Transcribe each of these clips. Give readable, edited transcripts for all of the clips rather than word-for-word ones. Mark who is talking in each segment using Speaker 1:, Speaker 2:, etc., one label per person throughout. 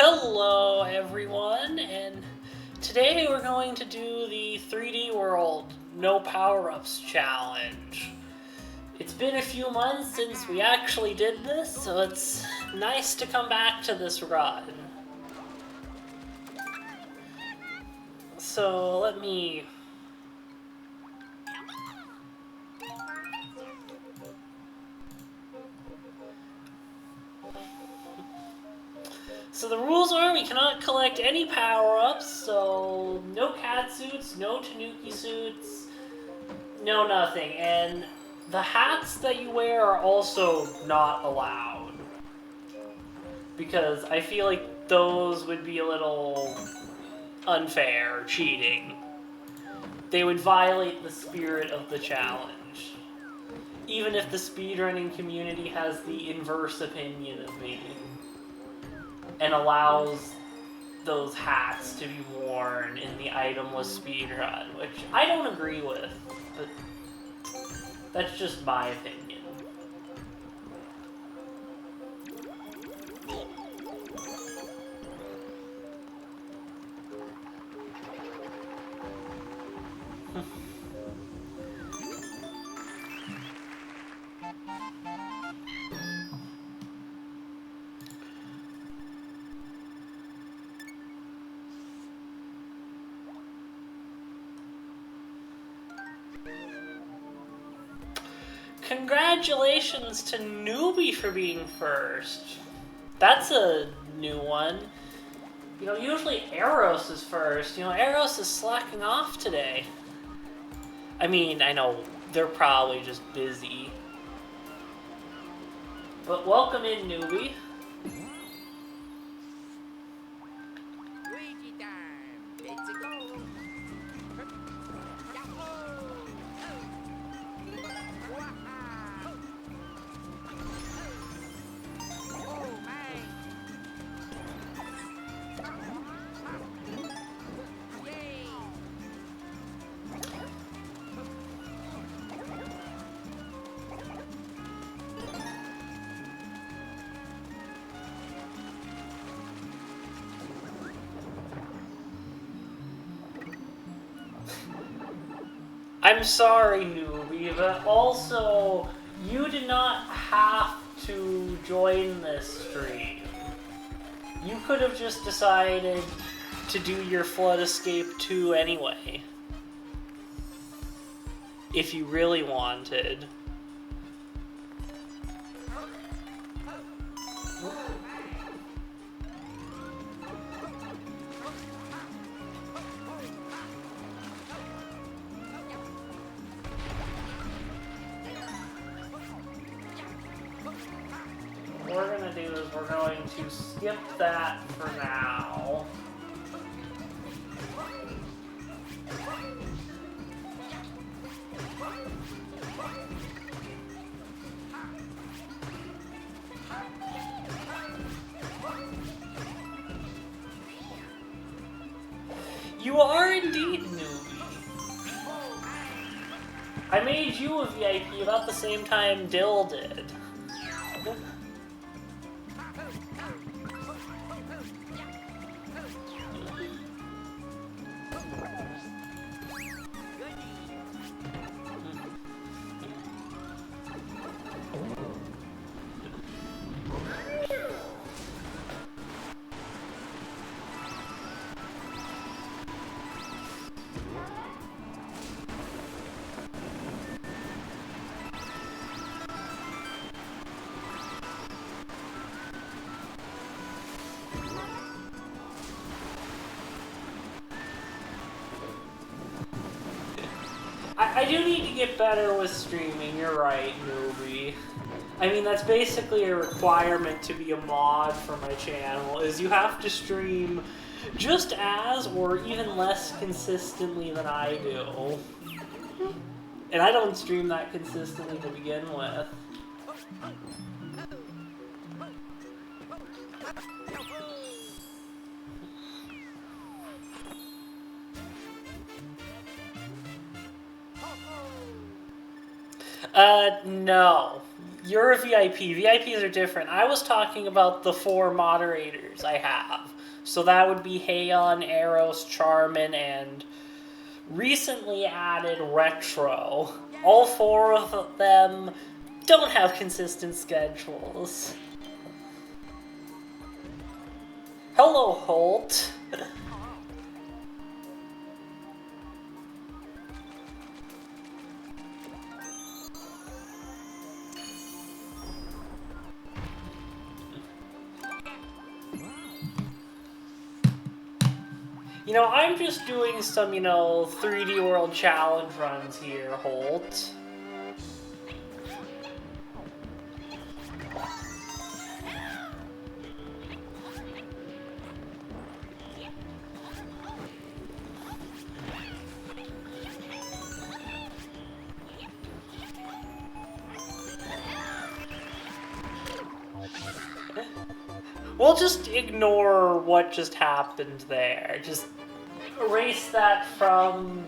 Speaker 1: Hello everyone, and today we're going to do the 3D World No Power-Ups Challenge. It's been a few months since we actually did this, so it's nice to come back to this run. So let me... So the rules are we cannot collect any power-ups, so no cat suits, no Tanuki suits, no nothing. And the hats that you wear are also not allowed, because I feel like those would be a little unfair, cheating. They would violate the spirit of the challenge, even if the speedrunning community has the inverse opinion of me and allows those hats to be worn in the itemless speedrun, which I don't agree with, but that's just my opinion. Congratulations to Newbie for being first. That's a new one. You know, usually Eros is first. You know, Eros is slacking off today. I mean, I know they're probably just busy. But welcome in, newbie. I'm sorry, newbie, but also, you did not have to join this stream. You could have just decided to do your Flood Escape 2 anyway. If you really wanted. What we're going to do is we're going to skip that for now. You are indeed newbie. I made you a VIP about the same time Dill did. I do need to get better with streaming, you're right, newbie. I mean, that's basically a requirement to be a mod for my channel, is you have to stream just as or even less consistently than I do. And I don't stream that consistently to begin with. No. You're a VIP. VIPs are different. I was talking about the 4 moderators I have. So that would be Heion, Eros, Charmin, and recently added Retro. All 4 of them don't have consistent schedules. Hello, Holt. You know, I'm just doing some, 3D World Challenge runs here, Holt. We'll just ignore what just happened there. Just erase that from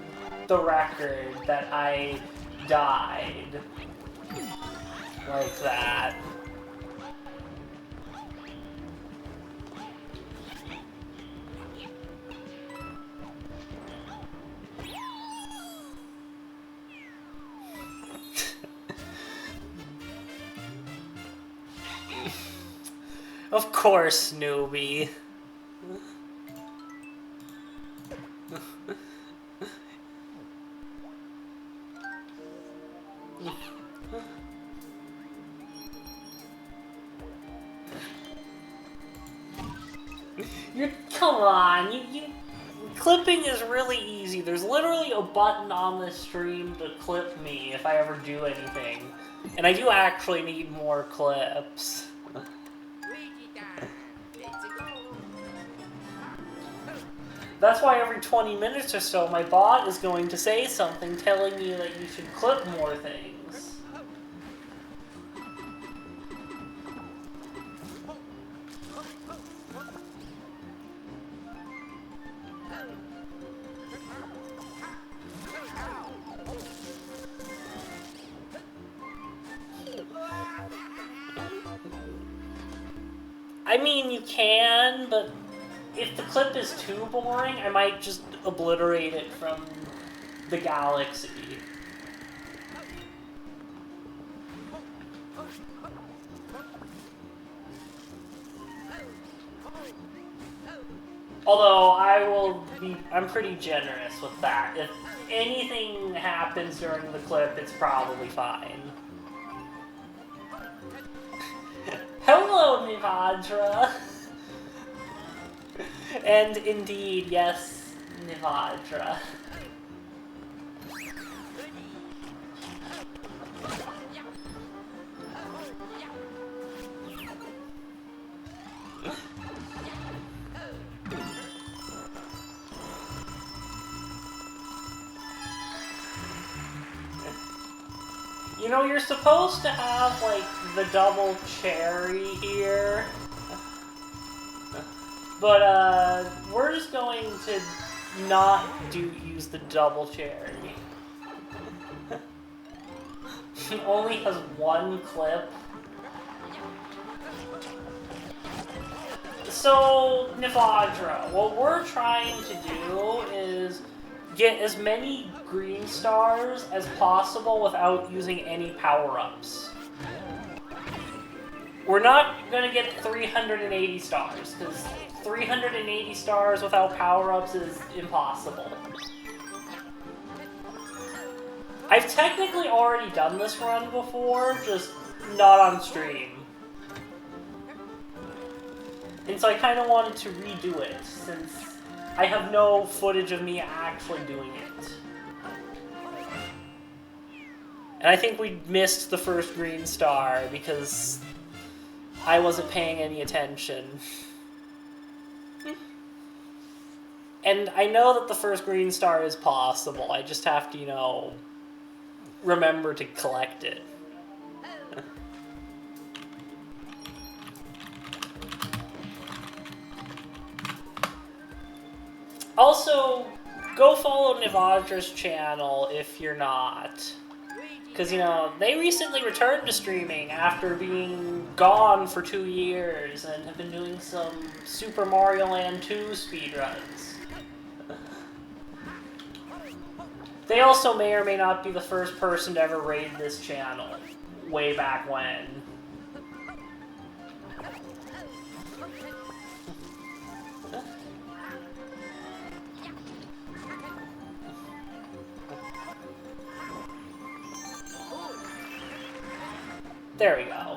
Speaker 1: the record that I died. Like that. Of course, newbie. Come on, clipping is really easy. There's literally a button on this stream to clip me if I ever do anything. And I do actually need more clips. That's why every 20 minutes or so my bot is going to say something telling me that you should clip more things. I mean, you can, but if the clip is too boring, I might just obliterate it from the galaxy. Although, I'm pretty generous with that. If anything happens during the clip, it's probably fine. Hello, Nivadra! And indeed, yes, Nivadra. You know, you're supposed to have, like, the double cherry here. But, we're just going to not use the double cherry. It only has one clip. So, Nivadra, what we're trying to do is get as many green stars as possible without using any power-ups. We're not going to get 380 stars, because 380 stars without power-ups is impossible. I've technically already done this run before, just not on stream. And so I kind of wanted to redo it, since I have no footage of me actually doing it. And I think we missed the first green star because I wasn't paying any attention. And I know that the first green star is possible, I just have to, you know, remember to collect it. Also, go follow Nivadra's channel if you're not. Because, you know, they recently returned to streaming after being gone for 2 years and have been doing some Super Mario Land 2 speedruns. They also may or may not be the first person to ever raid this channel, way back when. There we go.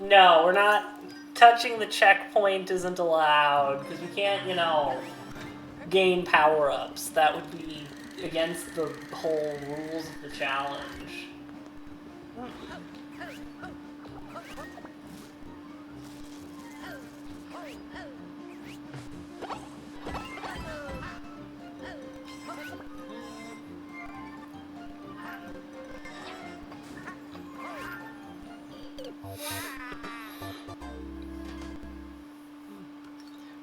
Speaker 1: No, we're not. Touching the checkpoint isn't allowed, because we can't, you know, gain power-ups. That would be against the whole rules of the challenge.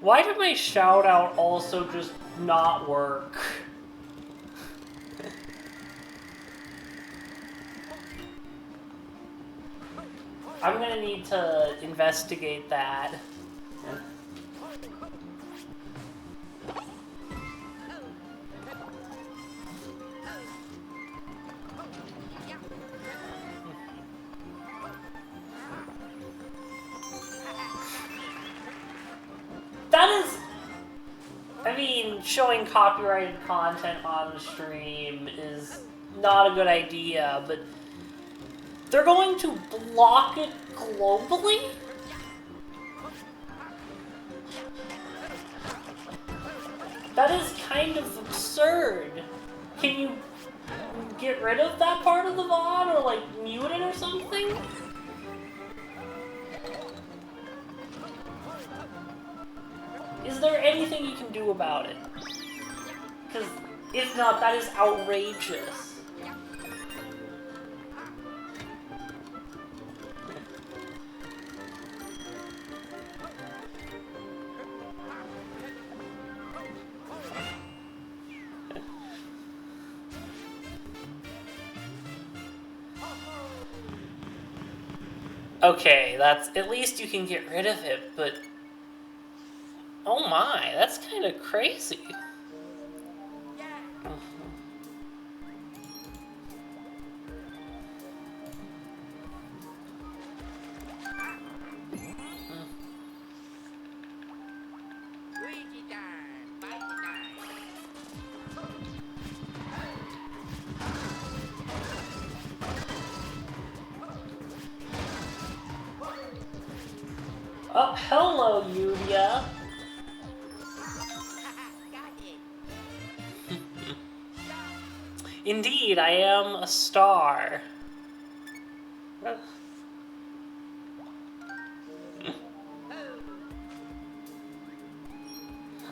Speaker 1: Why did my shout-out also just not work? I'm gonna need to investigate that. That is... I mean... mean, showing copyrighted content on the stream is not a good idea, but they're going to block it globally? That is kind of absurd. Can you get rid of that part of the VOD or like mute it or something? Is there anything you can do about it? Because if not, that is outrageous. Okay, that's at least you can get rid of it, but oh my, that's kind of crazy. Oh, hello, Yudia. Indeed, I am a star.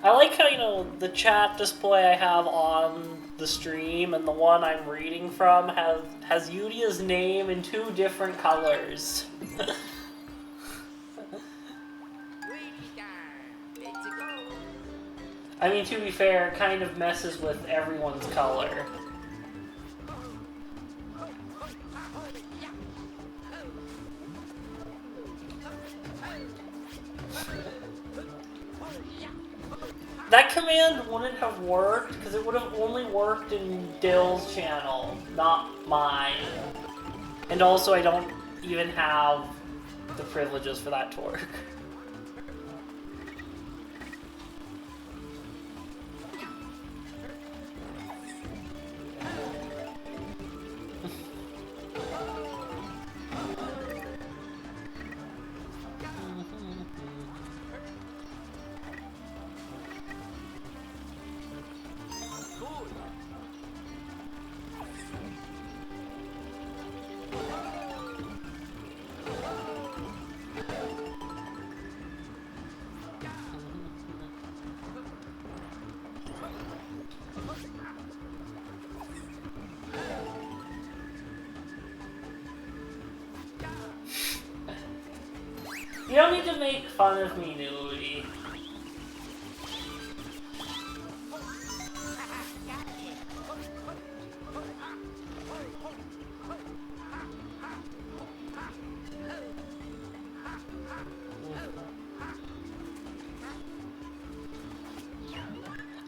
Speaker 1: I like how, you know, the chat display I have on the stream and the one I'm reading from has Yudia's name in 2 different colors. I mean, to be fair, it kind of messes with everyone's color. That command wouldn't have worked, because it would have only worked in Dill's channel, not mine. And also, I don't even have the privileges for that to work. You don't need to make fun of me, Nudie.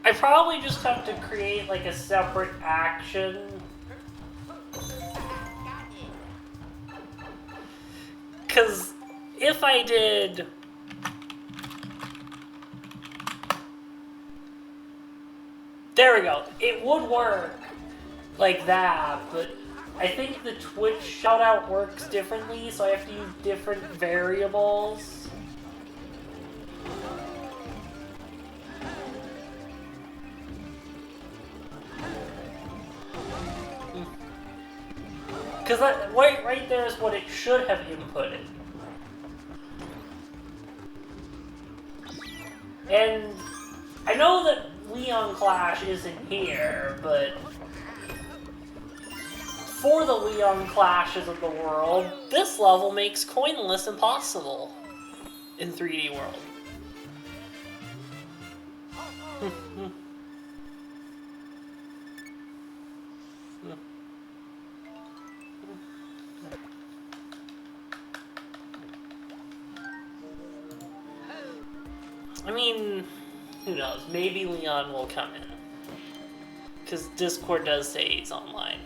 Speaker 1: I probably just have to create like a separate action. Because if I did... There we go. It would work like that, but I think the Twitch shoutout works differently, so I have to use different variables. Because that right there is what it should have inputted. And I know that Leon Clash isn't here, but for the Leon Clashes of the world, this level makes coinless impossible in 3D World. I mean, who knows? Maybe Leon will come in. Because Discord does say he's online.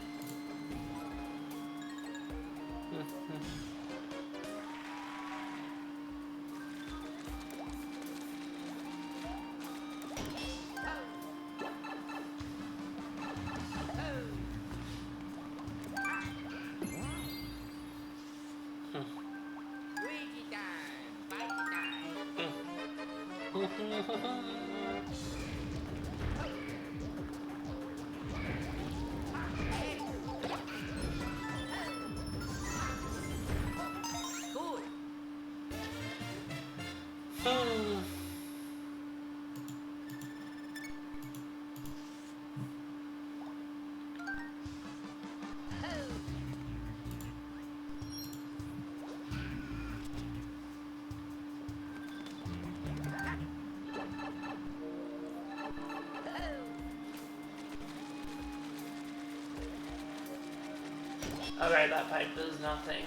Speaker 1: Okay, that pipe does nothing.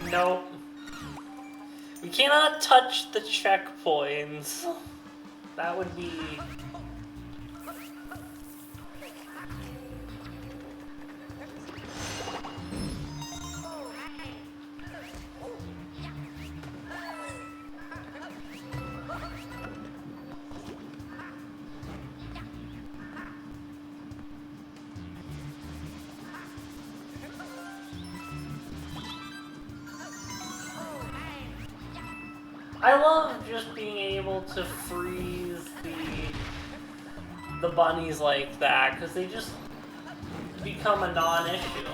Speaker 1: Nope. We cannot touch the checkpoints. That would be... I love just being able to freeze the bunnies like that, because they just become a non-issue.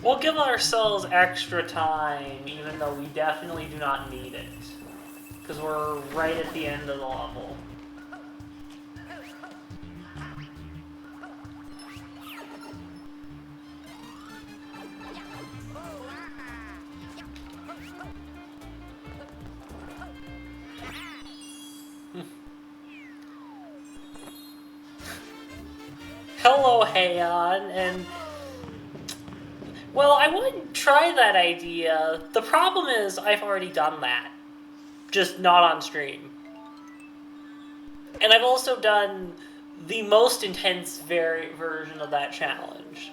Speaker 1: We'll give ourselves extra time, even though we definitely do not need it. Because we're right at the end of the level. Hello, Heian, and... Well, I would try that idea. The problem is, I've already done that. Just not on stream. And I've also done the most intense version of that challenge.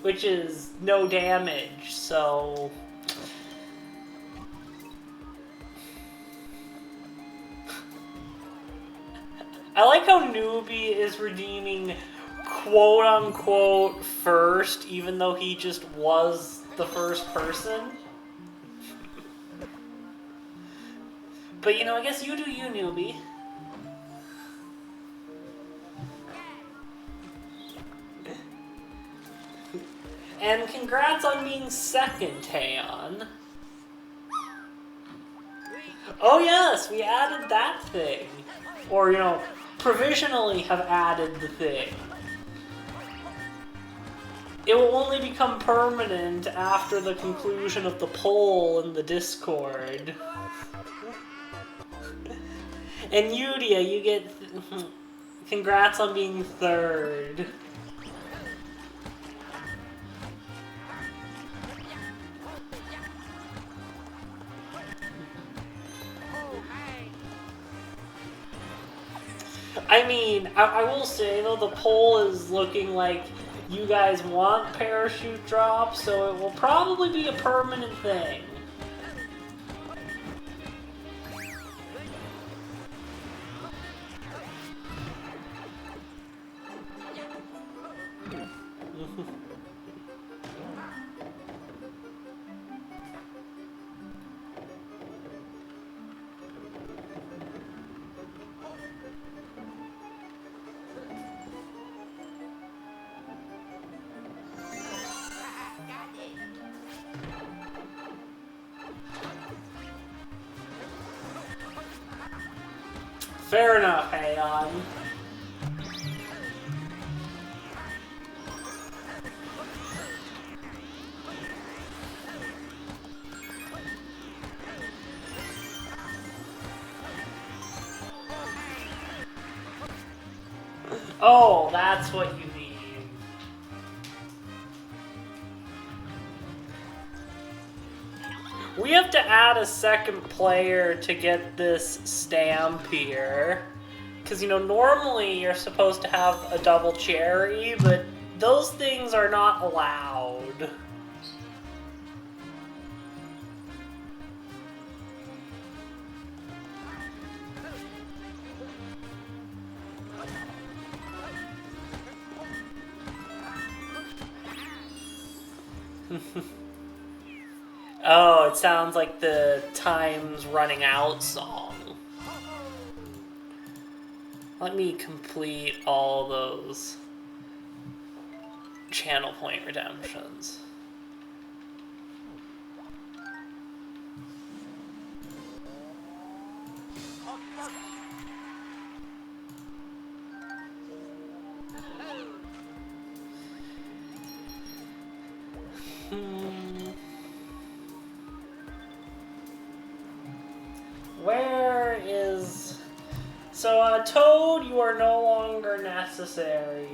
Speaker 1: Which is no damage, so... I like how Newbie is redeeming quote-unquote first, even though he just was the first person. But, you know, I guess you do you, Newbie. And congrats on being second, Taeyeon. Oh yes, we added that thing. Or, you know, provisionally have added the thing. It will only become permanent after the conclusion of the poll in the Discord. And Yudia, you get... congrats on being third. I mean, I will say, though, the poll is looking like you guys want parachute drops, so it will probably be a permanent thing. Fair enough, Heian. Oh, that's what you need. We have to add a second player to get this stamp here. Because, you know, normally you're supposed to have a double cherry, but those things are not allowed. Oh, it sounds like the time's running out song. Let me complete all those channel point redemptions. Where is... So, Toad, you are no longer necessary.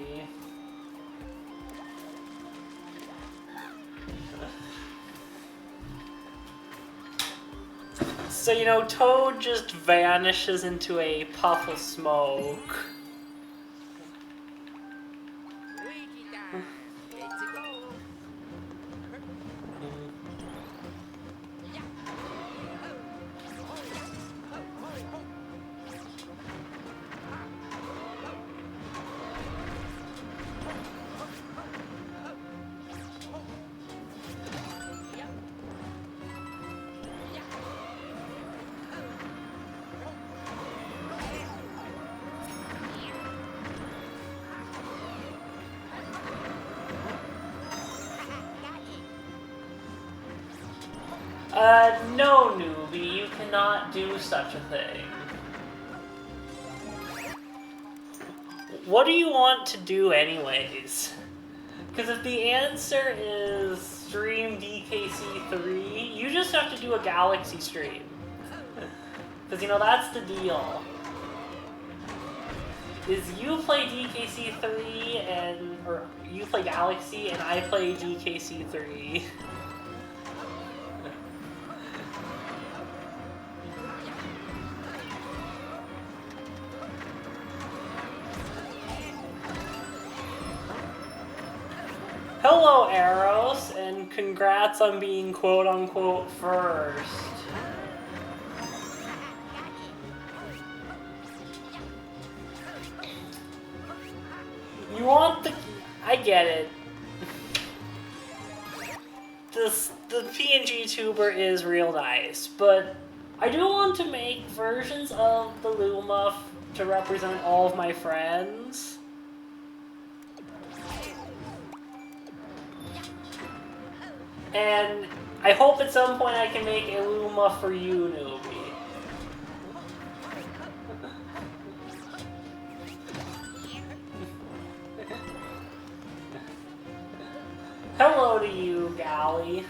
Speaker 1: So, you know, Toad just vanishes into a puff of smoke. No, newbie, you cannot do such a thing. What do you want to do anyways? Because if the answer is stream DKC3, you just have to do a Galaxy stream. Because, you know, that's the deal. Is you play DKC3 and... or you play Galaxy and I play DKC3. Hello, Eros, and congrats on being quote-unquote first. You want the... I get it. The PNGTuber is real nice, but I do want to make versions of the Luma to represent all of my friends. And I hope at some point I can make a Luma for you, newbie. Hello to you, Gally.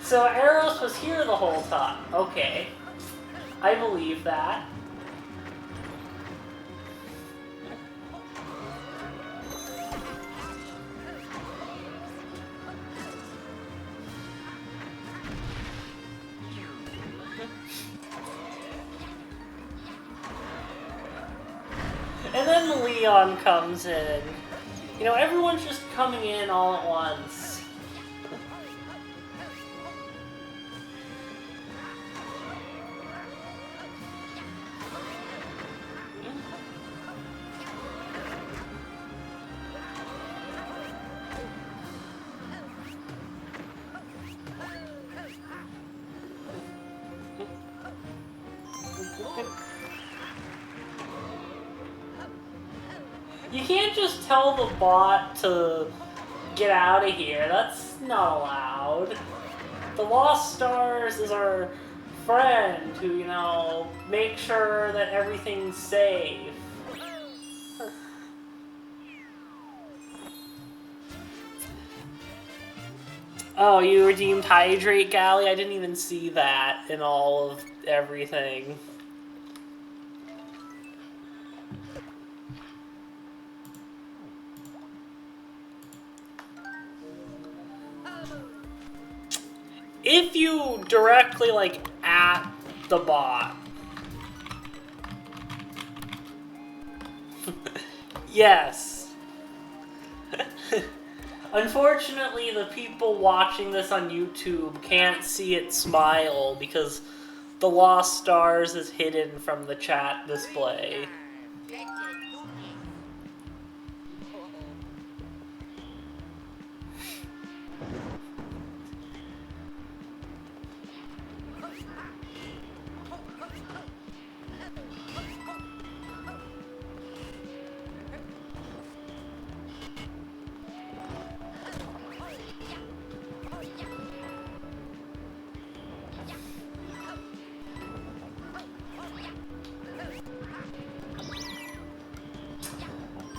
Speaker 1: So Eros was here the whole time. Okay. I believe that. And then Leon comes in. You know, everyone's just coming in all at once. You can't just tell the bot to get out of here. That's not allowed. The Lost Stars is our friend who, you know, makes sure that everything's safe. Oh, you redeemed Hydrate Galley? I didn't even see that in all of everything. If you directly, like, at the bot. Yes. Unfortunately, the people watching this on YouTube can't see it smile because the Lost Stars is hidden from the chat display.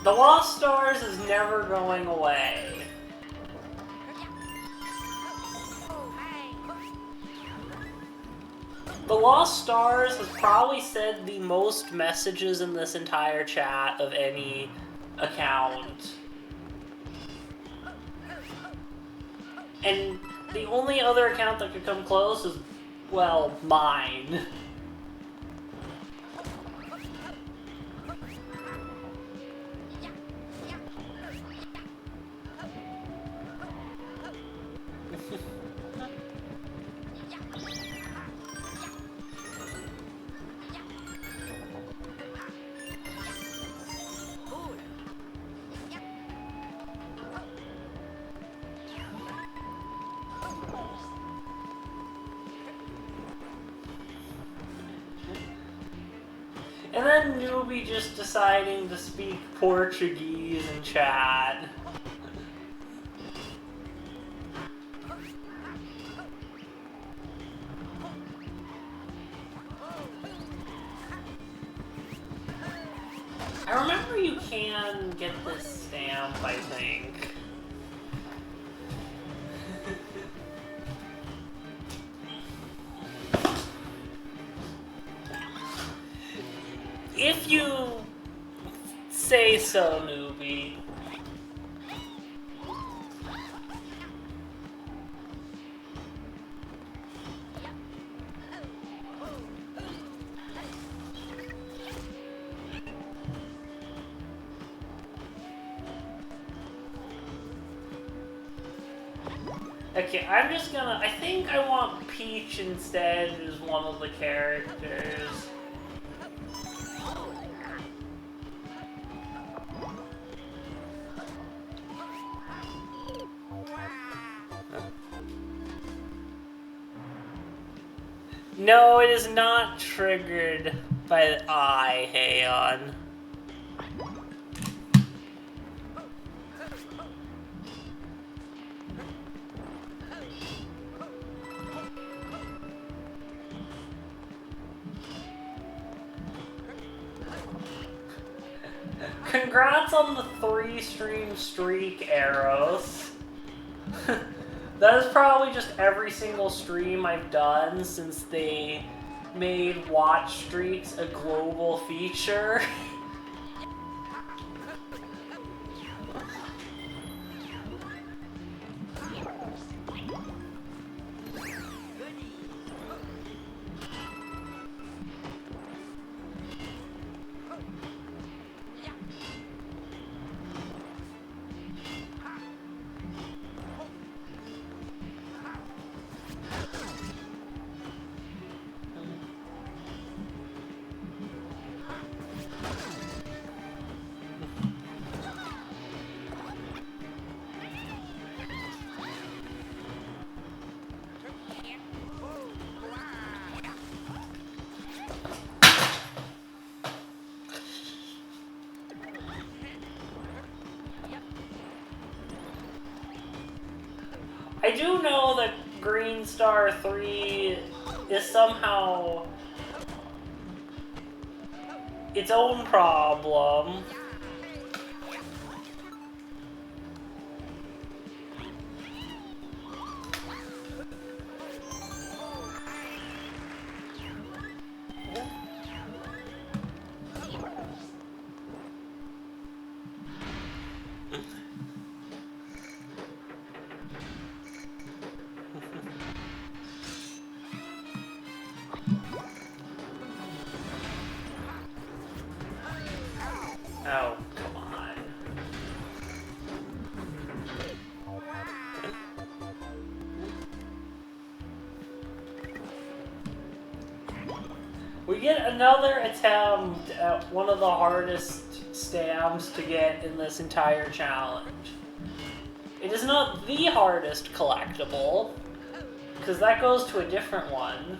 Speaker 1: The Lost Stars is never going away. The Lost Stars has probably said the most messages in this entire chat of any account. And the only other account that could come close is, well, mine. And then Newbie just deciding to speak Portuguese in chat. I remember you can get this stamp, I think. If you say so, Newbie. Okay, I'm just gonna... I think I want Peach instead as one of the characters. No, it is not triggered by the eye, Heian. Congrats on the 3-stream streak, Eros. That is probably just every single stream I've done since they made watch streaks a global feature. I do know that Green Star 3 is somehow its own problem. Oh, come on. We get another attempt at one of the hardest stamps to get in this entire challenge. It is not the hardest collectible, because that goes to a different one.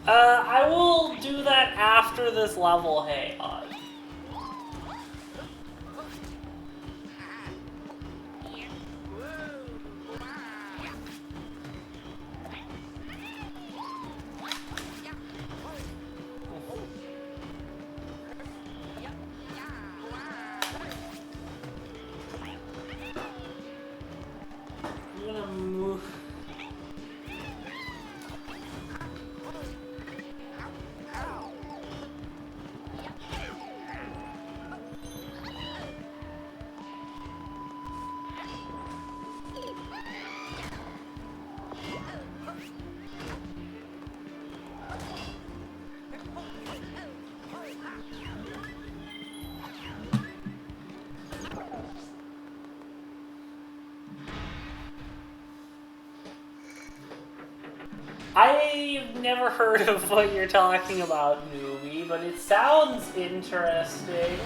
Speaker 1: I will do that after this level, hey, I'm gonna move. I've never heard of what you're talking about, newbie, but it sounds interesting.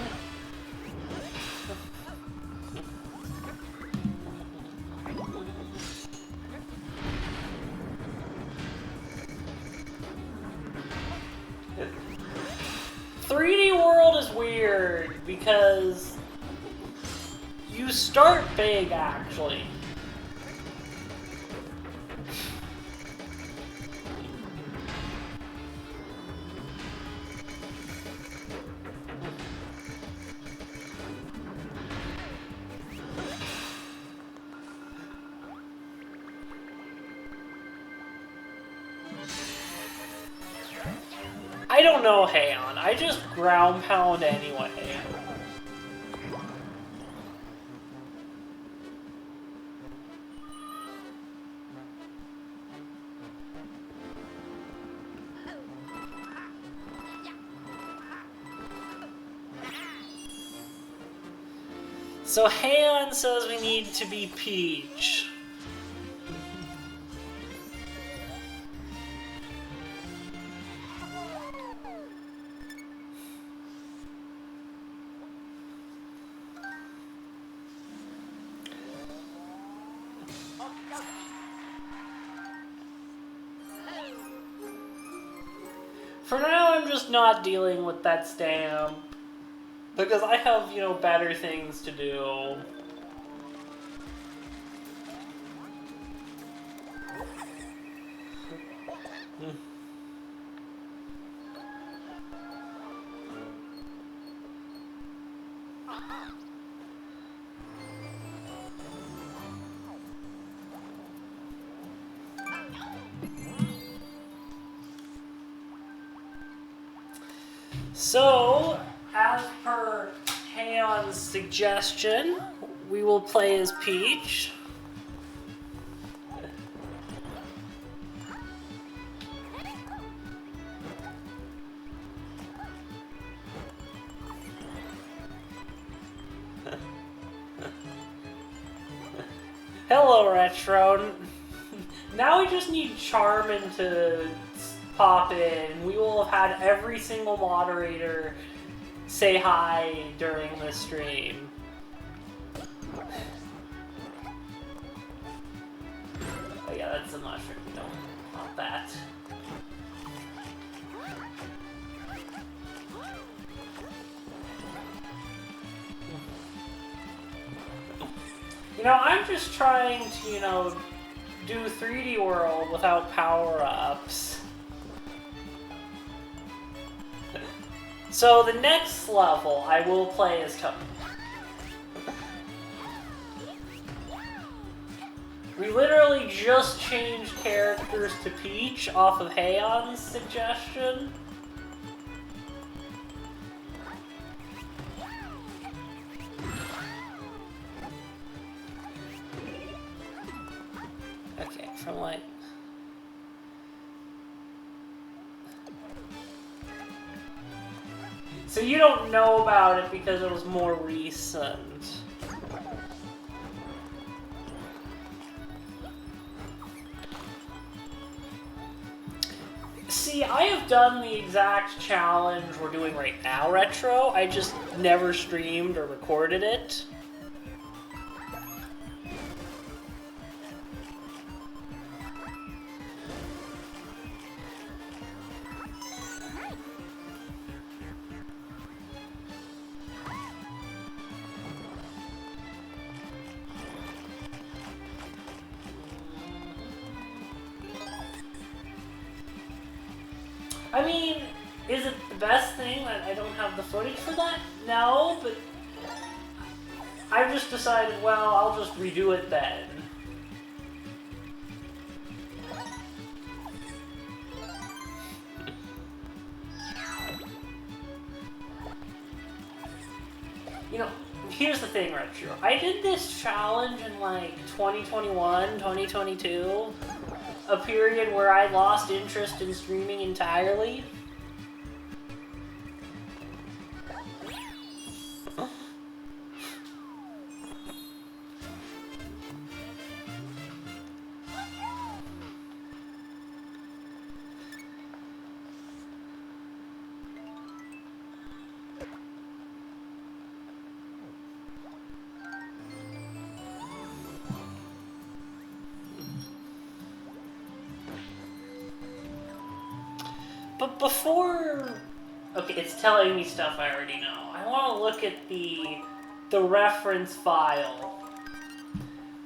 Speaker 1: "3D World is weird because you start big, actually. I don't know, Heian. I just ground pound anyway. So Heian says we need to be Peach. For now, I'm just not dealing with that stamp. Because I have, better things to do. So, as per Heian's suggestion, we will play as Peach. Hello, Retro. Now we just need Charmin to pop in. We will have had every single moderator say hi during the stream. Oh yeah, that's a mushroom. Don't want that. You know, I'm just trying to, you know, do 3D World without power-ups. So the next level, I will play as Toad. We literally just changed characters to Peach off of Haon's suggestion. Okay, from like... So you don't know about it because it was more recent. See, I have done the exact challenge we're doing right now, Retro. I just never streamed or recorded it. I mean, is it the best thing that I don't have the footage for that? No, but I've just decided, well, I'll just redo it then. You know, here's the thing, Retro. I did this challenge in like 2021, 2022. A period where I lost interest in streaming entirely. But before... Okay, it's telling me stuff I already know. I want to look at the reference file.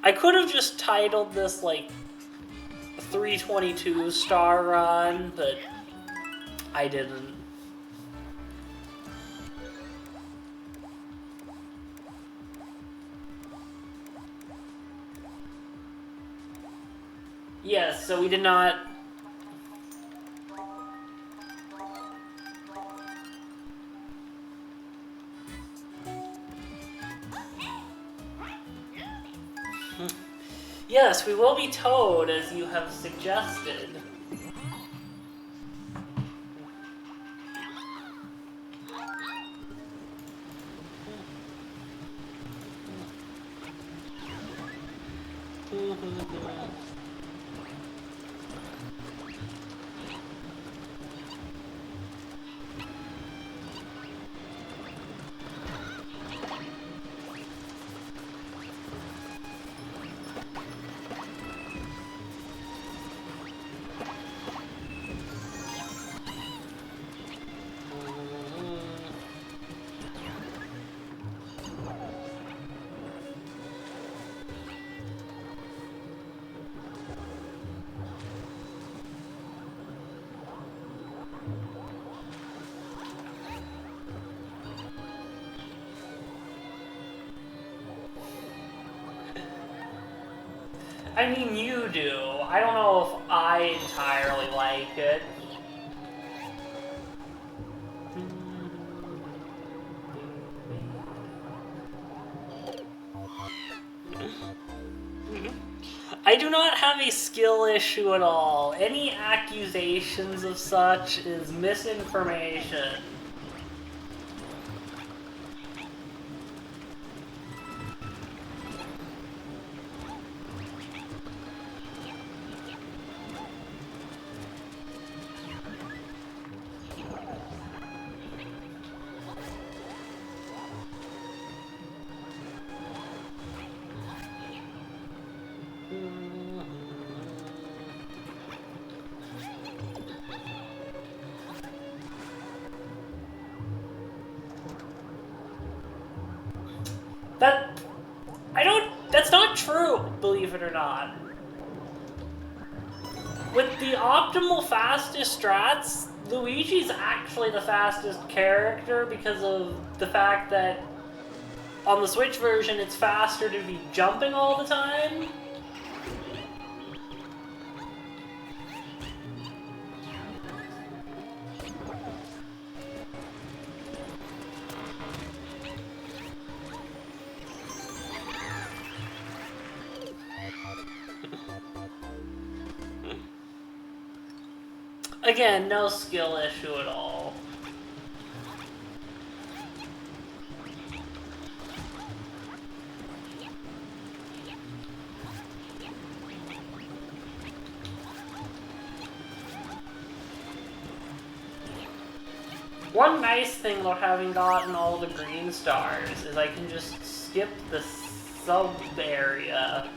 Speaker 1: I could have just titled this, like, 322 star run, but I didn't. Yes, so we did not... Yes, we will be Toad, as you have suggested. I mean, you do. I don't know if I entirely like it. I do not have a skill issue at all. Any accusations of such is misinformation. true, believe it or not. With the optimal fastest strats, Luigi's actually the fastest character because of the fact that on the Switch version, it's faster to be jumping all the time. Again, no skill issue at all. One nice thing about having gotten all the green stars is I can just skip the sub area.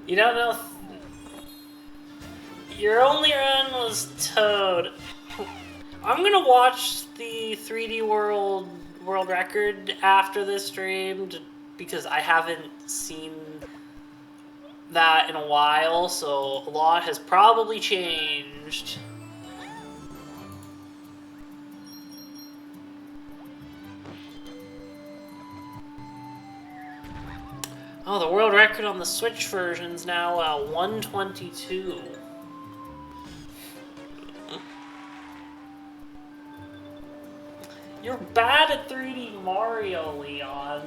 Speaker 1: You don't know. Your only run was Toad. I'm gonna watch the 3D world record after this stream because I haven't seen that in a while, so a lot has probably changed. Oh, the world record on the Switch version is now 122. You're bad at 3D Mario, Leon.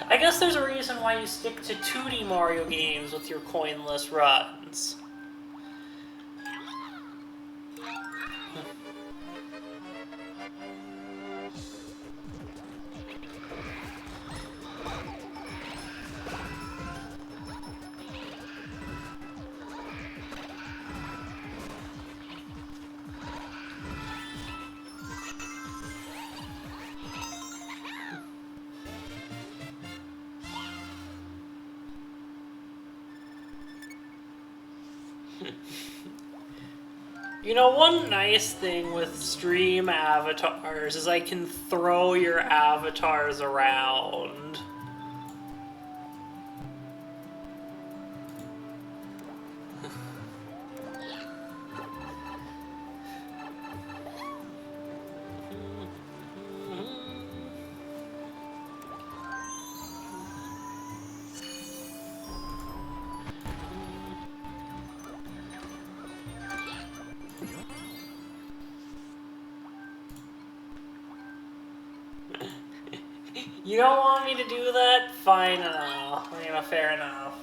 Speaker 1: I guess there's a reason why you stick to 2D Mario games with your coinless runs. You know, one nice thing with stream avatars is I can throw your avatars around. You don't want me to do that? Fine enough. You know, fair enough.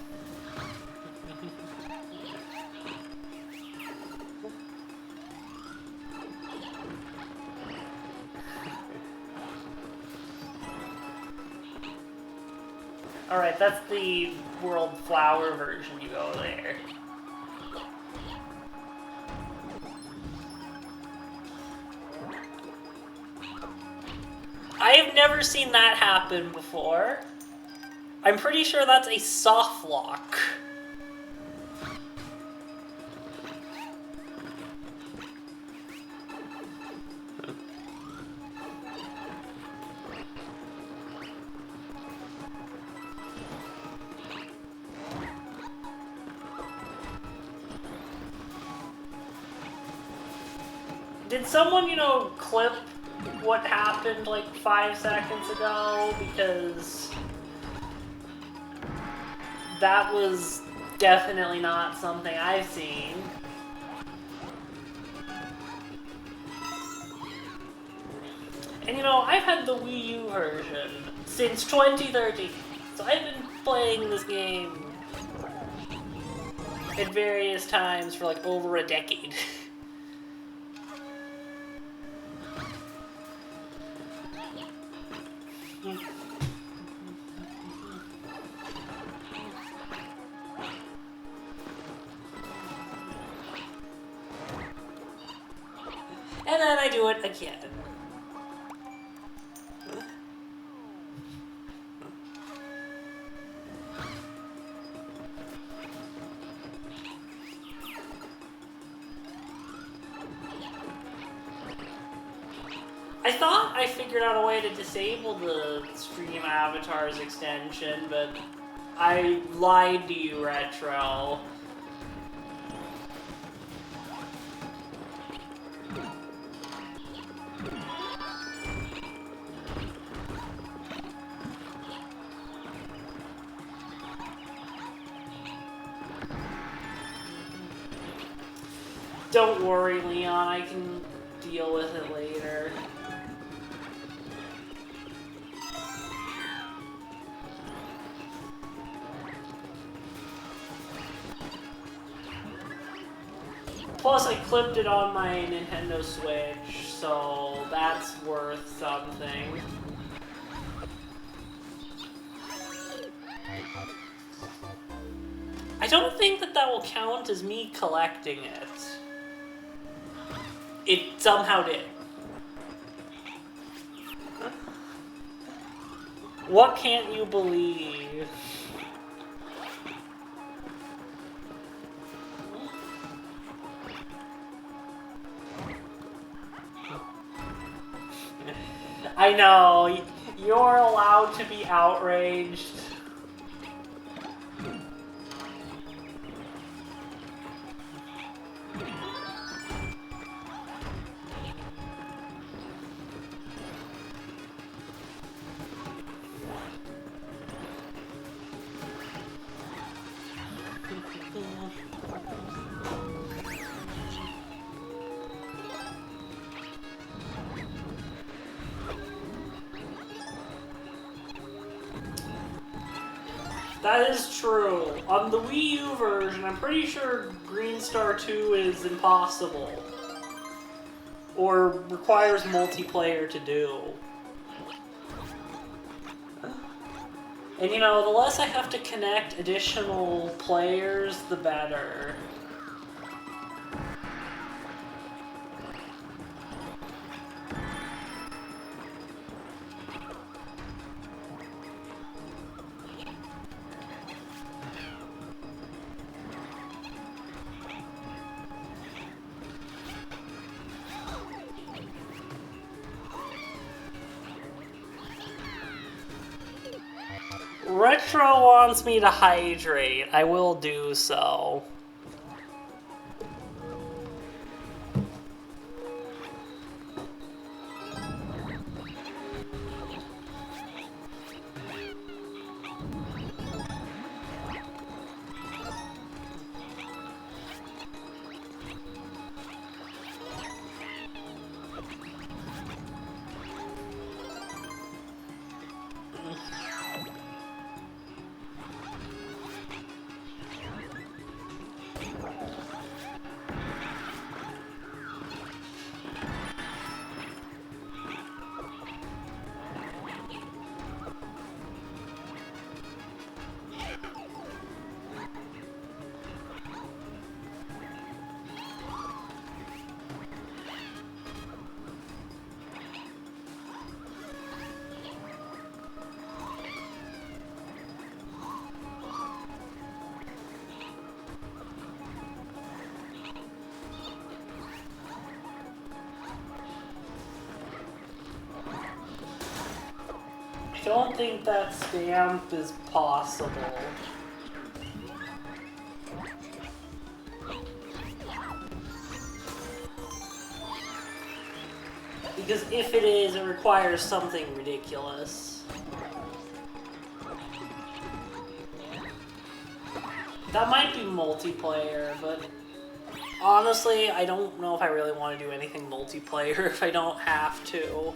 Speaker 1: Alright, that's the World Flower version. You go there. I've never seen that happen before. I'm pretty sure that's a soft lock. Did someone, you know, clip what happened like 5 seconds ago? Because that was definitely not something I've seen. And you know, I've had the Wii U version since 2013, so I've been playing this game at various times for like over a decade. And then I do it again. I thought I figured out a way to disable the Stream Avatars extension, but I lied to you, Retro. Don't worry, Leon, I can deal with it later. Plus, I clipped it on my Nintendo Switch, so that's worth something. I don't think that will count as me collecting it. It somehow did. What can't you believe? I know, you're allowed to be outraged. That is true. On the Wii U version, I'm pretty sure Green Star 2 is impossible. Or requires multiplayer to do. And you know, the less I have to connect additional players, the better. Retro wants me to hydrate. I will do so. I don't think that stamp is possible. Because if it is, it requires something ridiculous. That might be multiplayer, but honestly, I don't know if I really want to do anything multiplayer if I don't have to.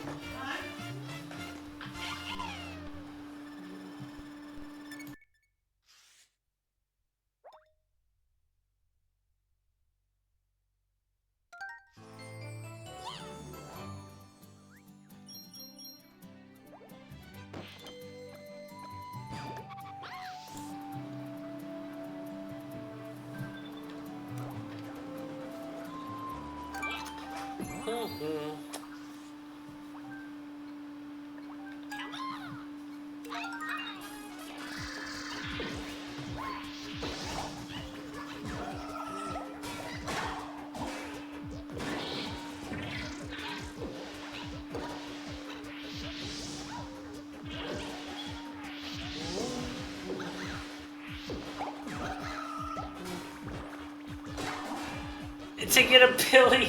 Speaker 1: To get a Billy.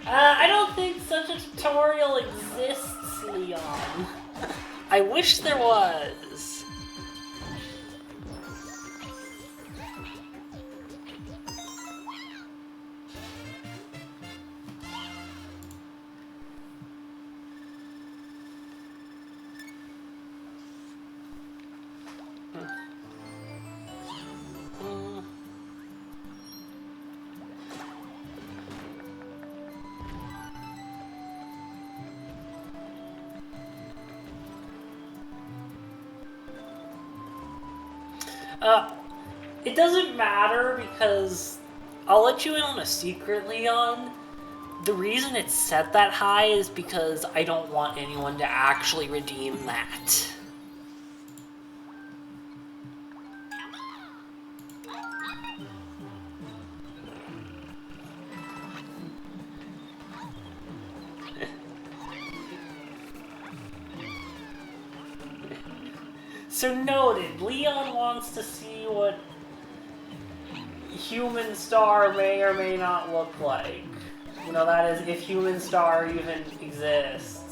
Speaker 1: I don't think such a tutorial exists, Leon. I wish there was. It doesn't matter because I'll let you in on a secret, Leon. The reason it's set that high is because I don't want anyone to actually redeem that. So noted, Leon wants to see what Human Star may or may not look like. You know, that is, if Human Star even exists.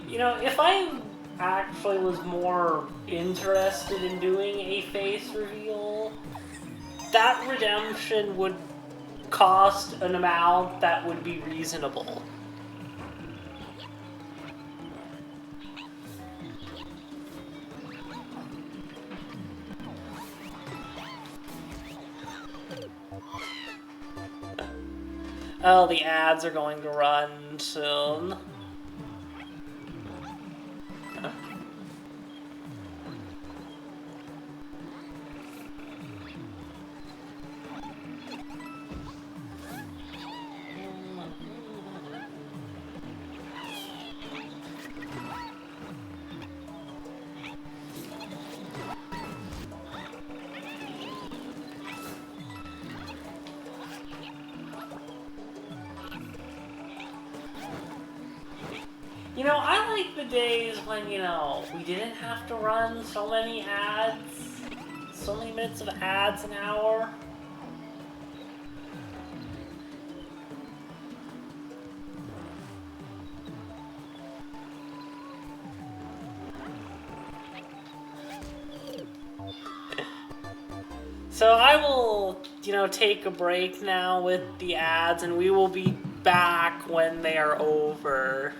Speaker 1: You know, if I actually was more interested in doing a face reveal, that redemption would cost an amount that would be reasonable. Oh, the ads are going to run soon. You know, I like the days when, you know, we didn't have to run so many ads, so many minutes of ads an hour. So I will, you know, take a break now with the ads, and we will be back when they are over.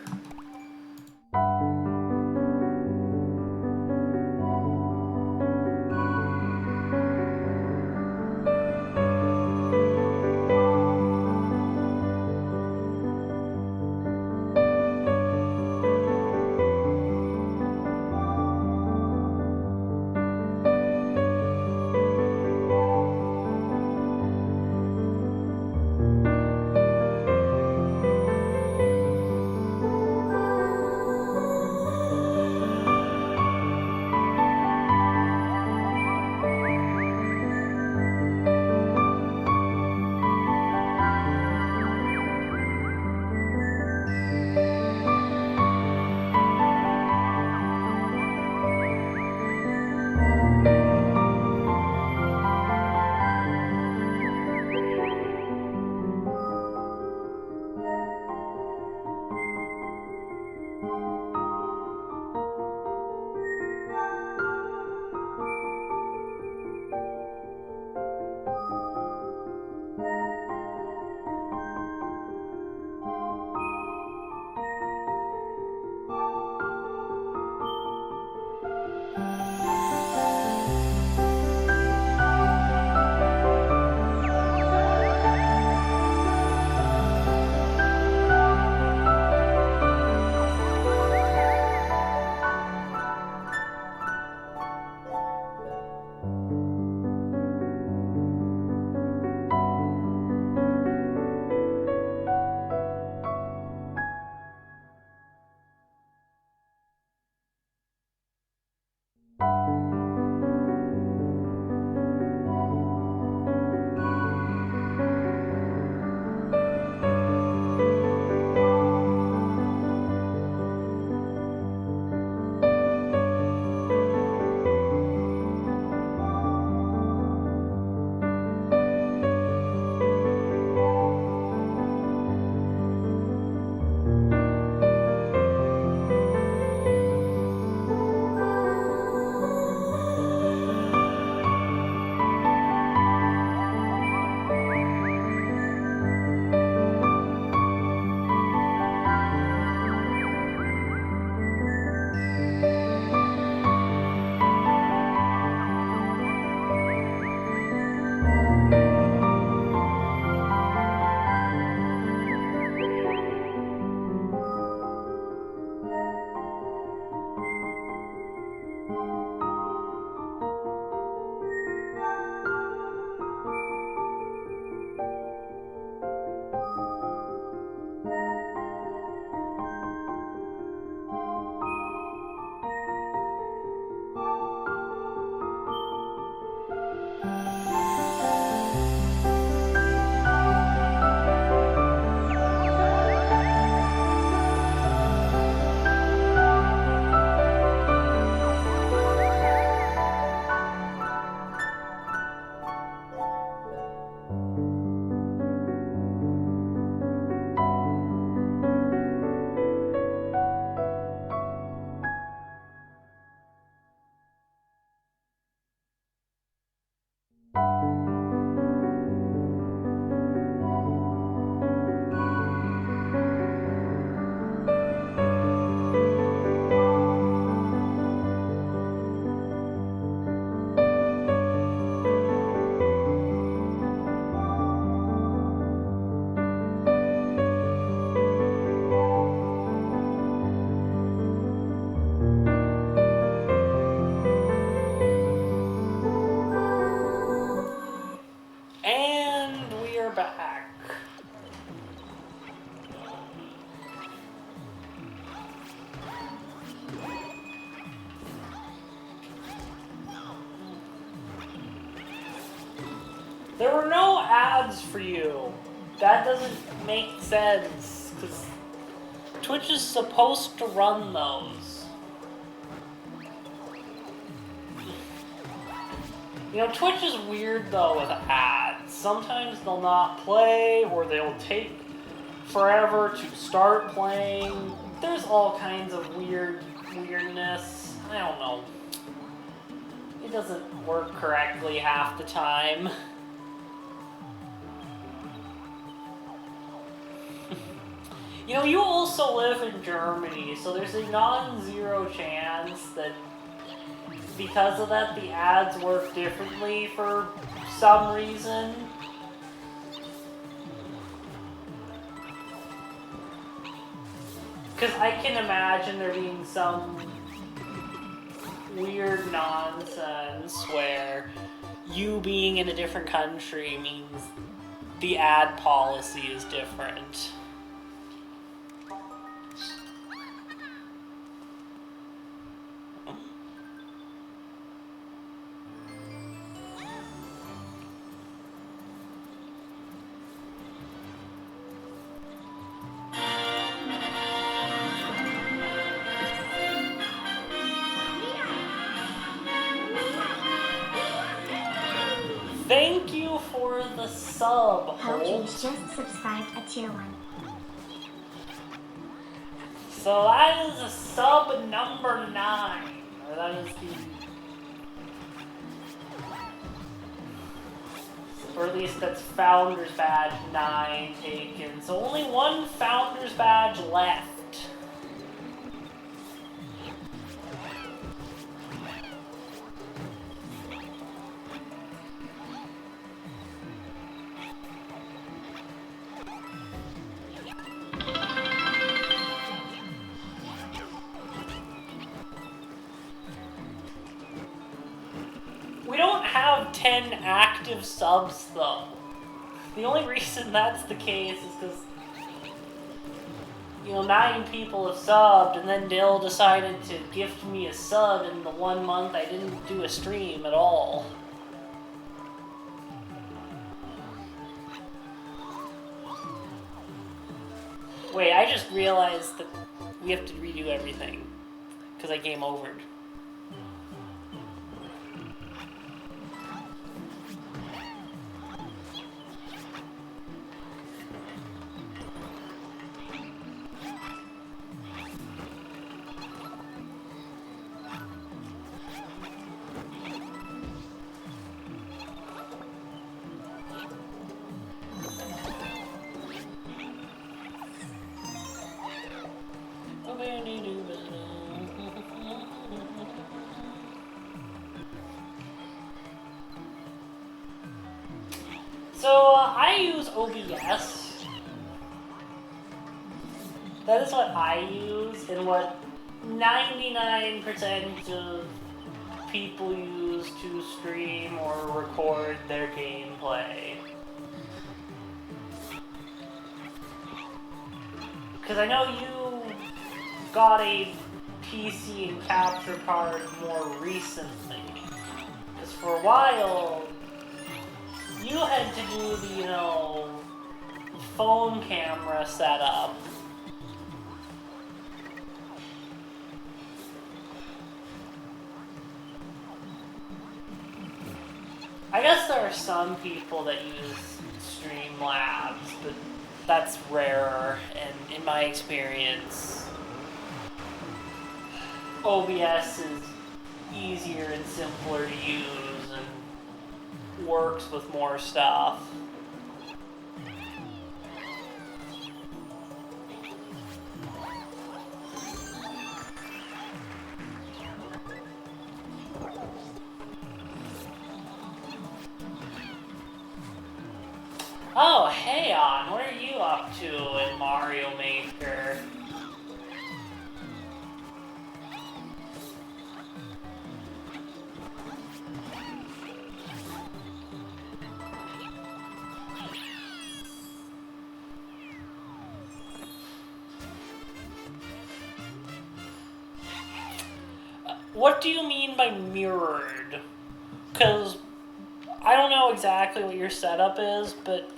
Speaker 1: There were no ads for you. That doesn't make sense, because Twitch is supposed to run those. You know, Twitch is weird though with ads. Sometimes they'll not play, or they'll take forever to start playing. There's all kinds of weirdness. I don't know. It doesn't work correctly half the time. You know, you also live in Germany, so there's a non-zero chance that because of that, the ads work differently for some reason. Because I can imagine there being some weird nonsense where you being in a different country means the ad policy is different. Thank you for the sub, Holt.
Speaker 2: Just subscribed at tier 1.
Speaker 1: So that is a sub number 9. Or that is the... Or at least that's Founder's Badge 9 taken. So only one Founder's Badge left. We don't have 10 active subs, though. The only reason that's the case is because, you know, 9 people have subbed, and then Dill decided to gift me a sub in the 1 month I didn't do a stream at all. Wait, I just realized that we have to redo everything, because I game overed. So, I use OBS. That is what I use, and what 99% of people use to stream or record their gameplay. Because I know you got a PC and capture card more recently. Because for a while, you had to do the, you know, phone camera setup. I guess there are some people that use Streamlabs, but that's rarer, and in my experience, OBS is easier and simpler to use and works with more stuff. Oh, hey on, what are you up to in Mario Maker? What do you mean by mirrored? Because I don't know exactly what your setup is, but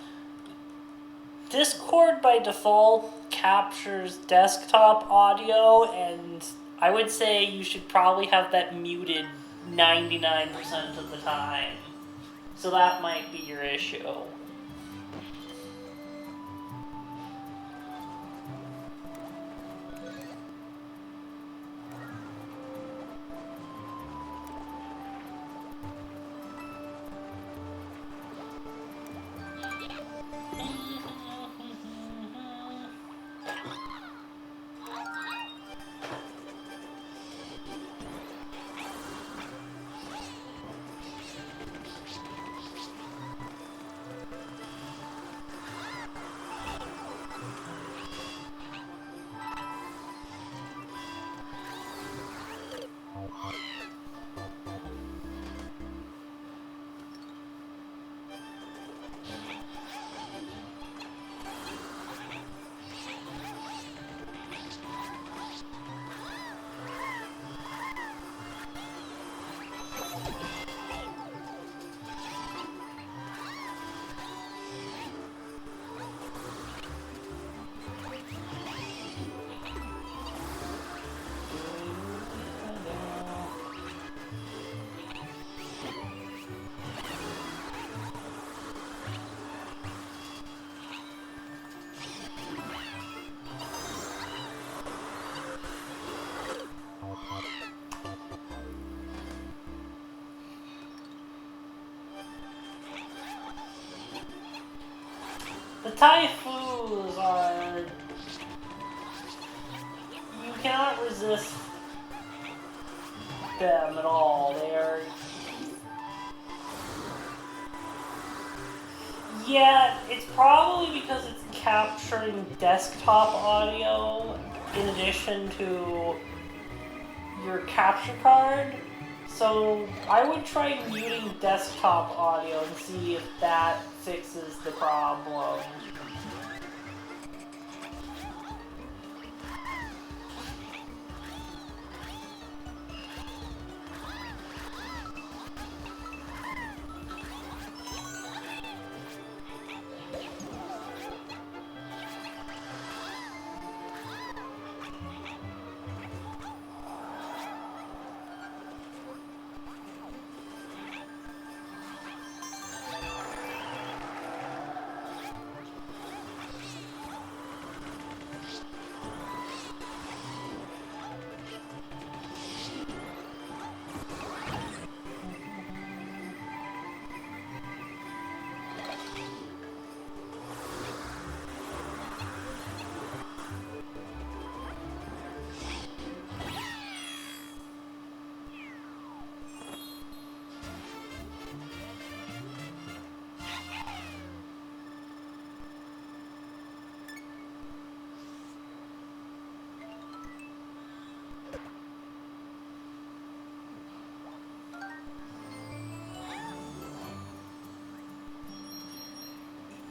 Speaker 1: Discord by default captures desktop audio, and I would say you should probably have that muted 99% of the time. So that might be your issue. The Typhoons are... You cannot resist them at all. They are... Yeah, it's probably because it's capturing desktop audio in addition to your capture card. So I would try muting desktop audio and see if that fixes the problem.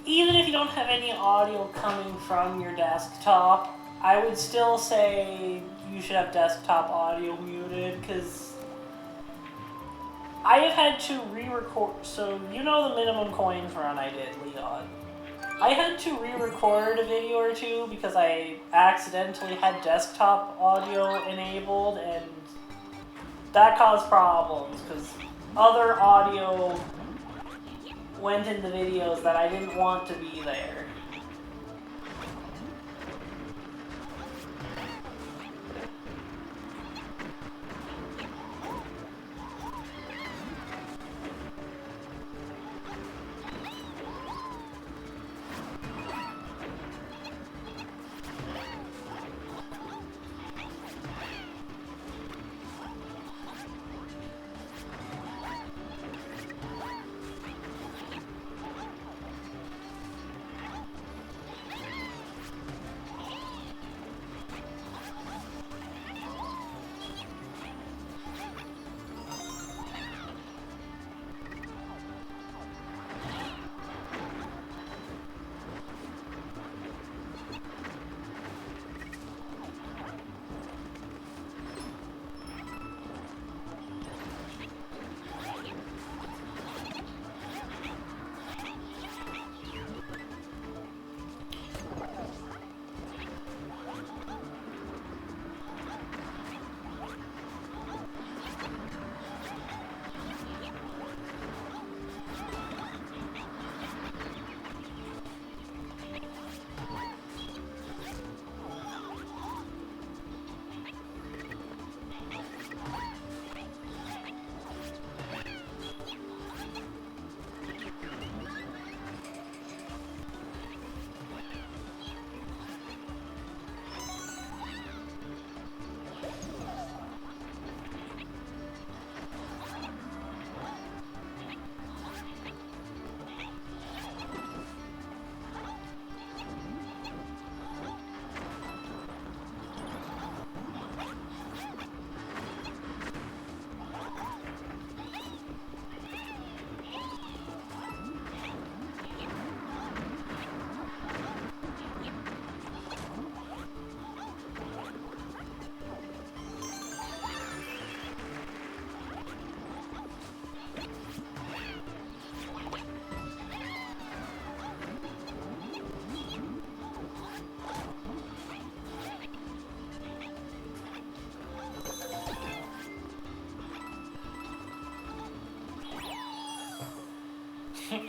Speaker 1: Even if you don't have any audio coming from your desktop, I would still say you should have desktop audio muted, because I have had to re-record, so you know the minimum coins run I did, Leon. I had to re-record a video or two because I accidentally had desktop audio enabled, and that caused problems, because other audio went in the videos that I didn't want to be there.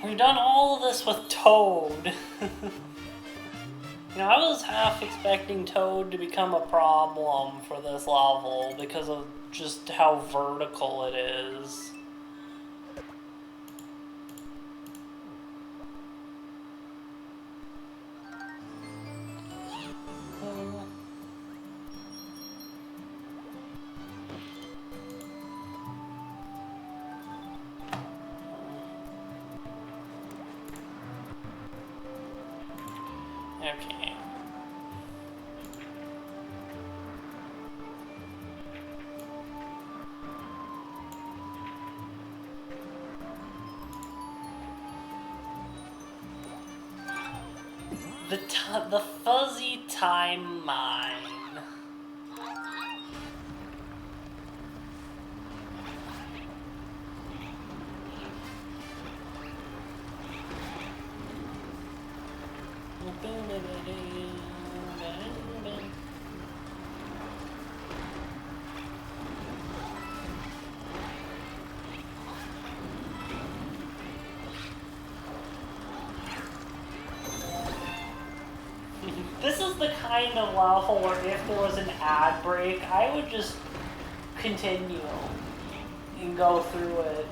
Speaker 1: We've done all of this with Toad. You know, I was half expecting Toad to become a problem for this level because of just how vertical it is. Okay. The fuzzy time mine. This is the kind of level where if there was an ad break, I would just continue and go through it.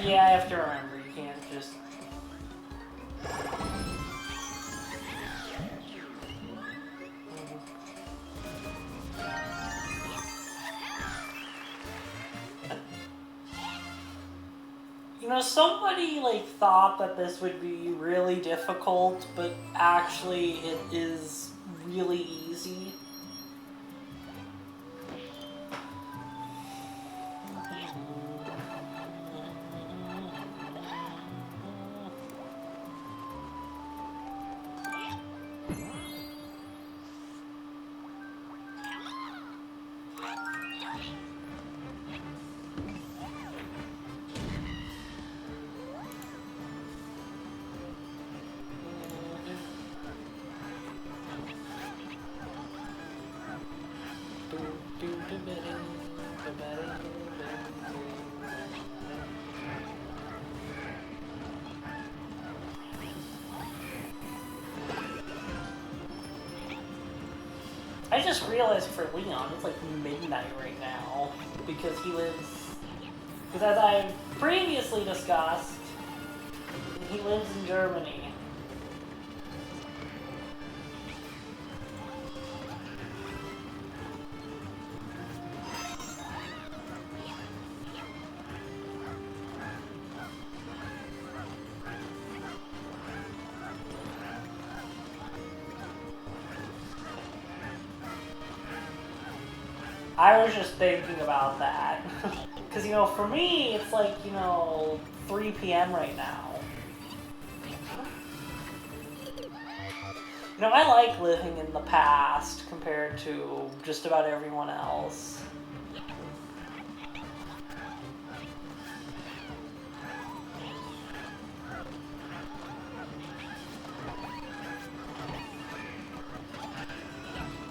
Speaker 1: Yeah, I have to remember, you can't just... You know, know, somebody, like, thought that this would be really difficult, but actually it is really easy. I just realized for Leon, it's like midnight right now, because he lives, because as I've previously discussed, he lives in Germany. I was just thinking about that. Because, you know, for me, it's like, you know, 3 p.m. right now. You know, I like living in the past compared to just about everyone else.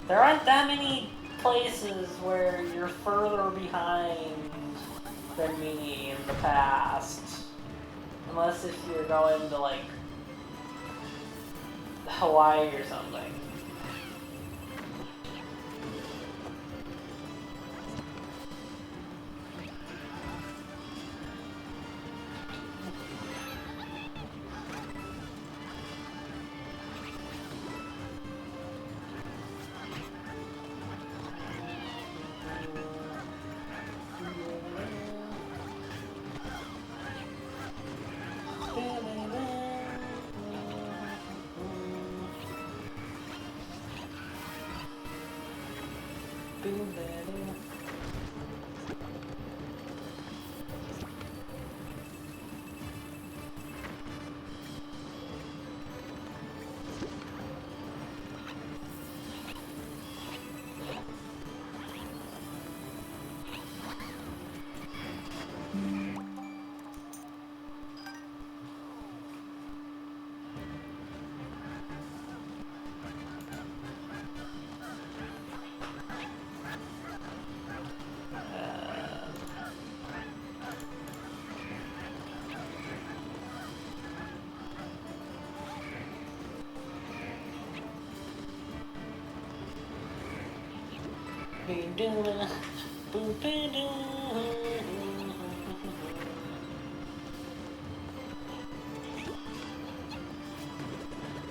Speaker 1: There aren't that many places where you're further behind than me in the past. Unless if you're going to, like, Hawaii or something.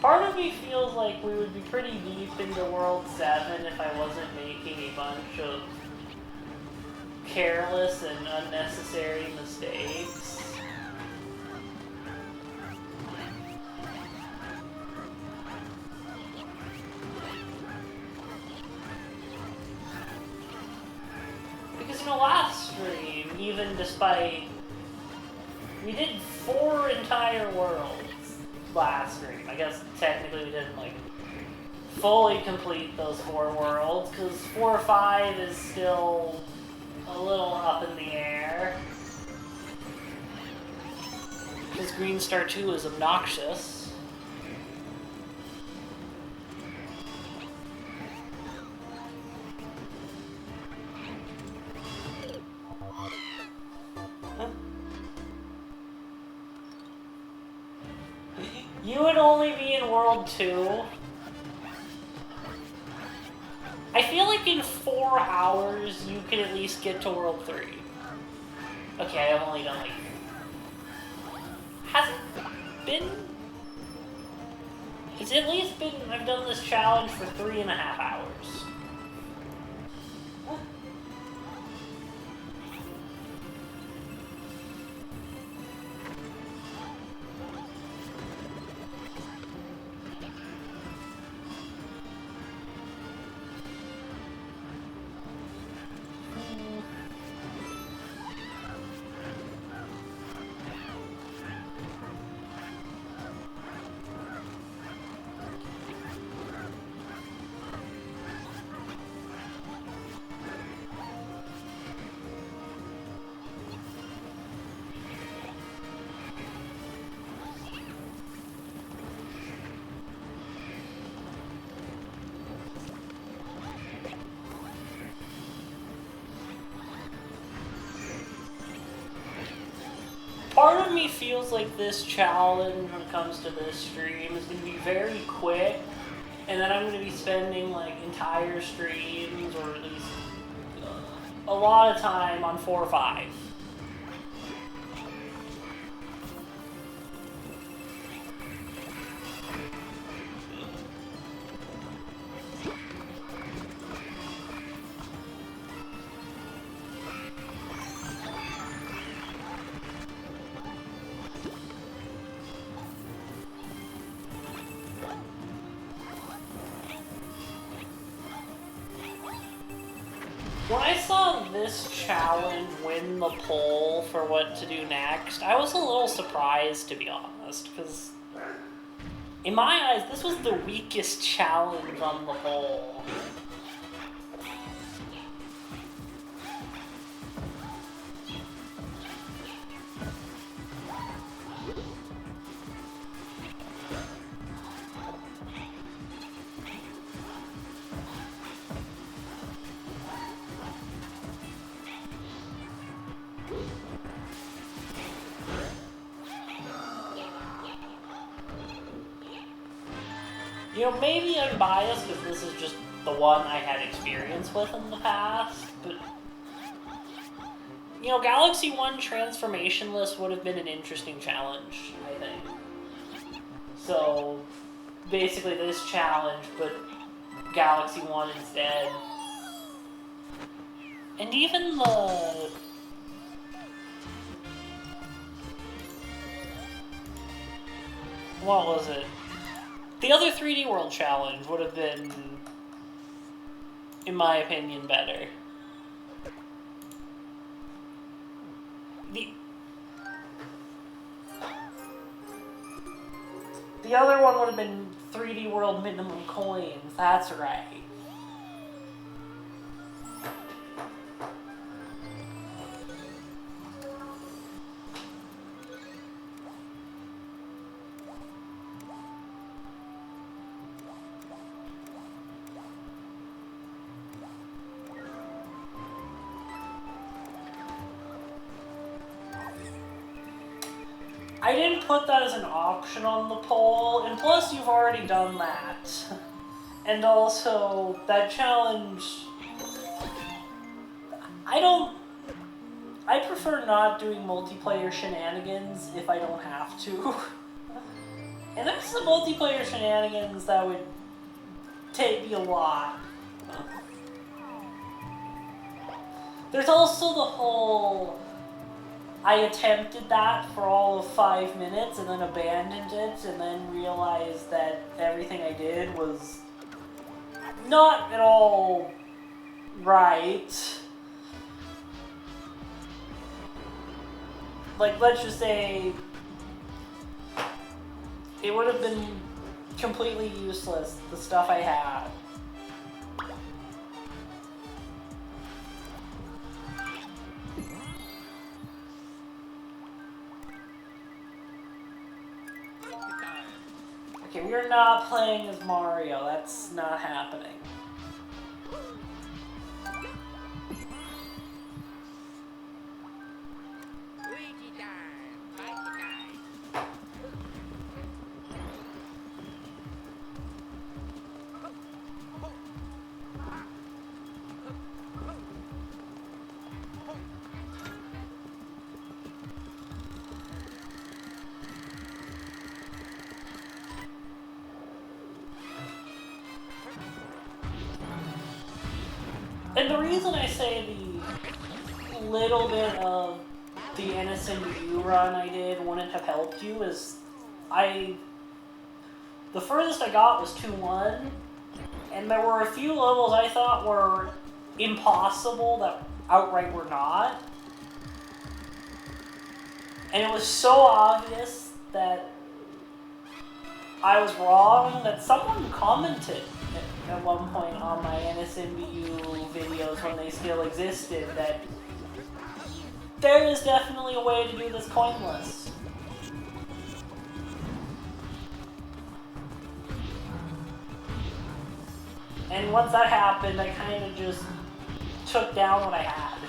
Speaker 1: Part of me feels like we would be pretty deep into World 7 if I wasn't making a bunch of careless and unnecessary mistakes. Because, you know, last stream, even despite... we did 4 entire worlds last stream. I guess technically we didn't, like, fully complete those 4 worlds, because 4 or 5 is still a little up in the air. Because Green Star 2 is obnoxious. You would only be in World 2? I feel like in 4 hours you could at least get to World 3. Okay, I've only done like... has it been... it's at least been... I've done this challenge for 3.5 hours. already feels like this challenge when it comes to this stream is going to be very quick, and then I'm going to be spending like entire streams, or at least a lot of time on 4 or 5. When I saw this challenge win the poll for what to do next, I was a little surprised, to be honest, because in my eyes, this was the weakest challenge on the poll. You know, maybe I'm biased because this is just the one I had experience with in the past, but you know, Galaxy 1 Transformationless would have been an interesting challenge, I think. So, basically this challenge, but Galaxy 1 instead. And even the... what was it? The other 3D World challenge would have been, in my opinion, better. The other one would have been 3D World minimum coins, that's right. I didn't put that as an option on the poll, and plus you've already done that. And also, that challenge... I prefer not doing multiplayer shenanigans if I don't have to. And there's some multiplayer shenanigans that would take me a lot. There's also the whole... I attempted that for all of 5 minutes and then abandoned it and then realized that everything I did was not at all right. Like, let's just say it would have been completely useless, the stuff I had. Okay, we're not playing as Mario. That's not happening. And the reason I say the little bit of the NSMU run I did wouldn't have helped you is the furthest I got was 2-1, and there were a few levels I thought were impossible that outright were not. And it was so obvious that I was wrong that someone commented at one point on my NSMBU videos when they still existed that there is definitely a way to do this coinless. And once that happened, I kind of just took down what I had.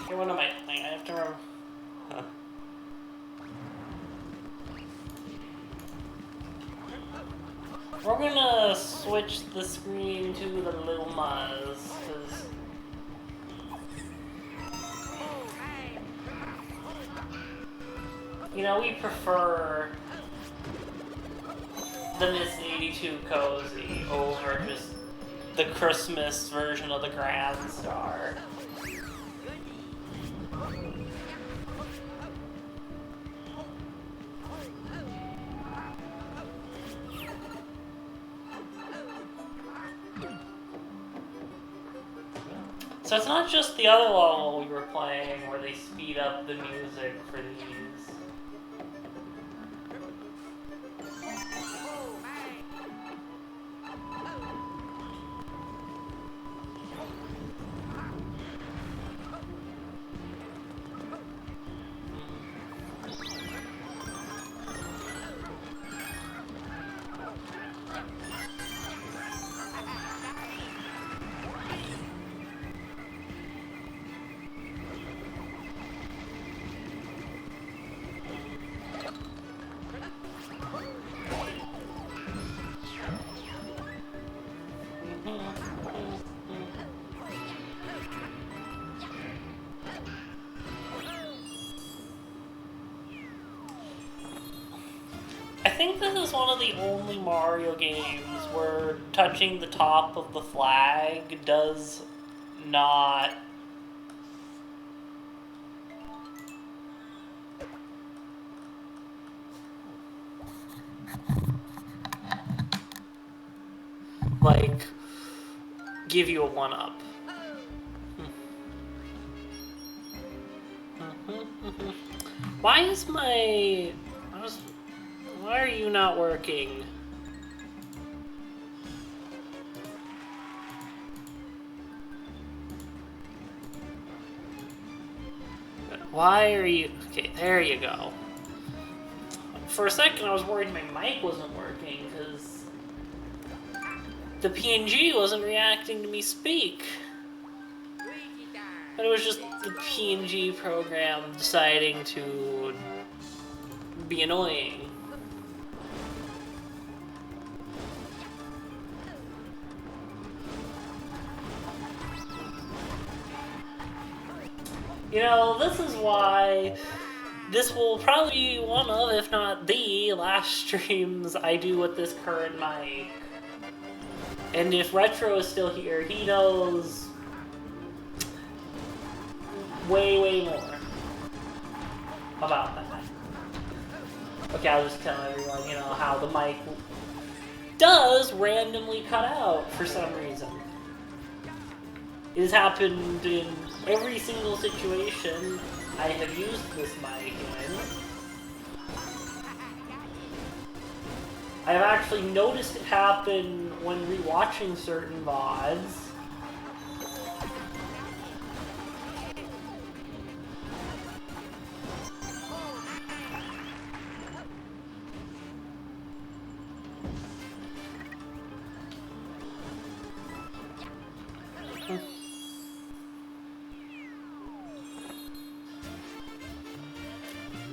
Speaker 1: Okay, what am I? I have to remember. Huh. We're gonna switch the screen to the Lumas, because you know, we prefer the Miss 82 Cozy over just the Christmas version of the Grand Star. So it's not just the other level we were playing where they speed up the music for these. I think this is one of the only Mario games where touching the top of the flag does not like give you a one-up. Why is my... Why are you not working? Why are you... Okay, there you go. For a second I was worried my mic wasn't working because the PNG wasn't reacting to me speak. But it was just the PNG program deciding to be annoying. You know, this is why this will probably be one of, if not the, last streams I do with this current mic. And if Retro is still here, he knows way, way more about that. Okay, I'll just tell everyone, you know, how the mic does randomly cut out for some reason. It has happened in every single situation I have used this mic in. I have actually noticed it happen when rewatching certain VODs.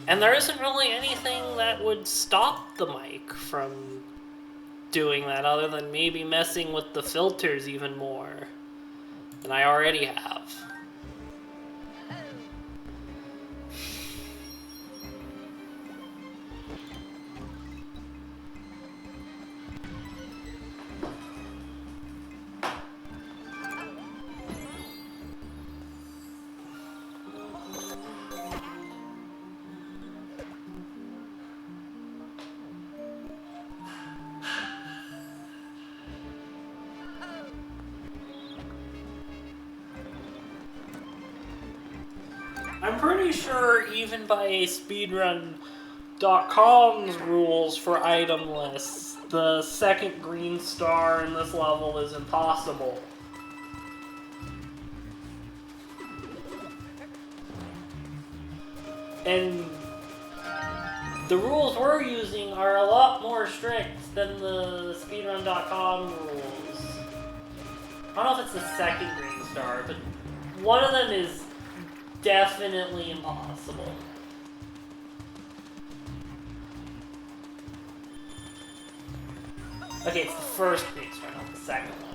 Speaker 1: And there isn't really anything that would stop the mic from doing that other than maybe messing with the filters even more than I already have. I'm pretty sure even by speedrun.com's rules for item lists, the second green star in this level is impossible. And the rules we're using are a lot more strict than the speedrun.com rules. I don't know if it's the second green star, but one of them is definitely impossible. Okay, it's the first green star, not the second one.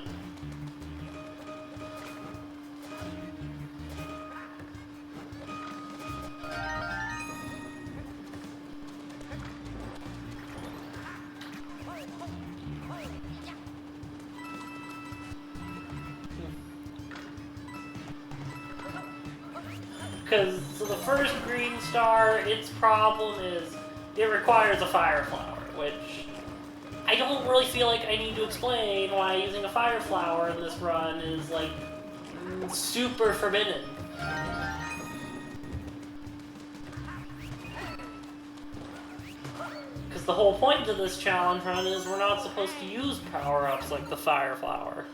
Speaker 1: So the first green star, its problem is it requires a fire flower, which I don't really feel like I need to explain why using a fire flower in this run is like super forbidden. Because the whole point of this challenge run is we're not supposed to use power-ups like the fire flower.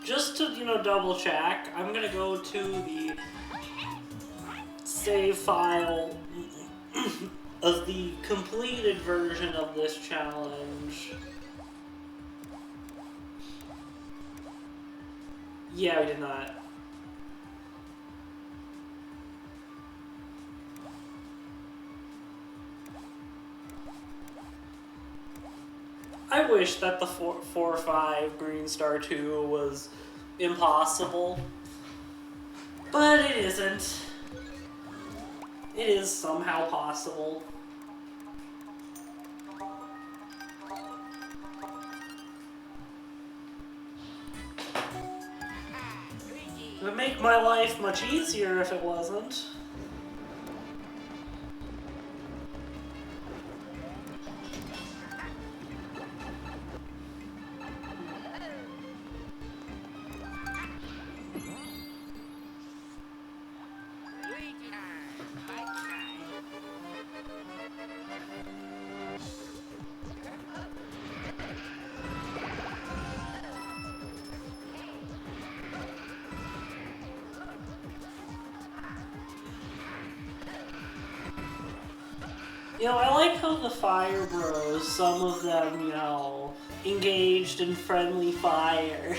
Speaker 1: Just to, double check, I'm gonna go to the save file of the completed version of this challenge. Yeah, we did not. I wish that the 4-5 Green Star 2 was impossible, but it isn't. It is somehow possible. It would make my life much easier if it wasn't. I like how the Fire Bros, some of them, engaged in friendly fire.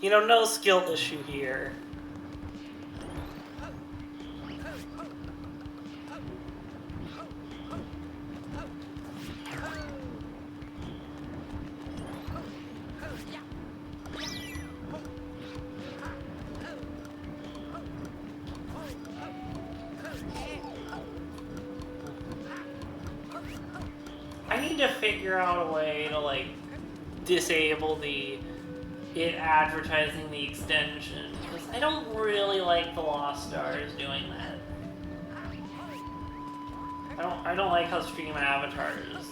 Speaker 1: You know, no skill issue here. I need to figure out a way to, like, disable it advertising the extension, because I don't really like the Lost Stars doing that. I don't like how Stream Avatars,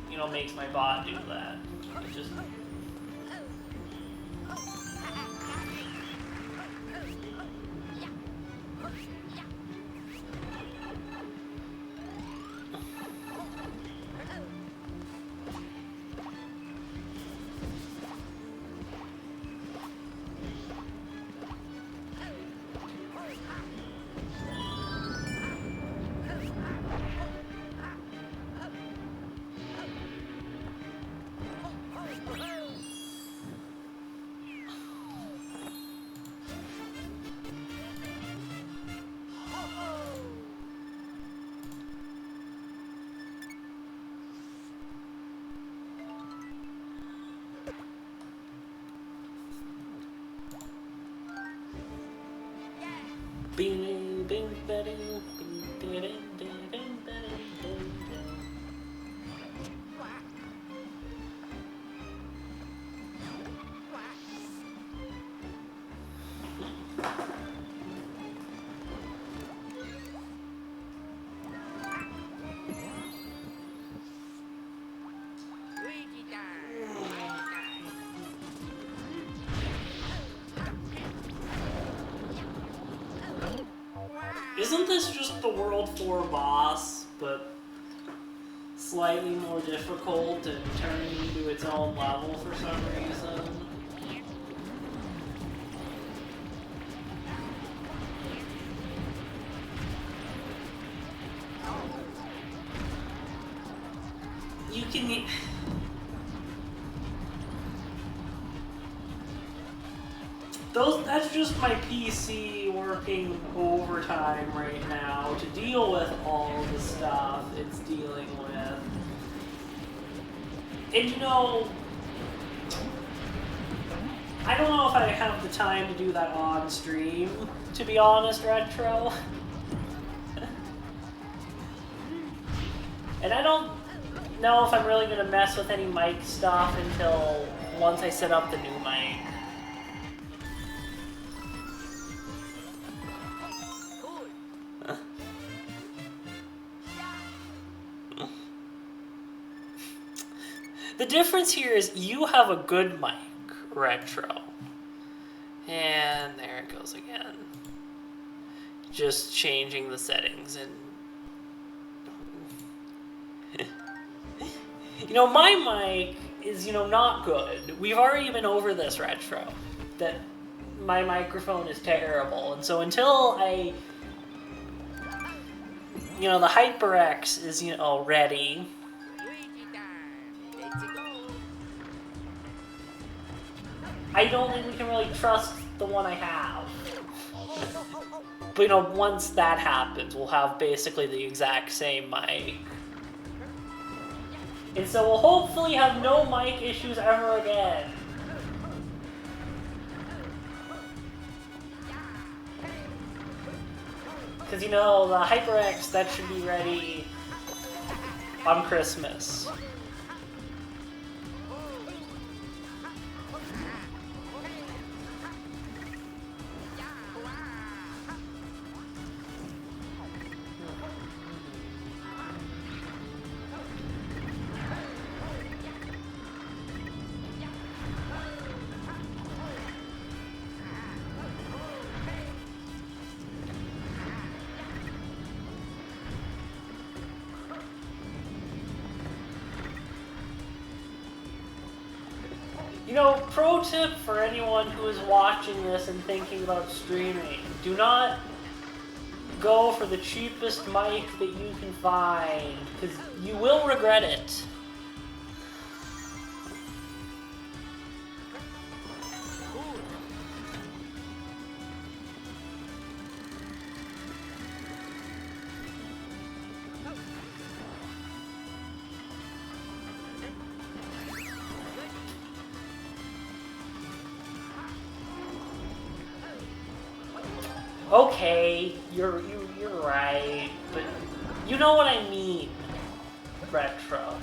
Speaker 1: you know, makes my bot do that. It just... Bing, bing, ba-ding, bing, ba-ding, ba-ding, ba-ding, ba-ding. Isn't this just the World 4 boss, but slightly more difficult and turning into its own level for some reason? You can... That's just my PC working overtime right now to deal with all the stuff it's dealing with. And you know, I don't know if I have the time to do that on stream, to be honest, Retro. And I don't know if I'm really going to mess with any mic stuff until once I set up the new mic. The difference here is you have a good mic, Retro. And there it goes again. Just changing the settings and... You know, my mic is, you know, not good. We've already been over this, Retro. That my microphone is terrible. And so until I... You know, the HyperX is, you know, ready... I don't think we can really trust the one I have. But you know, once that happens, we'll have basically the exact same mic. And so we'll hopefully have no mic issues ever again. Because, you know, the HyperX, that should be ready on Christmas. You know, pro tip for anyone who is watching this and thinking about streaming, do not go for the cheapest mic that you can find, because you will regret it. Okay, you're right, but you know what I mean, Retro.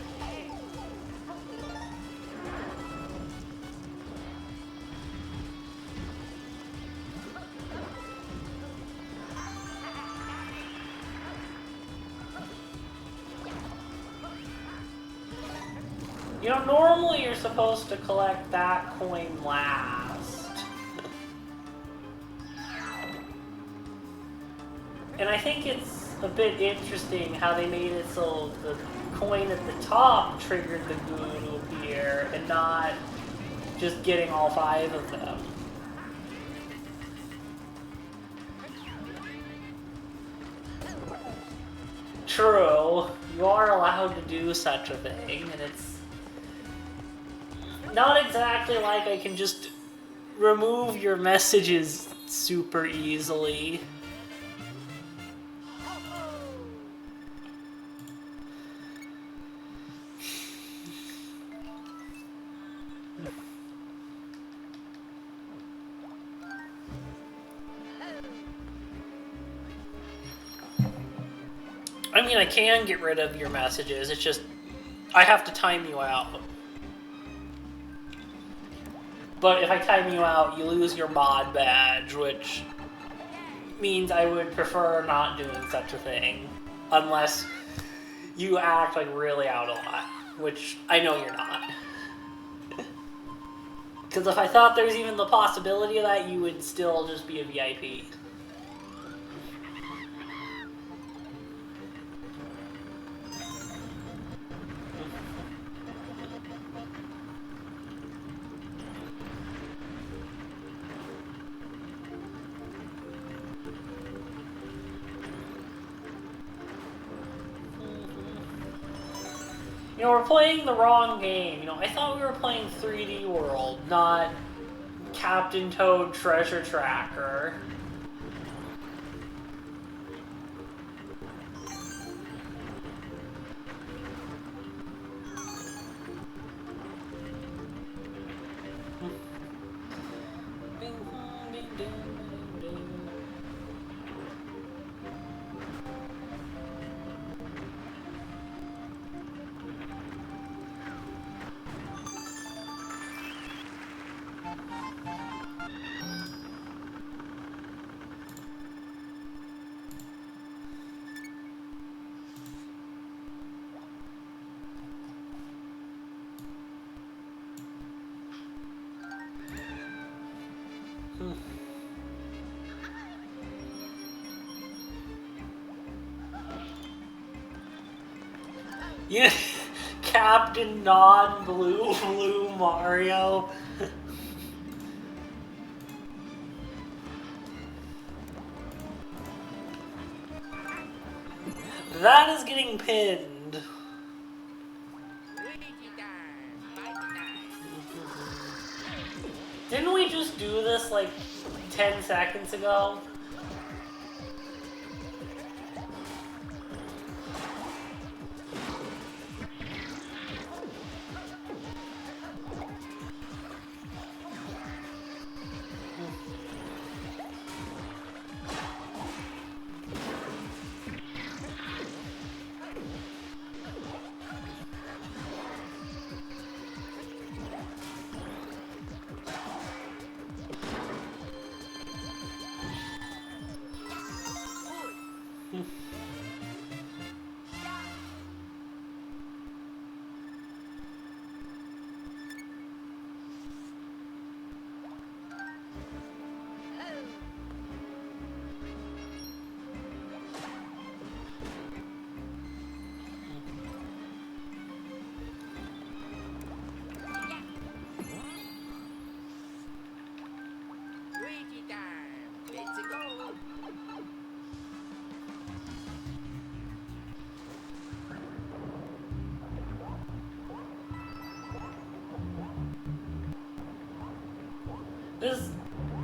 Speaker 1: You know, normally you're supposed to collect that coin last. And I think it's a bit interesting how they made it so the coin at the top triggered the goo to appear and not just getting all 5 of them. True, you are allowed to do such a thing, and it's not exactly like I can just remove your messages super easily. I mean, I can get rid of your messages, it's just I have to time you out. But if I time you out, you lose your mod badge, which means I would prefer not doing such a thing. Unless you act like really out a lot, which I know you're not. Because if I thought there was even the possibility of that, you would still just be a VIP. You know, we're playing the wrong game. You know, I thought we were playing 3D World, not Captain Toad Treasure Tracker. Yeah, Captain Non-Blue Blue Mario. That is getting pinned. Didn't we just do this like 10 seconds ago?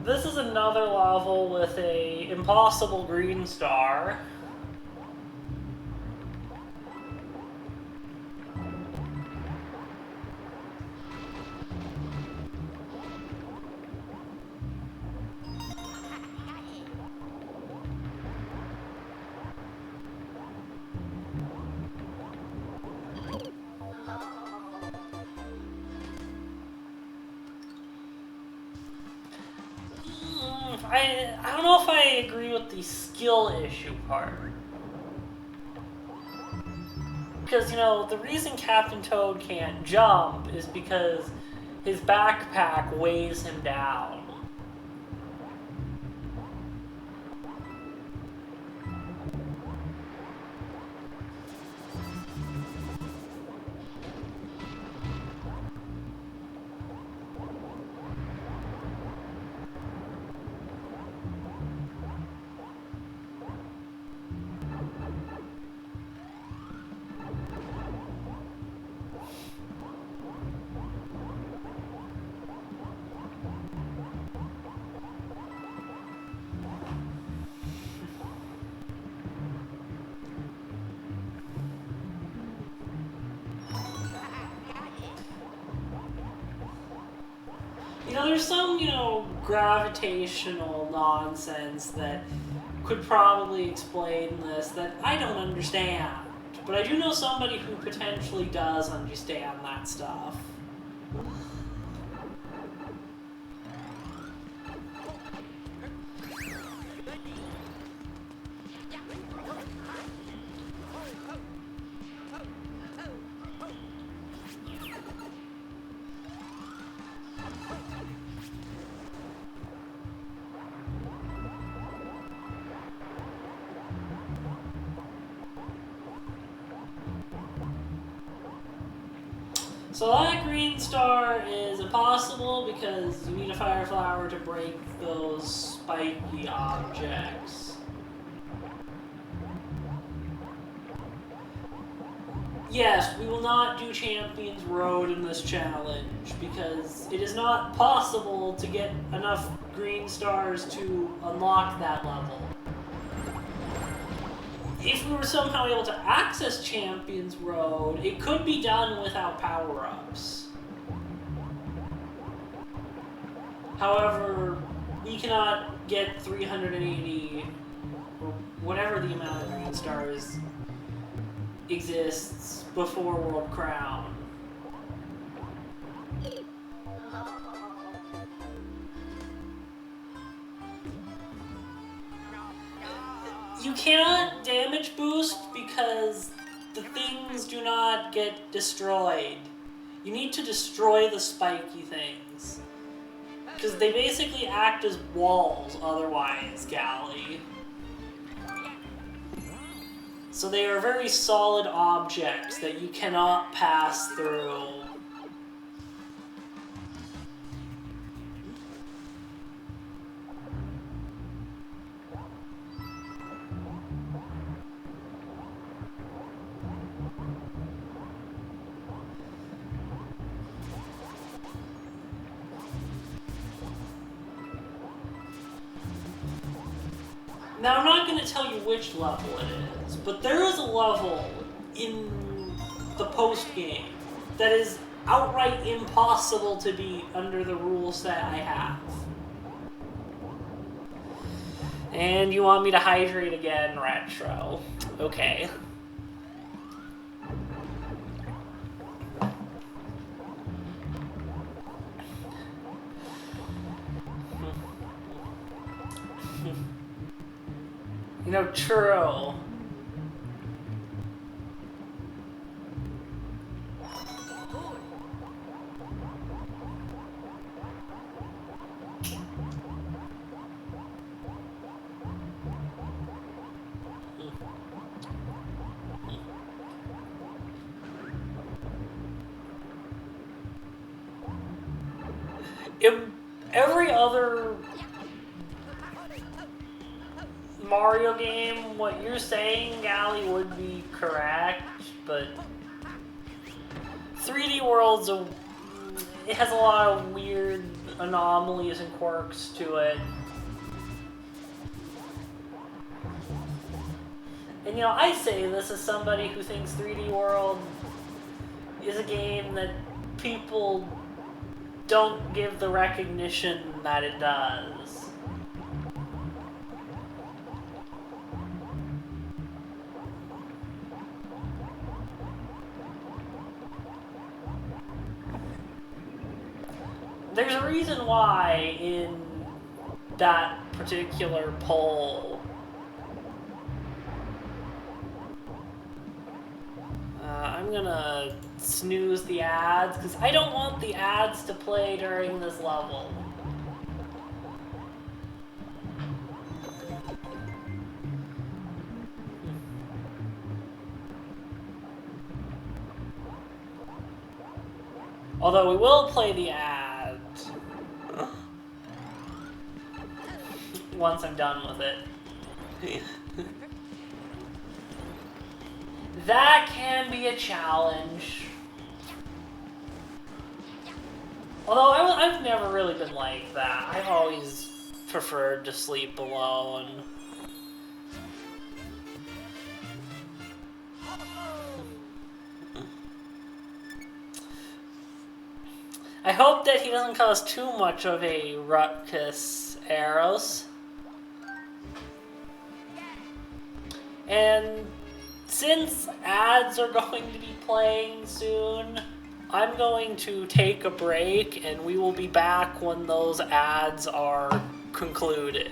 Speaker 1: This is another level with a impossible green star. I don't know if I agree with the skill issue part. Because, you know, the reason Captain Toad can't jump is because his backpack weighs him down. You know, there's some, you know, gravitational nonsense that could probably explain this that I don't understand. But I do know somebody who potentially does understand that stuff. So that green star is impossible because you need a fire flower to break those spiky objects. Yes, we will not do Champions Road in this challenge because it is not possible to get enough green stars to unlock that level. If we were somehow able to access Champions Road, it could be done without power-ups. However, we cannot get 380, or whatever the amount of green stars exists before World Crown. You cannot damage boost because the things do not get destroyed. You need to destroy the spiky things. Because they basically act as walls otherwise, Gally. So they are very solid objects that you cannot pass through. Now, I'm not going to tell you which level it is, but there is a level in the post-game that is outright impossible to beat under the rule set I have. And you want me to hydrate again, Retro. Okay. You know, true. In every other Mario game, what you're saying, Gally, would be correct, but 3D World's it has a lot of weird anomalies and quirks to it. And you know, I say this as somebody who thinks 3D World is a game that people don't give the recognition that it does. There's a reason why in that particular poll I'm gonna snooze the ads because I don't want the ads to play during this level. Although we will play the ads once I'm done with it. That can be a challenge. Although I've never really been like that. I've always preferred to sleep alone. I hope that he doesn't cause too much of a ruckus, Arrows. And since ads are going to be playing soon, I'm going to take a break and we will be back when those ads are concluded.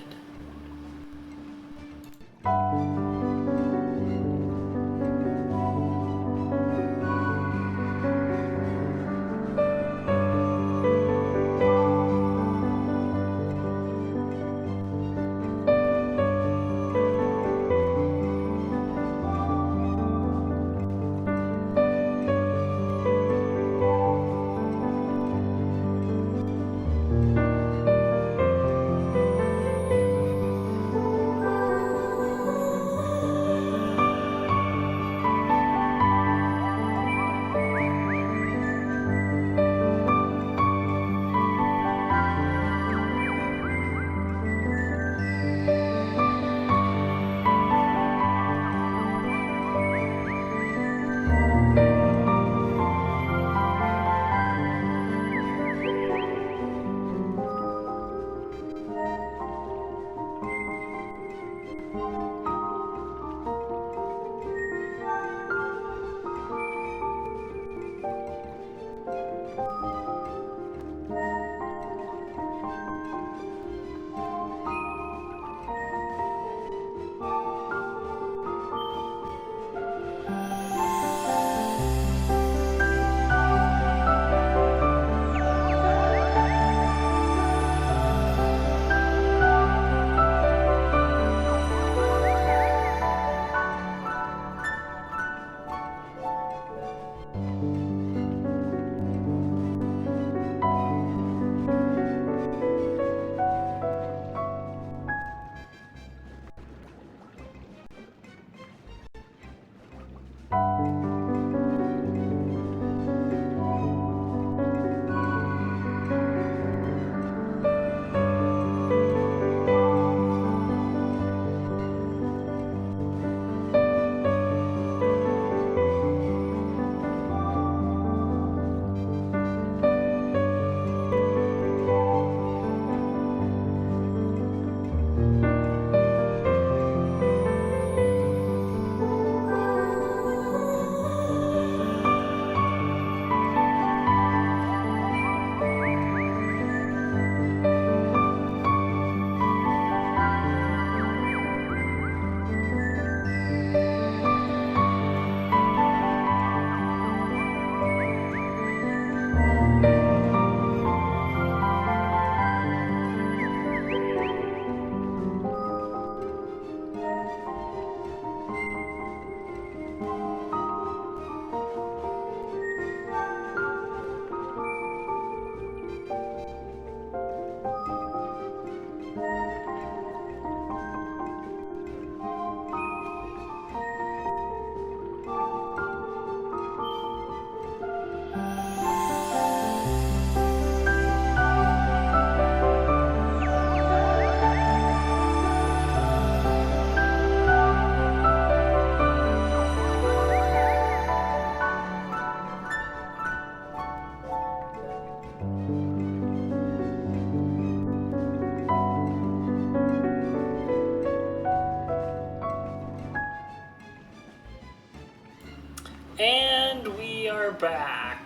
Speaker 1: are back.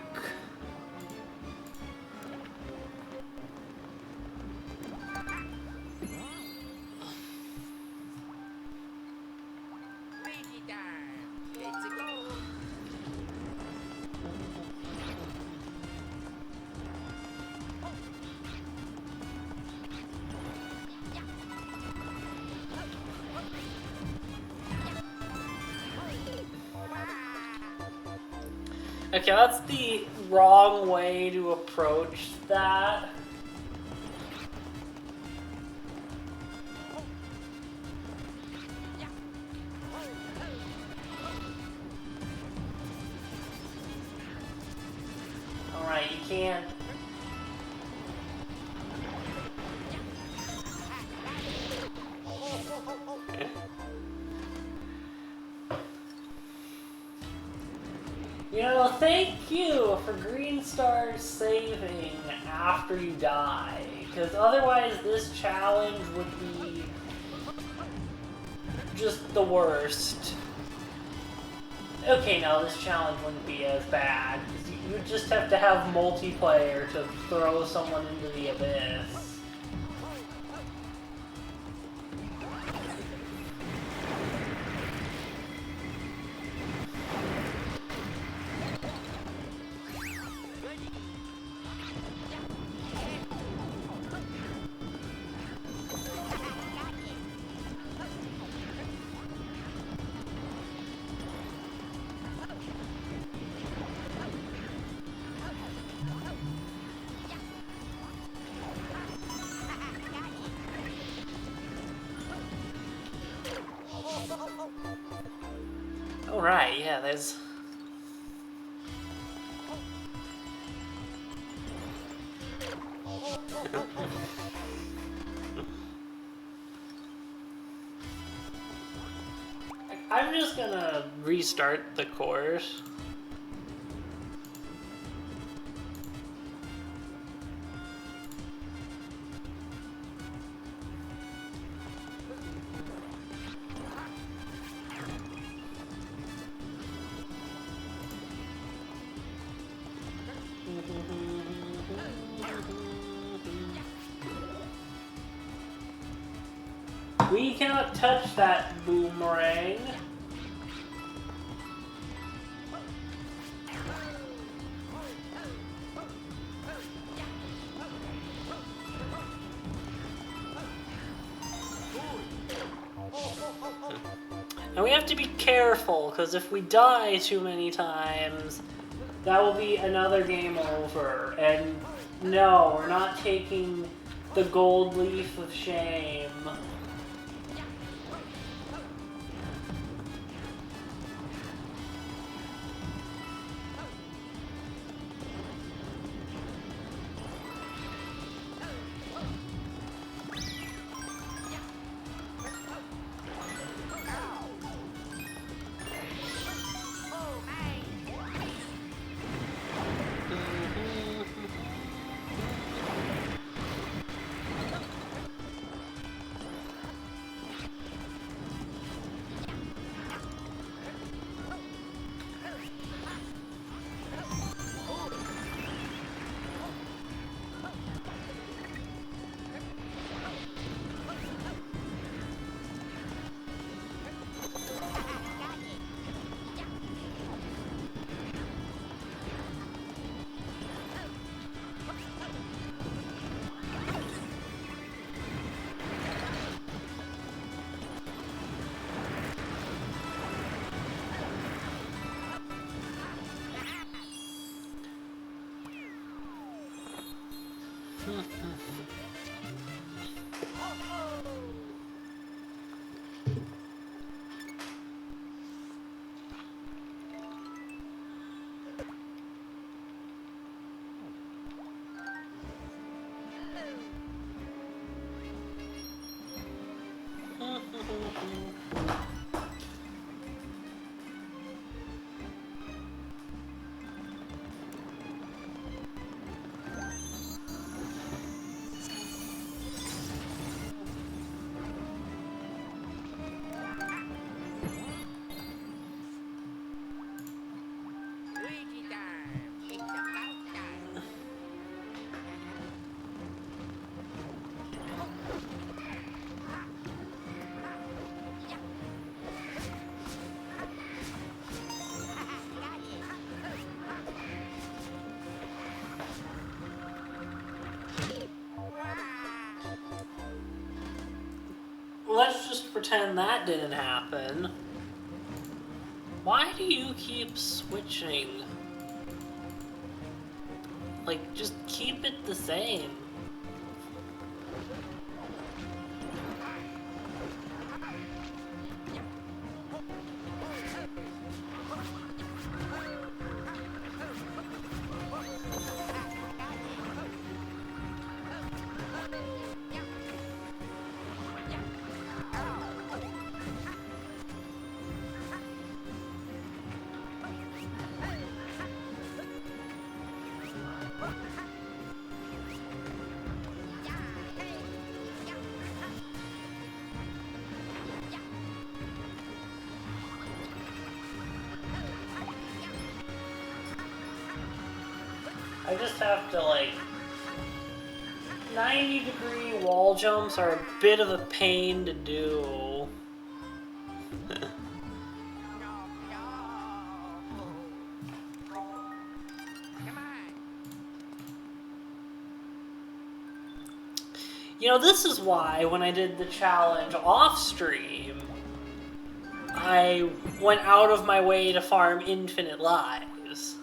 Speaker 1: Okay, that's the wrong way to approach that. Alright, you can't... You know, thank you for Green Star saving after you die, because otherwise this challenge would be just the worst. Okay, no, this challenge wouldn't be as bad, because you just have to have multiplayer to throw someone into the abyss. Alright, yeah, there's... I'm just gonna restart the course. We cannot touch that boomerang. And we have to be careful, because if we die too many times, that will be another game over. And no, we're not taking the gold leaf of shame. let's just pretend that didn't happen. Why do you keep switching? Like, just keep it the same. I just have to, like... 90-degree wall jumps are a bit of a pain to do. You know, this is why, when I did the challenge off-stream, I went out of my way to farm infinite lives.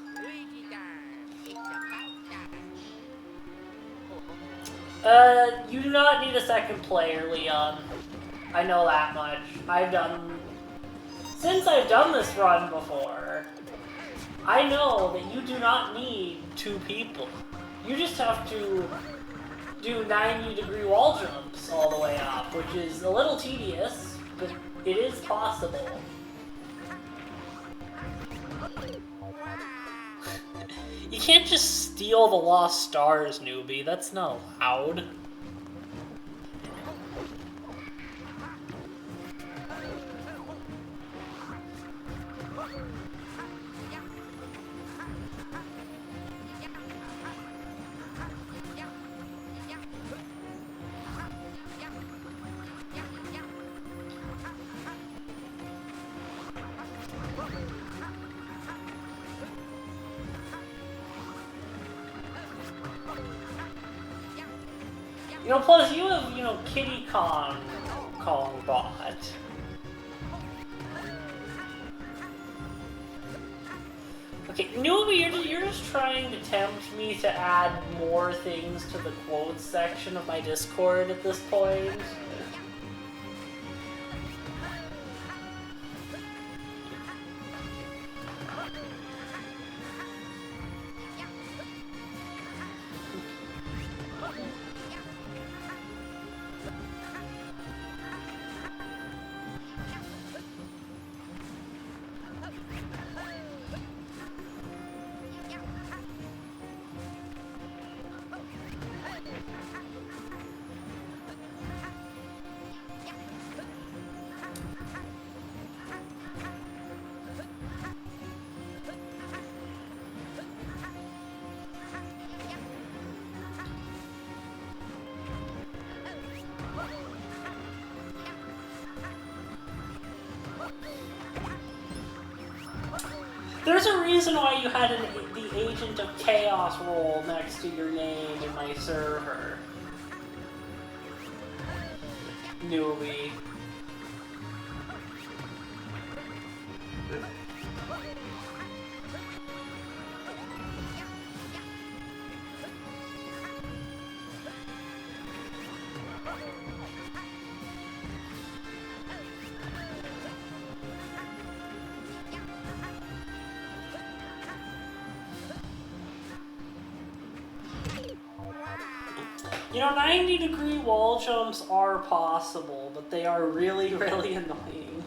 Speaker 1: You do not need a second player, Leon. I know that much. Since I've done this run before, I know that you do not need 2 people. You just have to do 90-degree wall jumps all the way up, which is a little tedious, but it is possible. You can't just steal the lost stars, newbie. That's not allowed. You know, plus you have, you know, Kitty Kong bot. Okay, newbie, you're just trying to tempt me to add more things to the quotes section of my Discord at this point. There's a reason why you had the Agent of Chaos role next to your name in my server. Newbie. You know, 90-degree wall jumps are possible, but they are really, really annoying.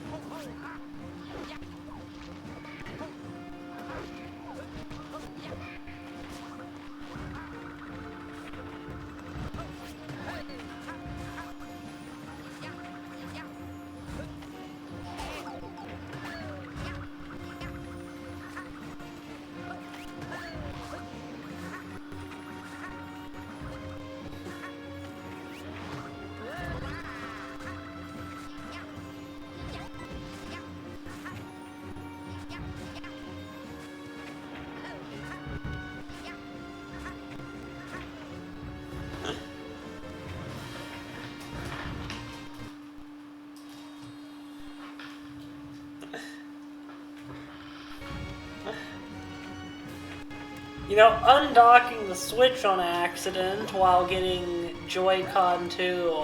Speaker 1: You know, undocking the Switch on accident while getting Joy-Con 2.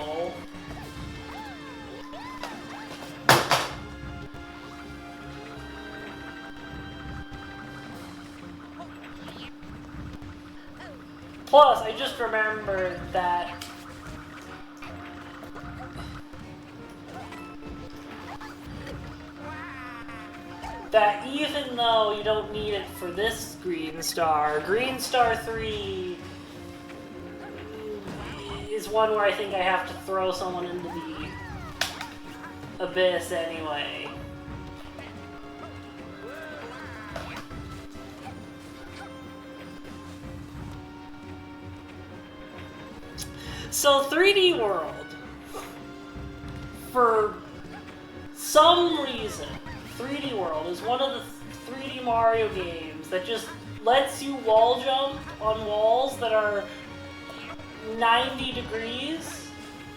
Speaker 1: Plus, I just remembered that even though you don't need it for this Green Star 3 is one where I think I have to throw someone into the abyss anyway. So 3D World, for some reason, 3D World is one of the 3D Mario games that just lets you wall jump on walls that are 90 degrees.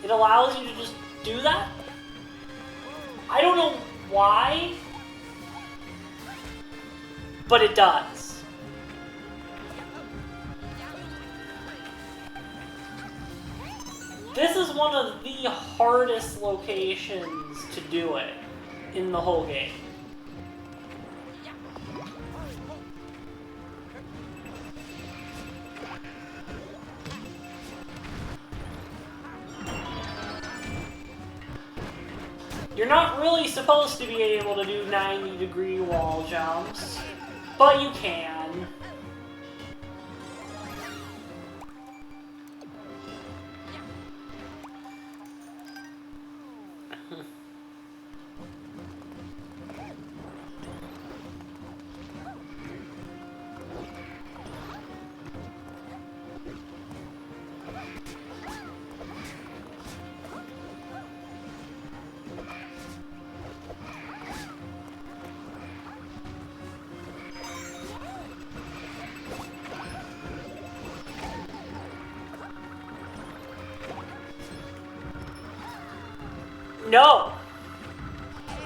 Speaker 1: It allows you to just do that. I don't know why, but it does. This is one of the hardest locations to do it in the whole game. You're not really supposed to be able to do 90-degree wall jumps, but you can. No!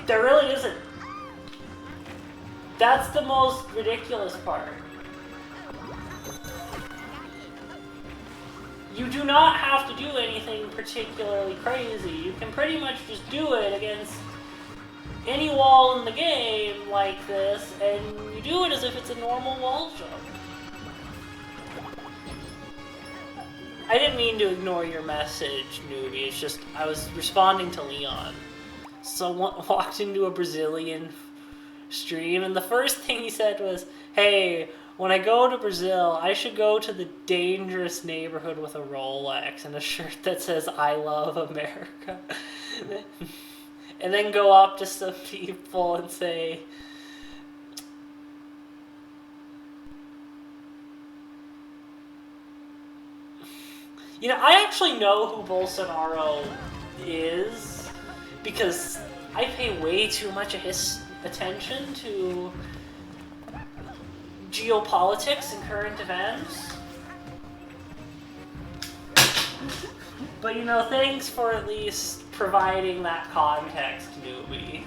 Speaker 1: There really isn't. That's the most ridiculous part. You do not have to do anything particularly crazy. You can pretty much just do it against any wall in the game like this, and you do it as if it's a normal wall jump. I didn't mean to ignore your message, newbie. It's just I was responding to Leon. Someone walked into a Brazilian stream, and the first thing he said was, "Hey, when I go to Brazil, I should go to the dangerous neighborhood with a Rolex and a shirt that says, 'I love America.'" And then go up to some people and say, you know, I actually know who Bolsonaro is because I pay way too much of his attention to geopolitics and current events. But, you know, thanks for at least providing that context, newbie.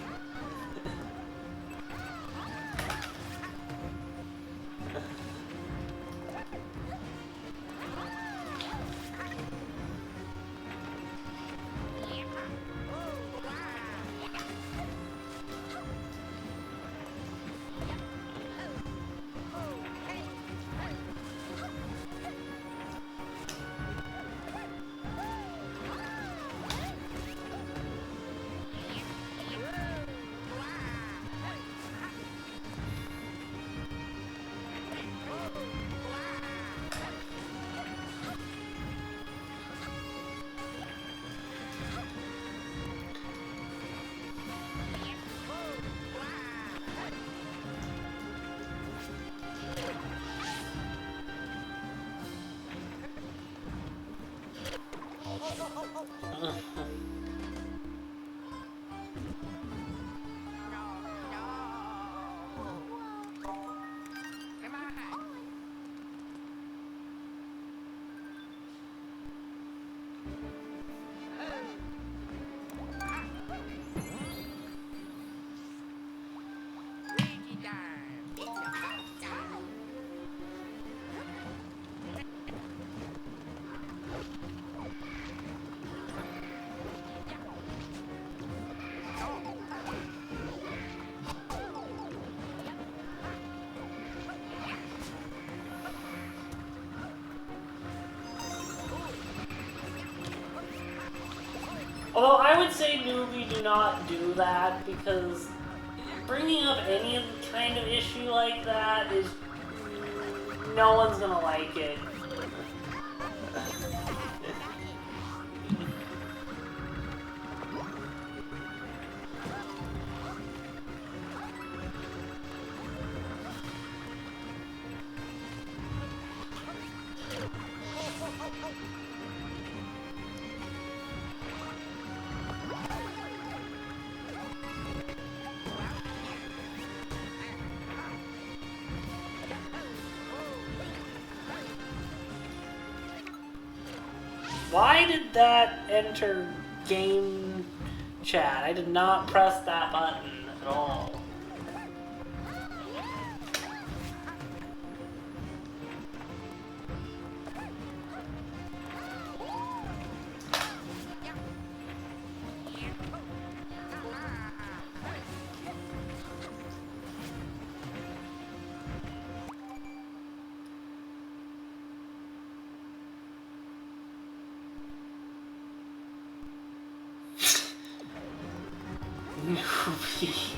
Speaker 1: Although I would say newbie do not do that because bringing up any kind of issue like that is no one's gonna like it. Why did that enter game chat? I did not press that button at all. Newbie.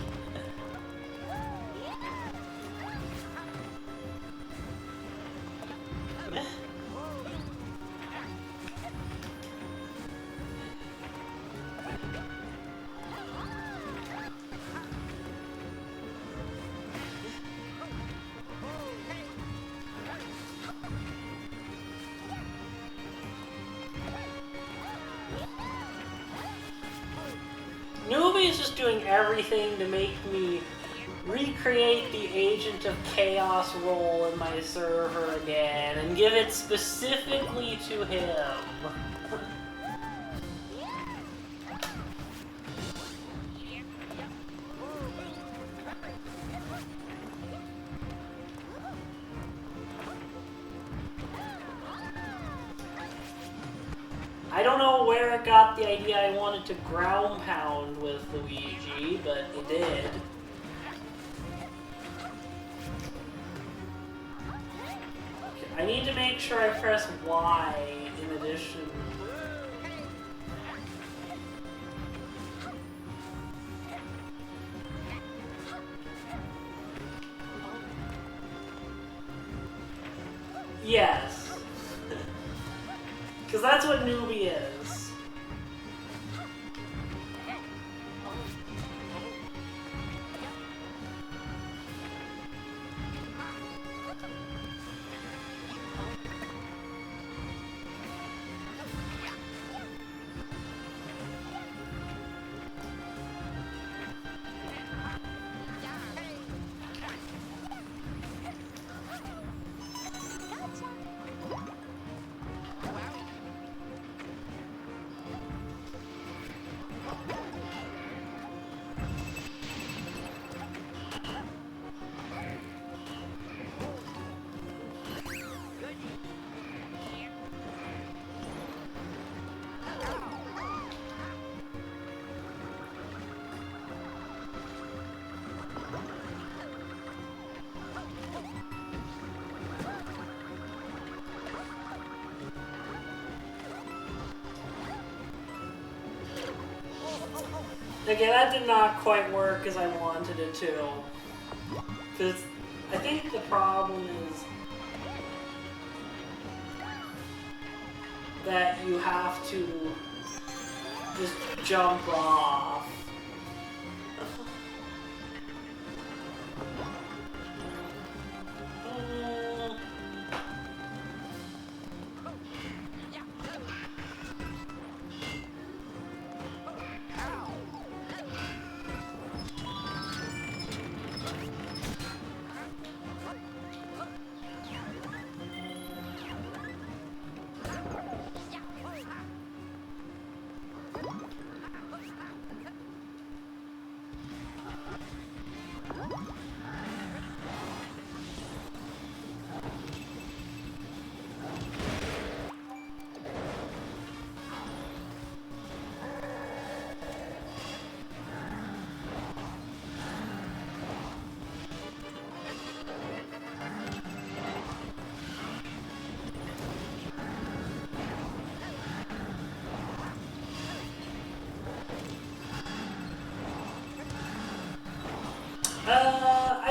Speaker 1: Newbie is just doing everything to make me recreate the Agent of Chaos role in my server again and give it specifically to him. I don't know where it got the idea I wanted to ground pound with Luigi, but it did. Okay, I need to make sure I press Y in addition. Yes. Because that's what newbie is. Okay, that did not quite work as I wanted it to. Because I think the problem is that you have to just jump off.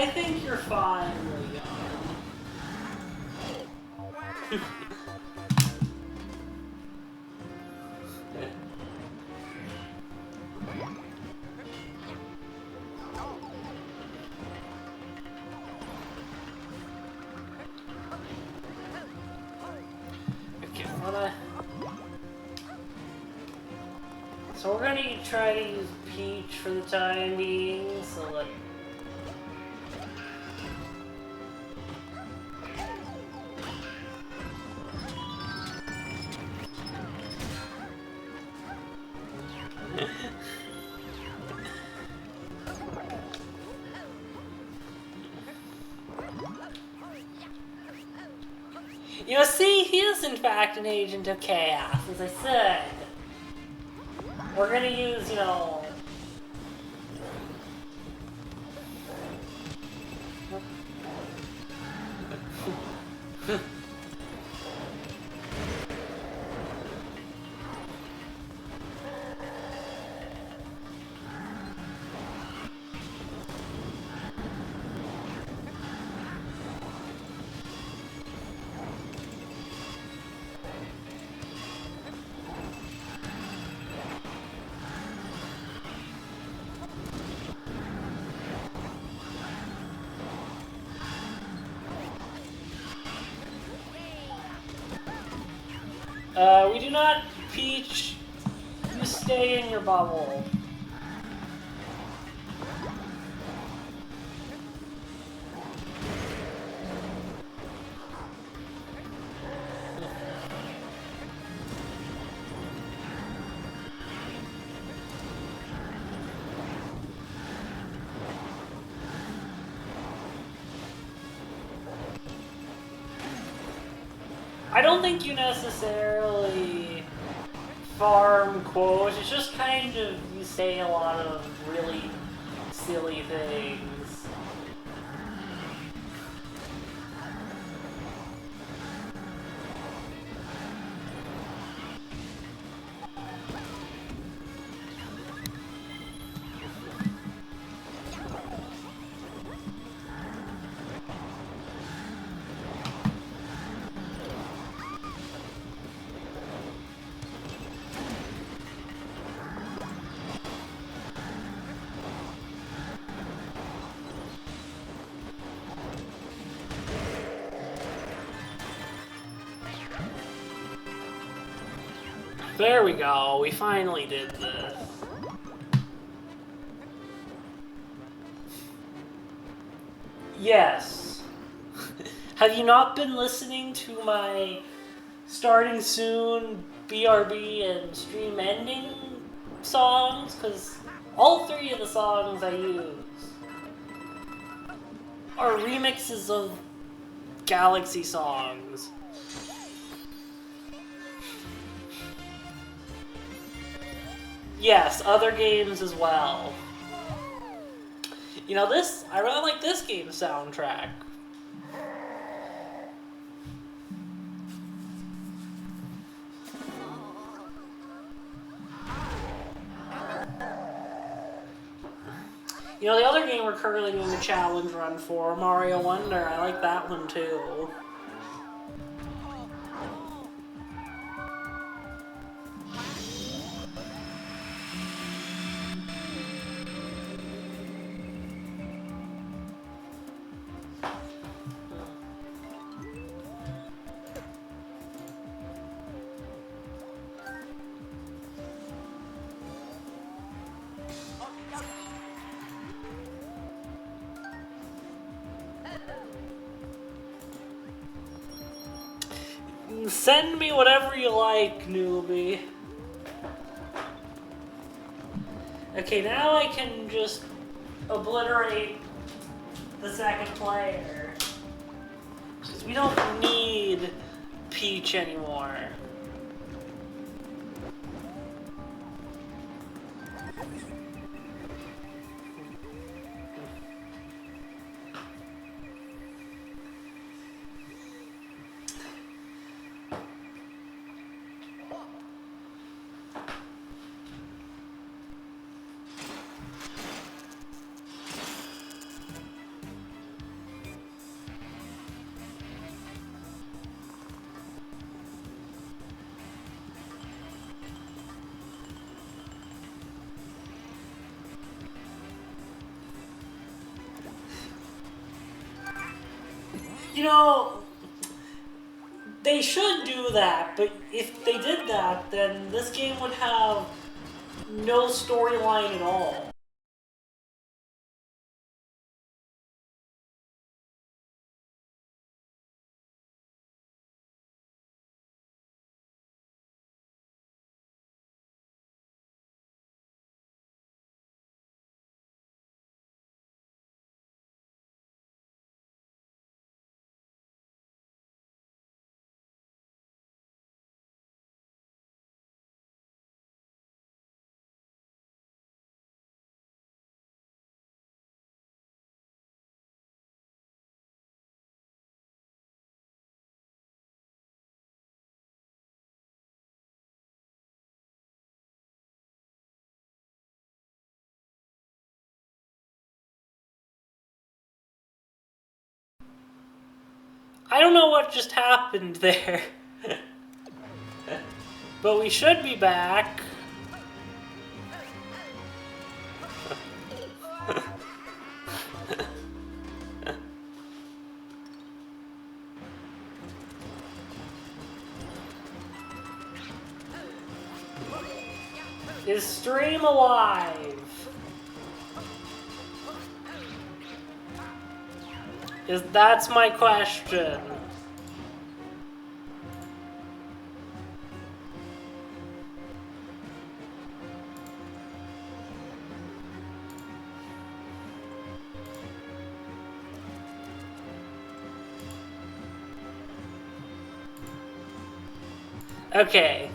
Speaker 1: I think you're fine, Leon. Okay, so we're gonna try to use Peach for the time being, so like... You know, see, he is in fact an agent of chaos, as I said. We're gonna use, you know... we do not, Peach. You stay in your bubble. I don't think you necessarily farm quotes, it's just kind of, you say a lot of really silly things. There we go, we finally did this. Yes. Have you not been listening to my starting soon, BRB, and stream ending songs? Because all three of the songs I use are remixes of Galaxy songs. Yes, other games as well. You know, I really like this game's soundtrack. You know, the other game we're currently doing the challenge run for, Mario Wonder, I like that one too. Send me whatever you like, newbie. Okay, now I can just obliterate the second player. Because we don't need Peach anymore. You know, they should do that, but if they did that, then this game would have no storyline at all. I don't know what just happened there. But we should be back. Is stream alive? That's my question. Okay.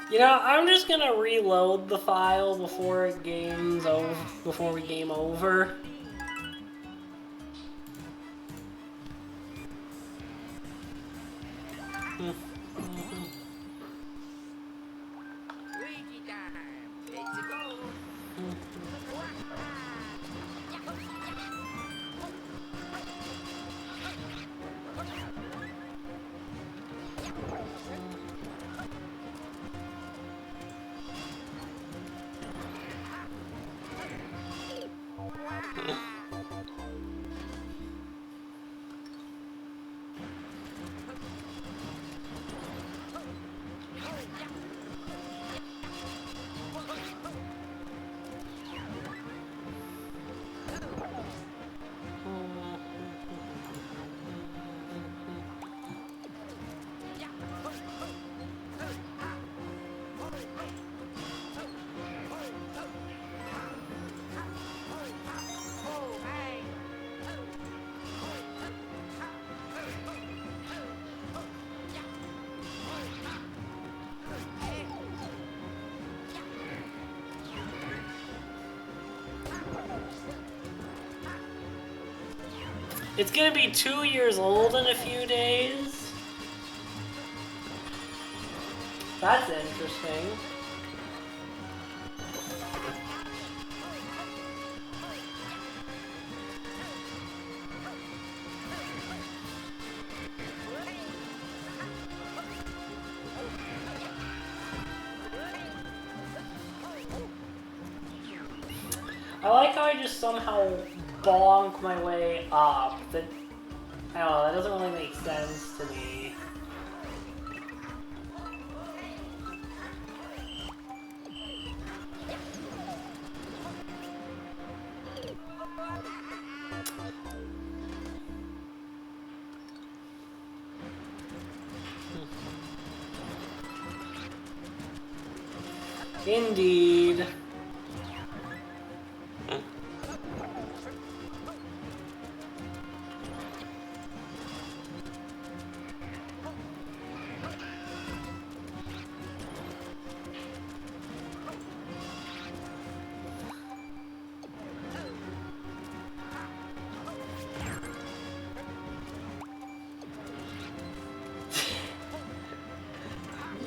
Speaker 1: You know, I'm just gonna reload the file before it before we game over. It's gonna be 2 years old in a few days. That's interesting. I like how I just somehow bonk my way up. That, I don't know, that doesn't really make sense to me. Indeed.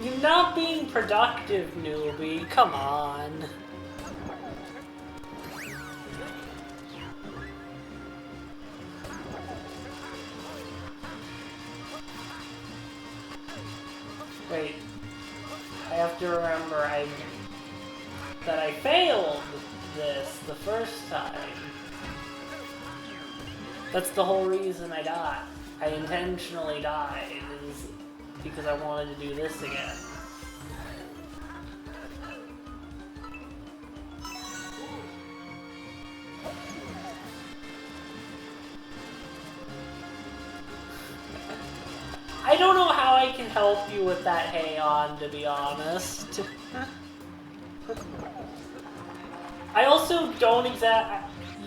Speaker 1: You're not being productive, newbie. Come on. Wait. I have to remember that I failed this the first time. That's the whole reason I died. I intentionally died, is because I wanted to do this again. I don't know how I can help you with that hey-on, to be honest. I also don't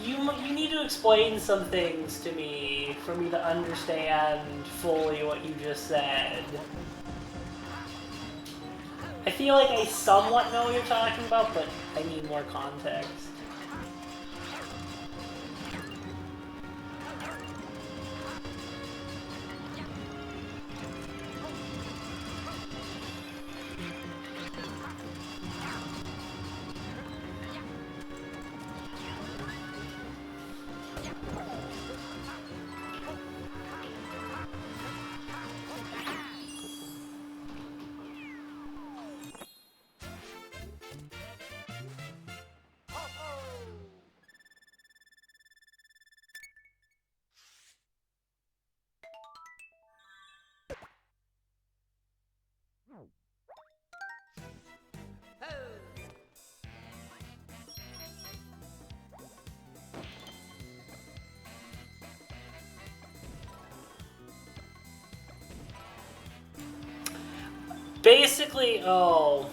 Speaker 1: you need to explain some things to me for me to understand fully what you just said. I feel like I somewhat know what you're talking about, but I need more context. Basically, oh.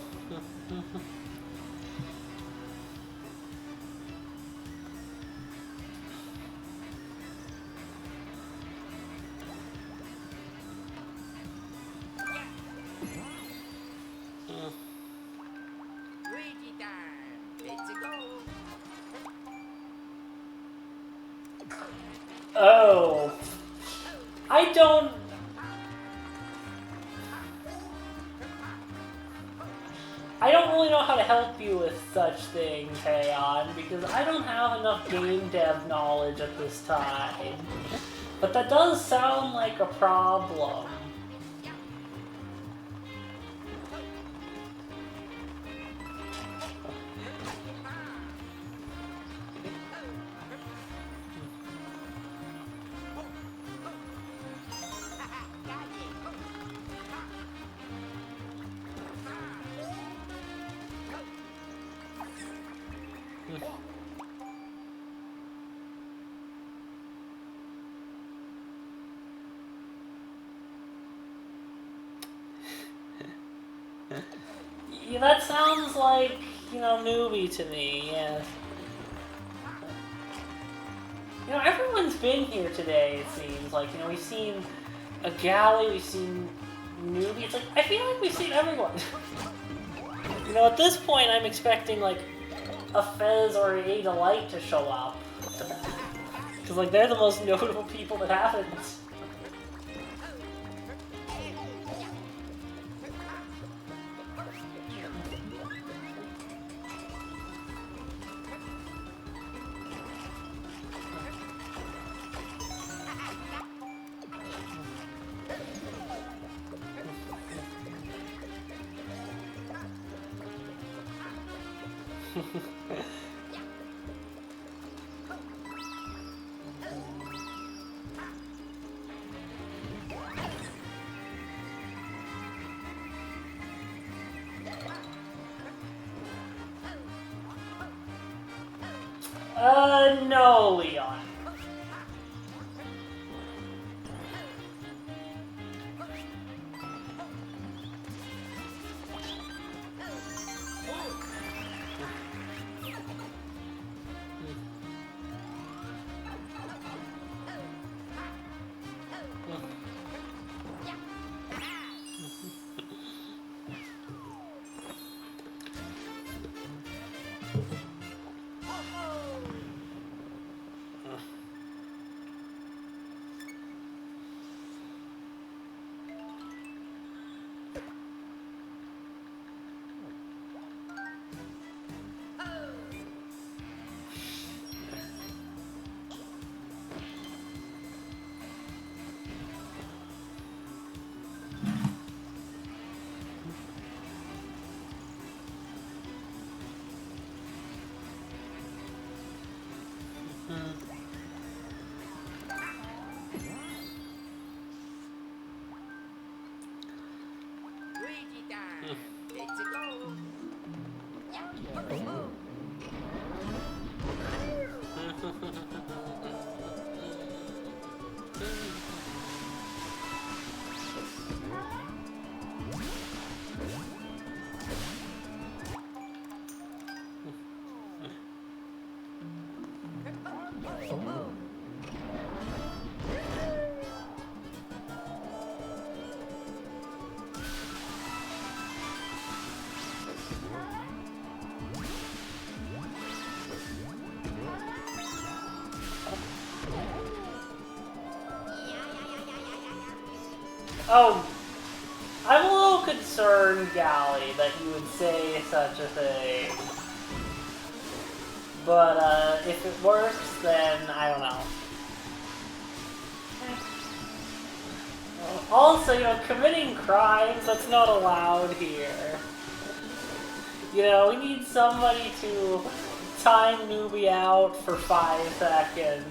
Speaker 1: Oh. I don't really know how to help you with such things, Heian, because I don't have enough game dev knowledge at this time. But that does sound like a problem. Yeah, that sounds like, newbie to me, yes. Everyone's been here today, it seems. Like, we've seen a galley, we've seen newbie. It's like, I feel like we've seen everyone. At this point, I'm expecting, like, a Fez or a Ada Light to show up. Because, like, they're the most notable people that haven't. No, Leon. Oh, I'm a little concerned, Gally, that you would say such a thing. But, if it works, then I don't know. Also, you know, committing crimes, that's not allowed here. You know, we need somebody to time Newbie out for 5 seconds.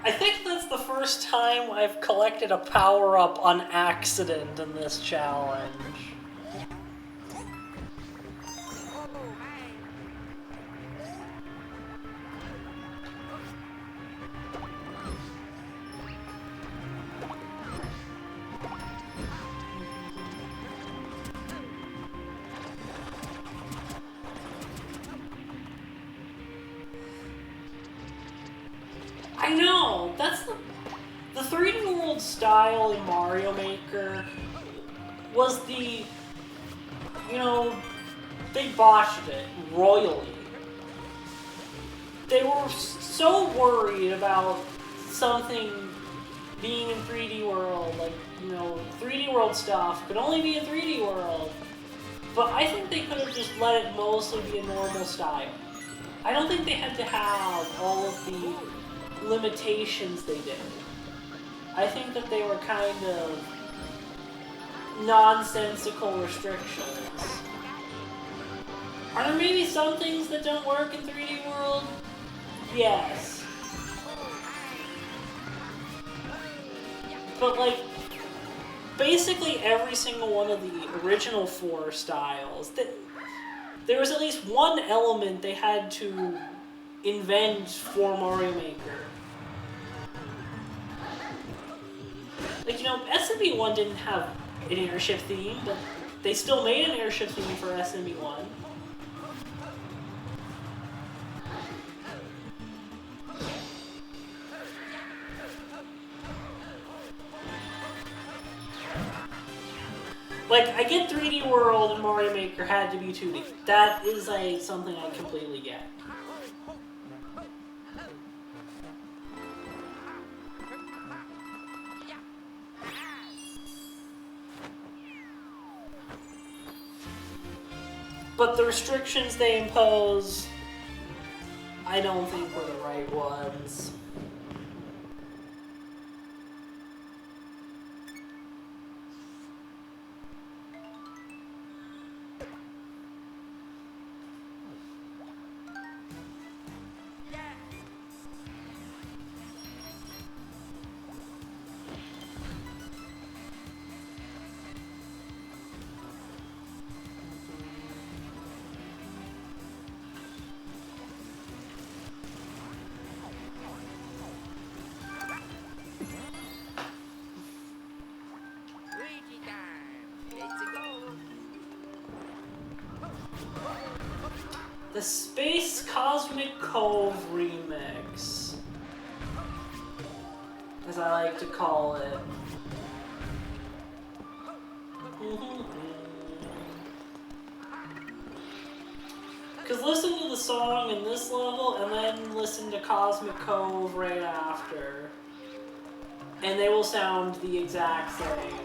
Speaker 1: I think that's the first time I've collected a power-up on accident in this challenge. I know, that's the 3D World style in Mario Maker was the, you know, they botched it royally. They were so worried about something being in 3D World, like, you know, 3D World stuff could only be in 3D World. But I think they could have just let it mostly be a normal style. I don't think they had to have all of the limitations they did. I think that they were kind of nonsensical restrictions. Are there maybe some things that don't work in 3D World? Yes. But like, basically every single one of the original 4 styles, there was at least one element they had to invent for Mario Maker. Like, you know, SMB1 didn't have an airship theme, but they still made an airship theme for SMB1. Like, I get 3D World and Mario Maker had to be 2D. That is like something I completely get. But the restrictions they impose, I don't think were the right ones. The Space Cosmic Cove remix, as I like to call it. Because listen to the song in this level, and then listen to Cosmic Cove right after, and they will sound the exact same.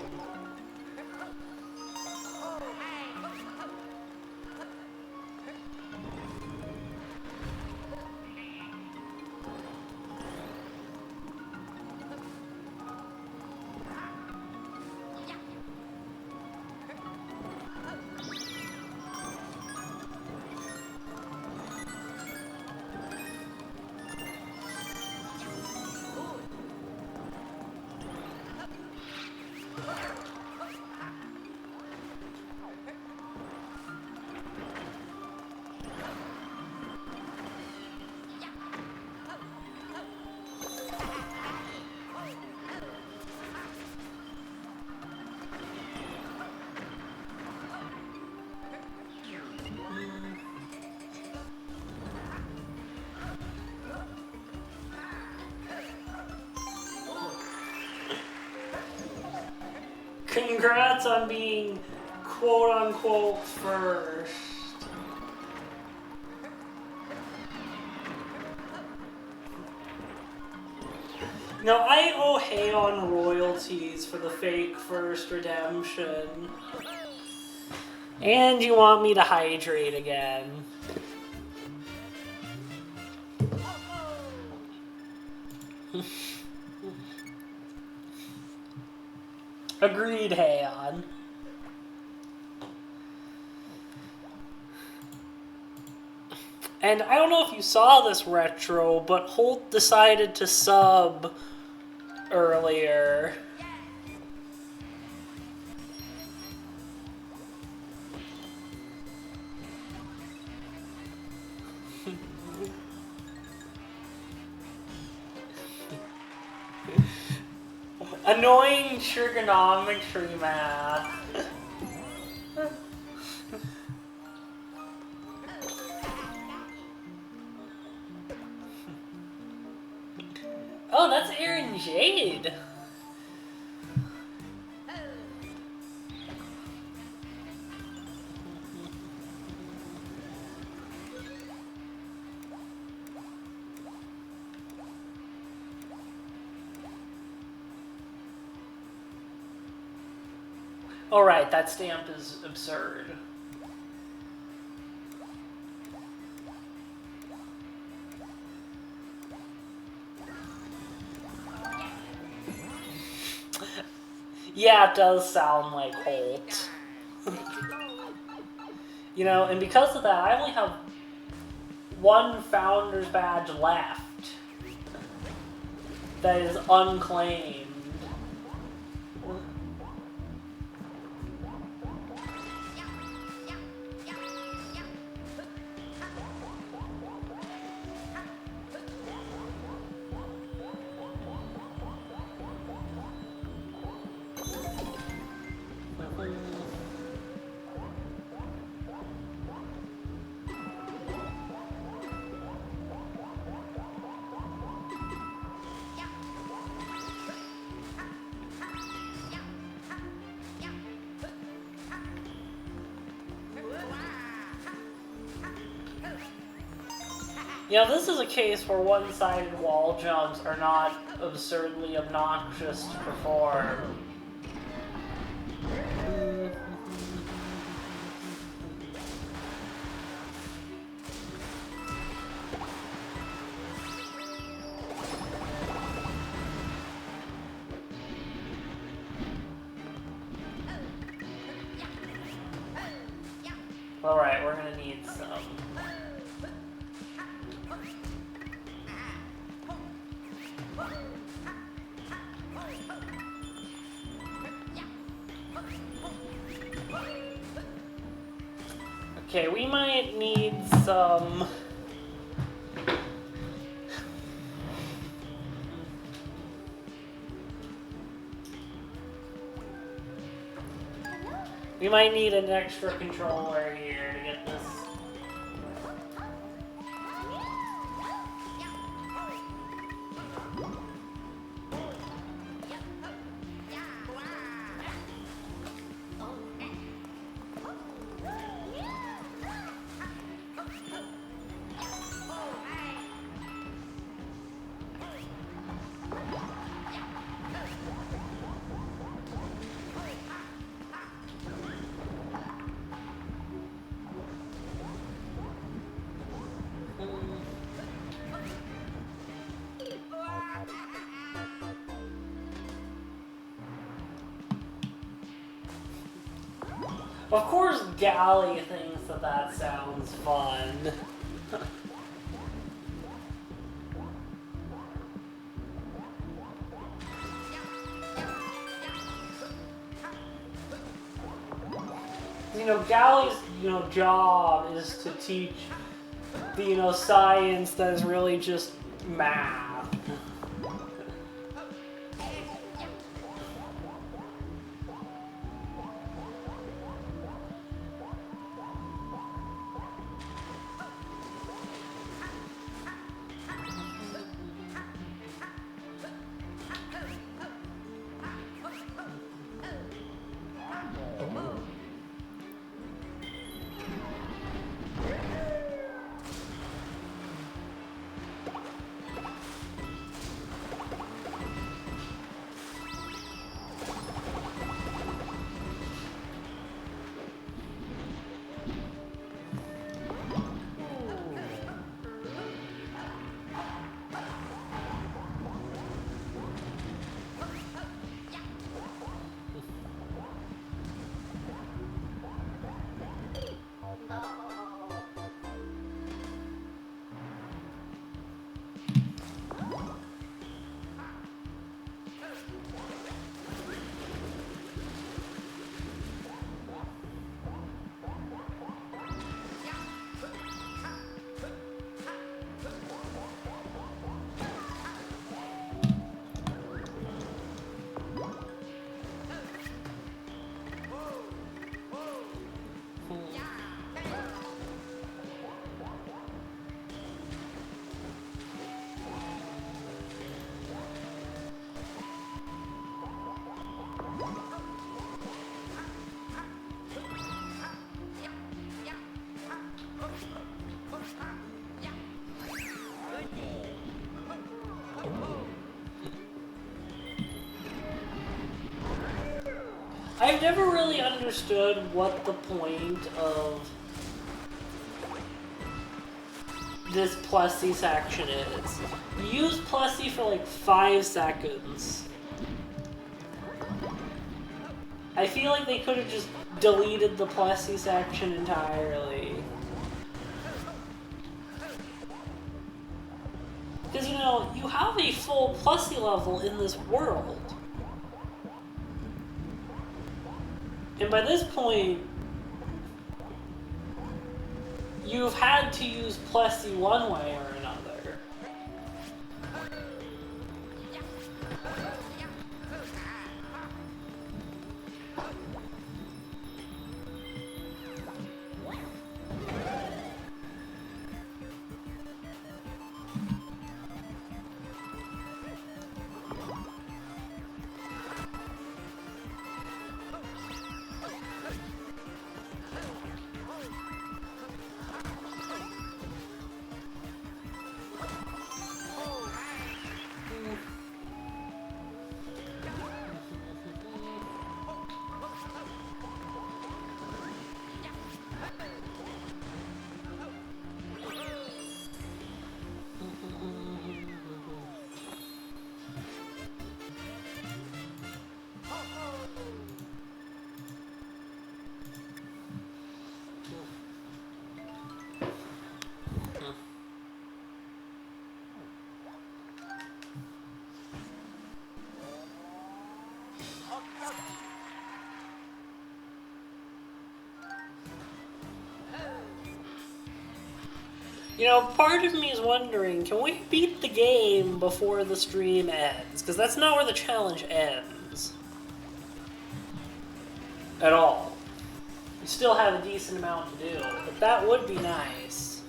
Speaker 1: Congrats on being quote-unquote first. Now, I owe Heion royalties for the fake first redemption. And you want me to hydrate again. Agreed, Heion. And I don't know if you saw this retro, but Holt decided to sub earlier. Annoying trigonometry math. Oh, that's Aaron Jade. Alright, that stamp is absurd. Yeah, it does sound like Holt. You know, and because of that, I only have one Founder's Badge left that is unclaimed. You know, this is a case where one-sided wall jumps are not absurdly obnoxious to perform. Alright, we're gonna need some. Okay, we might need some... We might need an extra controller here to get this. Of course, Galley thinks that that sounds fun. You know, Galley's, job is to teach the, science that is really just math. never really understood what the point of this Plessy section is. You use Plessy for like 5 seconds. I feel like they could have just deleted the Plessy section entirely. Because, you know, you have a full Plessy level in this world. And by this point, you've had to use Plessy one way or another. You know, part of me is wondering, can we beat the game before the stream ends? Because that's not where the challenge ends. At all. We still have a decent amount to do, but that would be nice.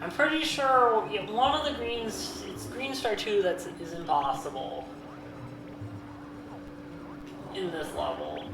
Speaker 1: I'm pretty sure one of the greens, it's Green Star 2 that is impossible in this level.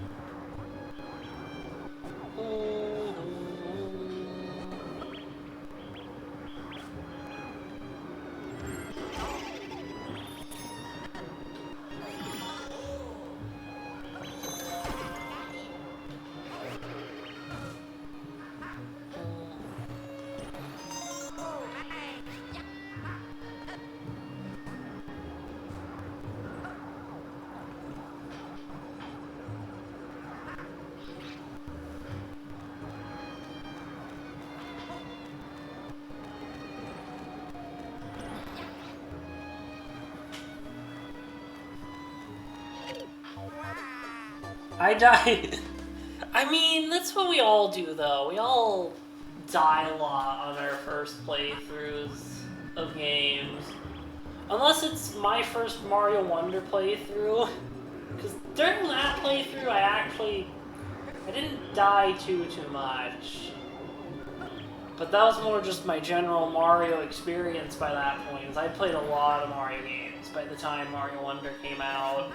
Speaker 1: I died. I mean, that's what we all do, though. We all die a lot on our first playthroughs of games. Unless it's my first Mario Wonder playthrough. Because during that playthrough, I didn't die too much. But that was more just my general Mario experience by that point. Because I played a lot of Mario games by the time Mario Wonder came out.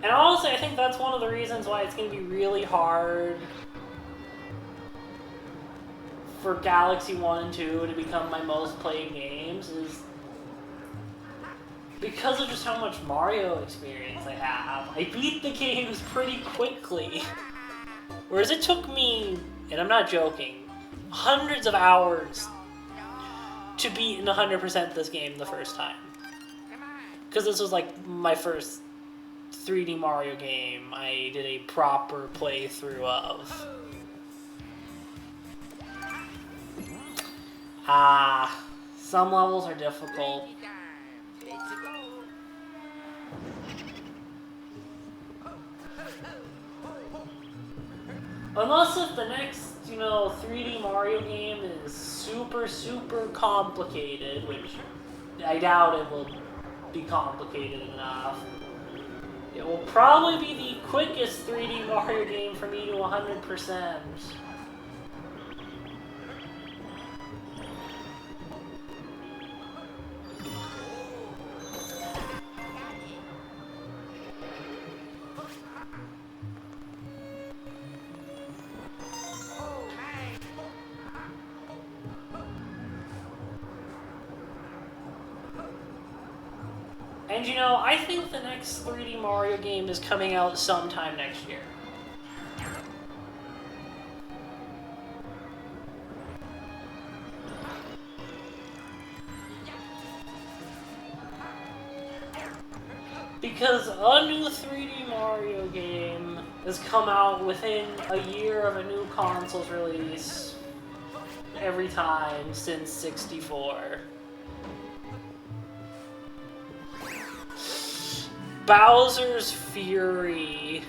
Speaker 1: And honestly, I think that's one of the reasons why it's going to be really hard for Galaxy 1 and 2 to become my most played games, is because of just how much Mario experience I have. I beat the games pretty quickly. Whereas it took me, and I'm not joking, hundreds of hours to beat and 100% this game the first time. Because this was like my first 3D Mario game I did a proper playthrough of. Some levels are difficult. Unless if the next, 3D Mario game is super, super complicated, which I doubt it will be complicated enough. It will probably be the quickest 3D Mario game for me to 100%. And you know, I think the next 3D Mario game is coming out sometime next year. Because a new 3D Mario game has come out within a year of a new console's release every time since 64. Bowser's Fury.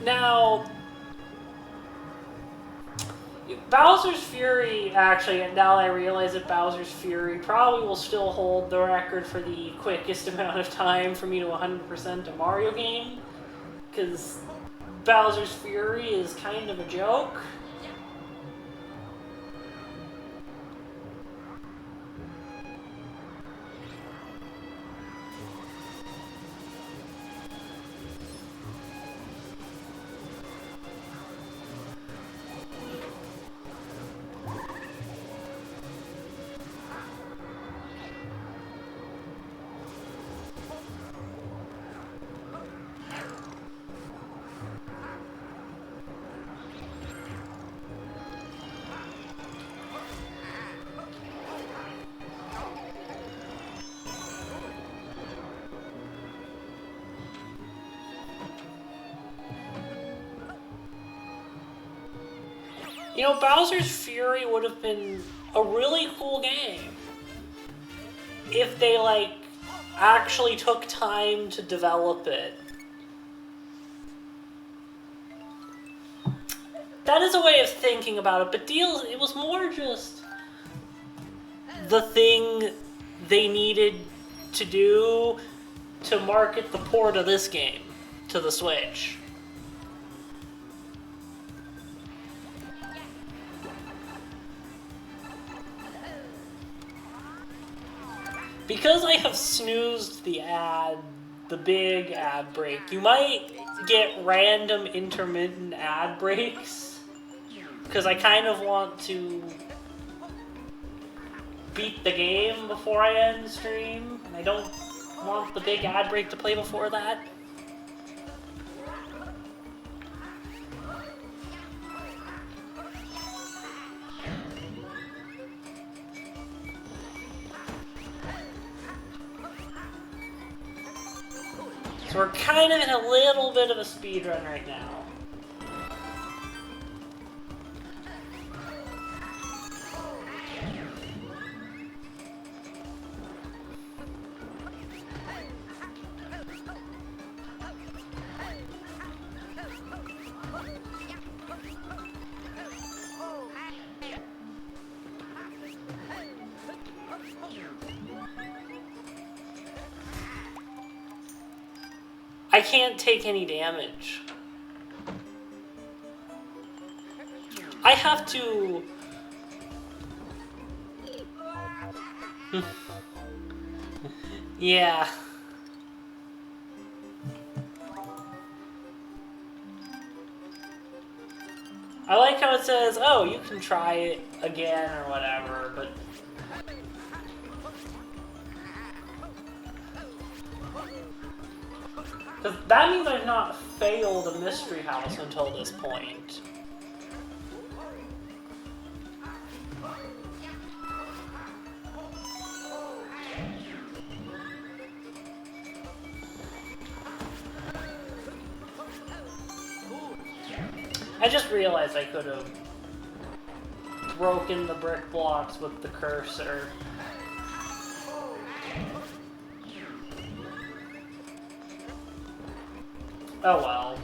Speaker 1: Now, Bowser's Fury, actually, now I realize that Bowser's Fury probably will still hold the record for the quickest amount of time for me to 100% a Mario game, because Bowser's Fury is kind of a joke. You know, Bowser's Fury would have been a really cool game if they, like, actually took time to develop it. That is a way of thinking about it, but it was more just the thing they needed to do to market the port of this game to the Switch. Because I have snoozed the big ad break, you might get random intermittent ad breaks, because I kind of want to beat the game before I end the stream, and I don't want the big ad break to play before that. So we're kind of in a little bit of a speed run right now. I can't take any damage. I have to... Yeah. I like how it says, oh, you can try it again or whatever, but... Because that means I've not failed a mystery house until this point. I just realized I could have broken the brick blocks with the cursor. Oh well.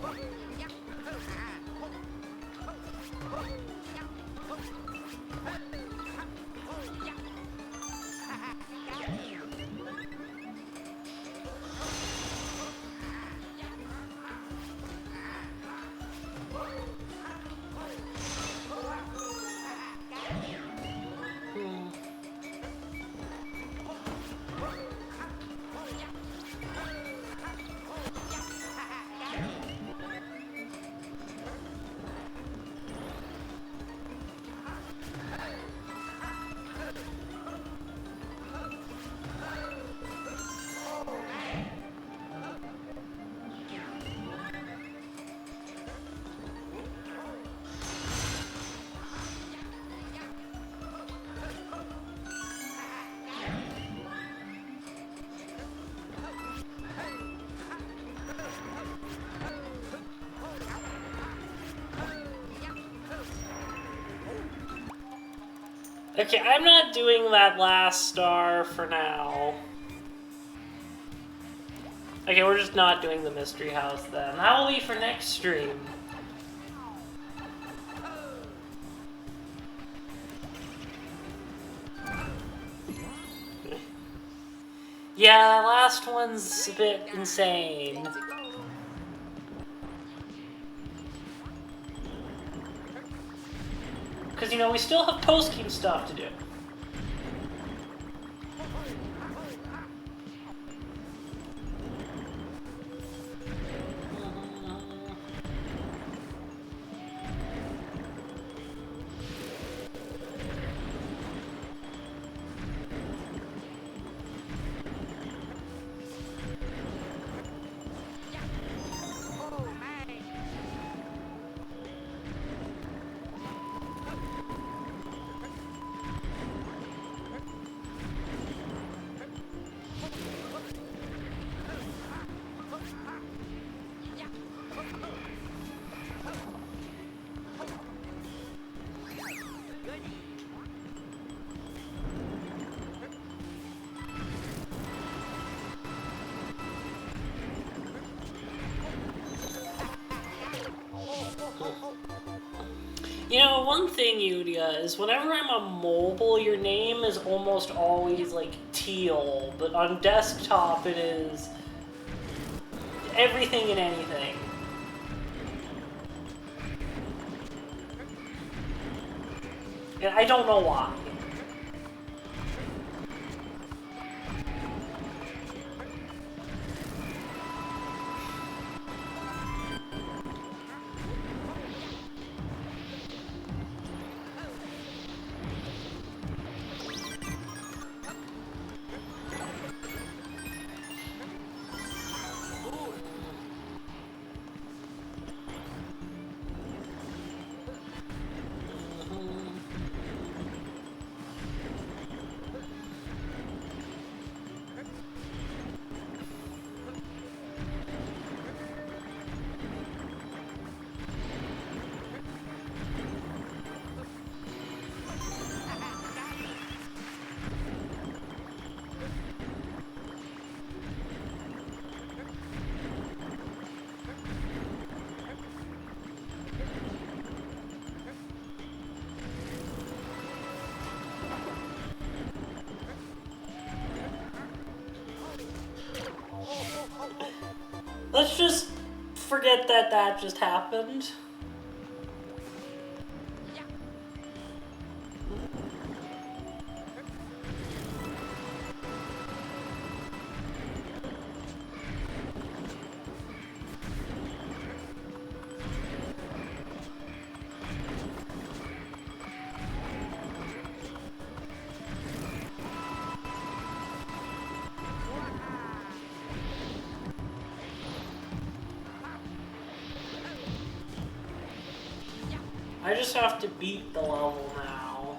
Speaker 1: Okay, I'm not doing that last star for now. Okay, we're just not doing the mystery house then. That'll be for next stream. Yeah, last one's a bit insane. Because, you know, we still have post-game stuff to do. You know, one thing, Yudia, is whenever I'm on mobile, your name is almost always, like, teal, but on desktop it is everything and anything. And I don't know why. Let's just forget that that just happened. I just have to beat the level now.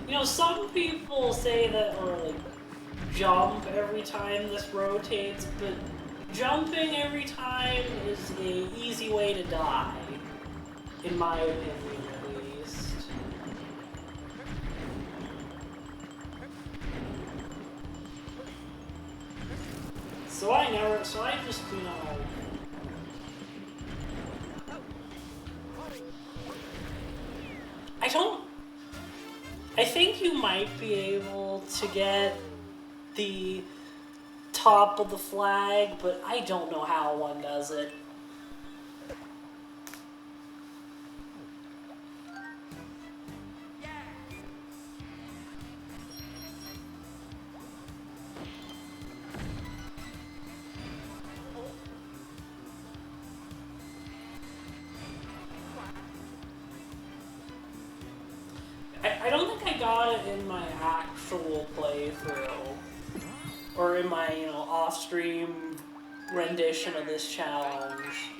Speaker 1: You know, some people say that, or like, jump every time this rotates, but jumping every time is an easy way to die, in my opinion. So I just, you know... I think you might be able to get the top of the flag, but I don't know how one does it. I don't think I got it in my actual playthrough, or in my, you know, off-stream rendition of this challenge.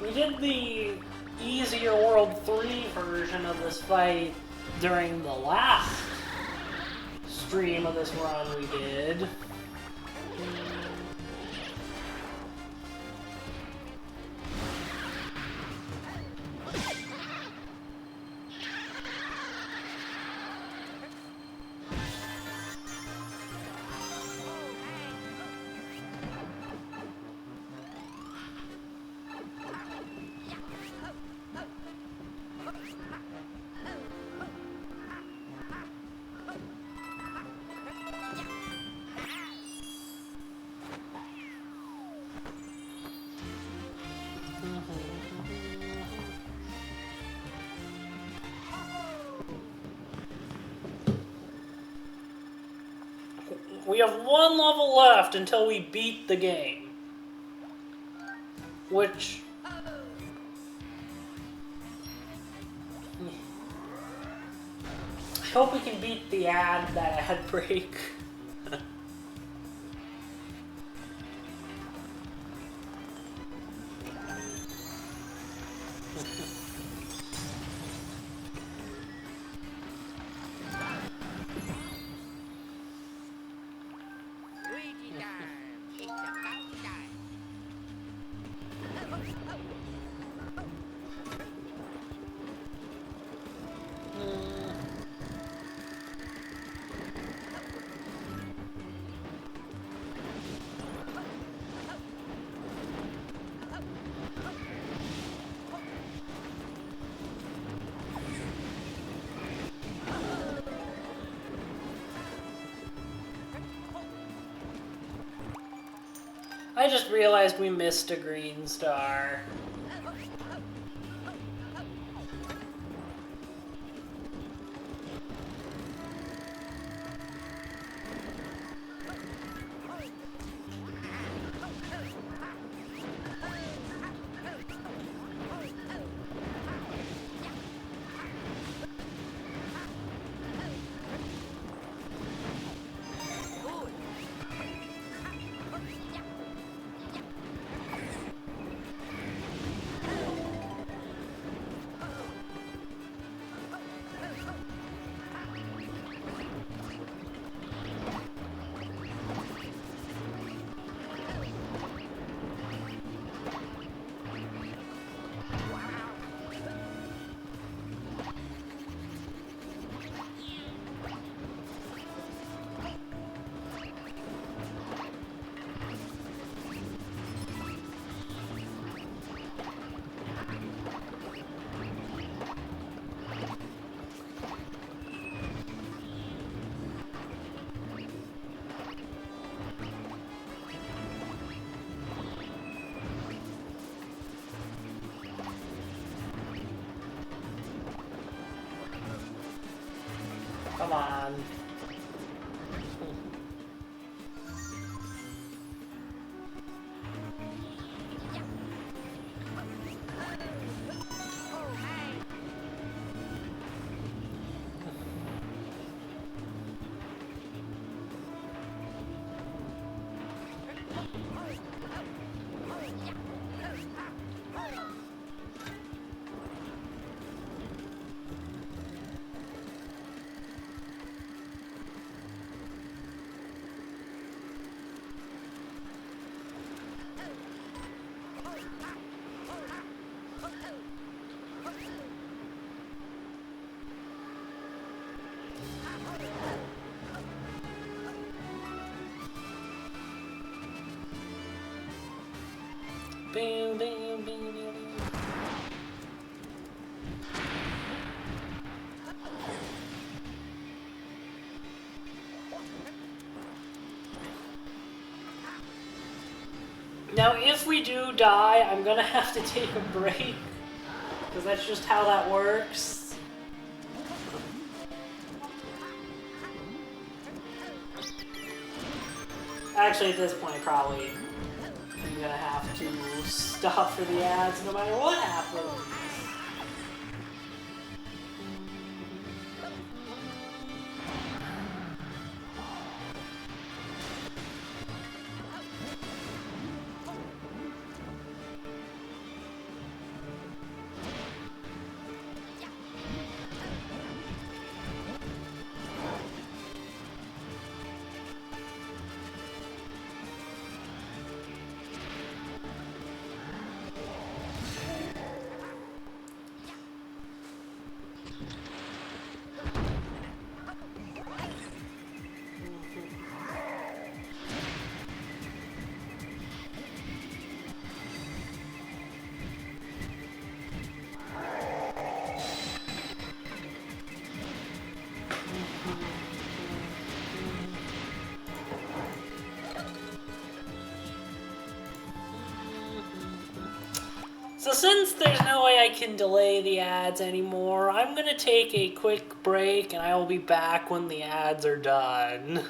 Speaker 1: We did the easier World 3 version of this fight during the last stream of this run we did. We have one level left until we beat the game. Which... I hope we can beat the ad break. I just realized we missed a green star. Come on. Bam, bam, bam, bam, bam. Now, if we do die, I'm gonna have to take a break, because that's just how that works. Actually, at this point, probably I'm gonna have to stop for the ads no matter what happens. So since there's no way I can delay the ads anymore, I'm gonna take a quick break and I will be back when the ads are done.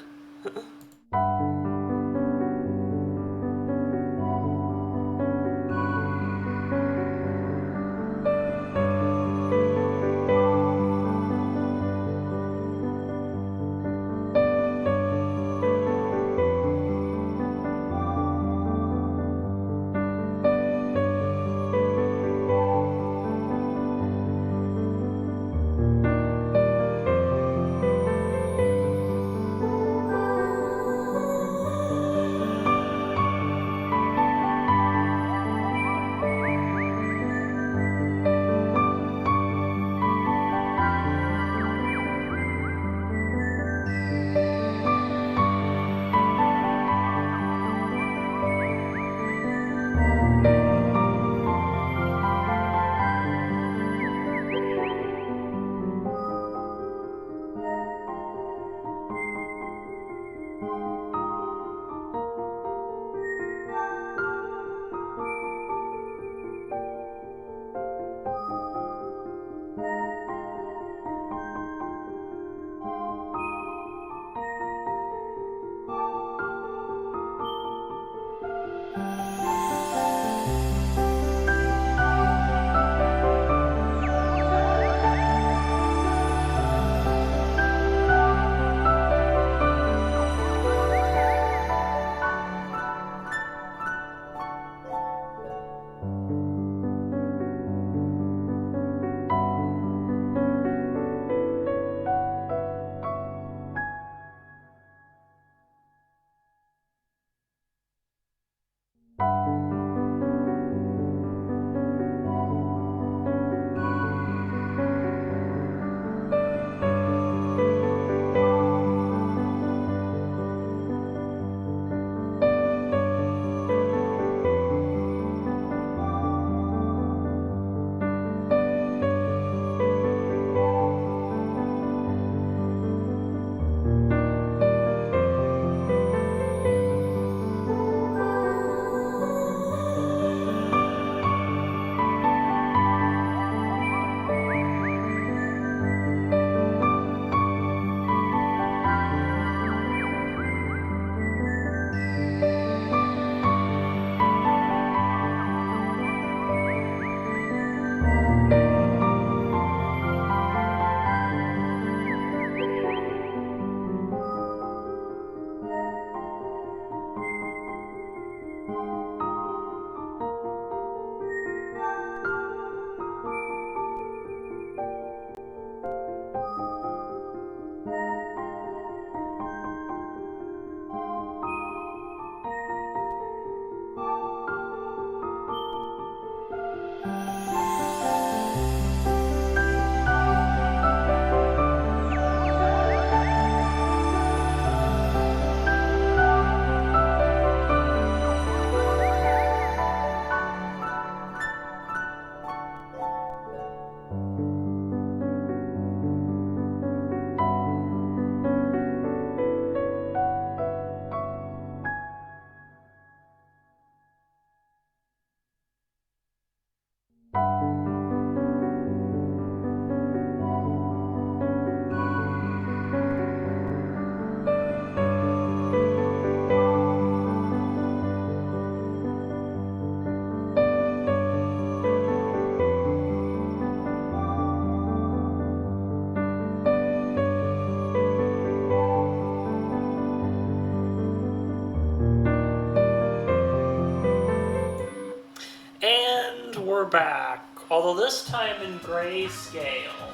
Speaker 1: we're back, although this time in grayscale.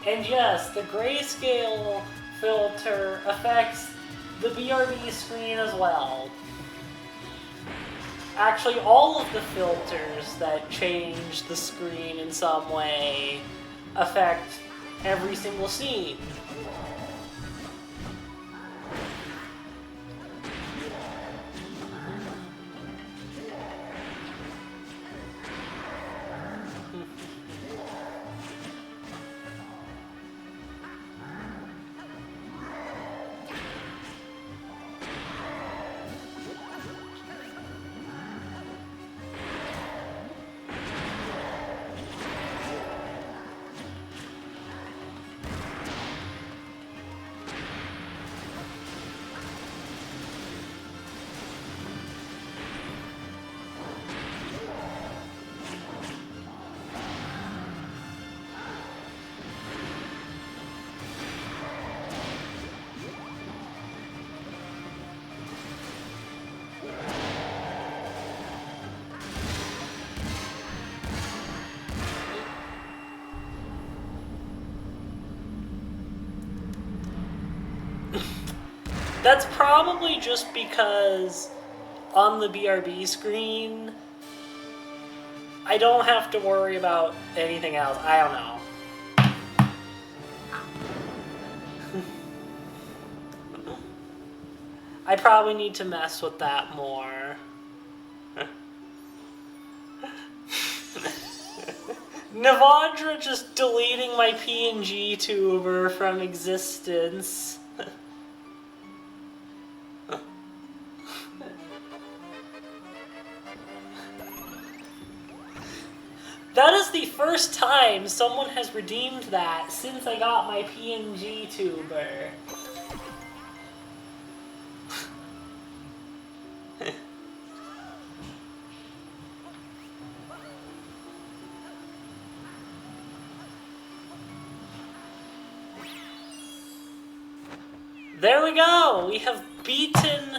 Speaker 1: And yes, the grayscale filter affects the BRB screen as well. Actually, all of the filters that change the screen in some way affect every single scene. That's probably just because on the BRB screen, I don't have to worry about anything else. I don't know. I probably need to mess with that more. Navandra just deleting my PNGTuber from existence. That is the first time someone has redeemed that since I got my PNGTuber. There we go! We have beaten...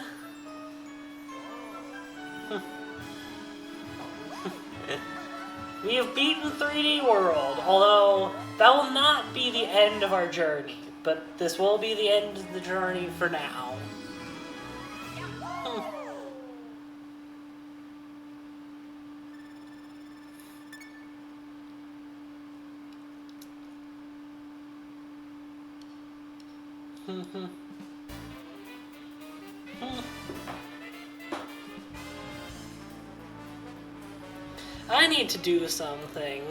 Speaker 1: We have beaten 3D World, although that will not be the end of our journey, but this will be the end of the journey for now. I need to do something.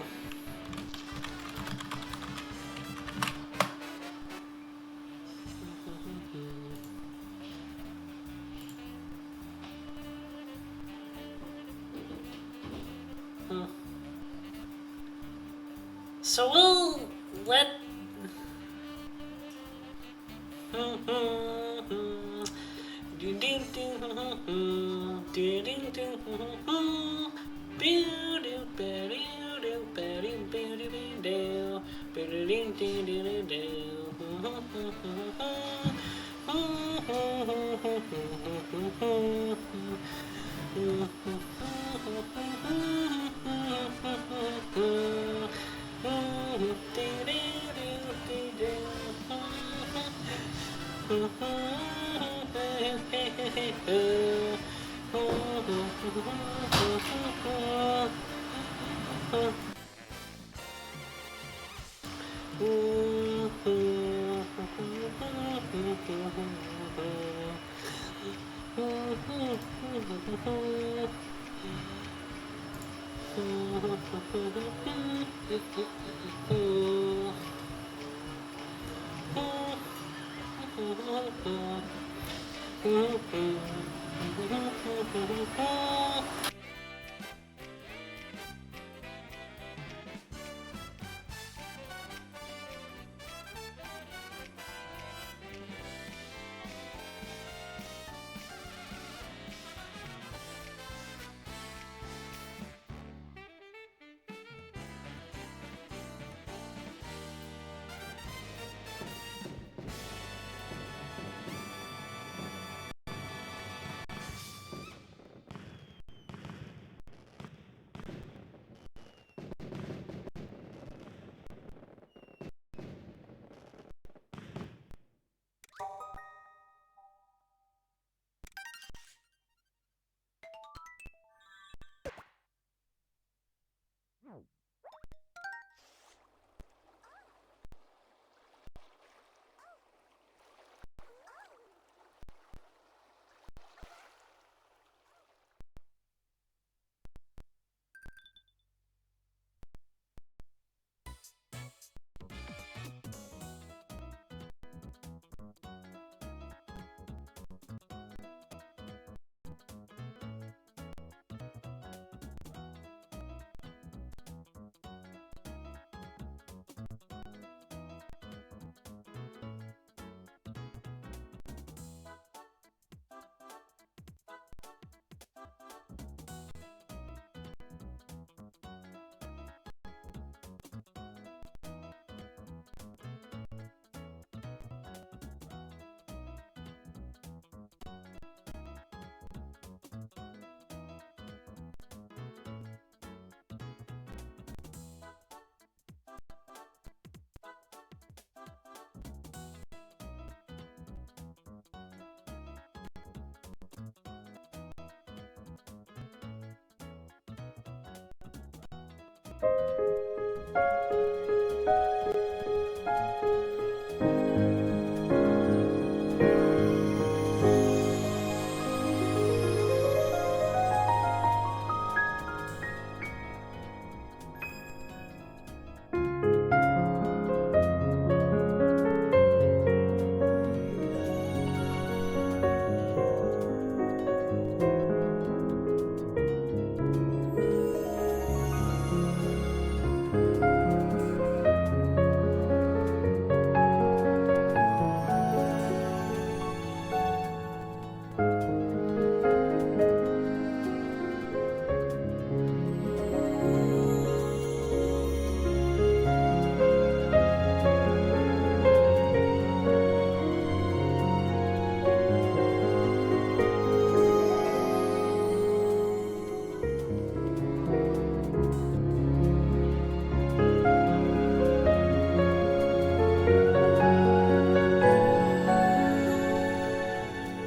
Speaker 1: So we'll let...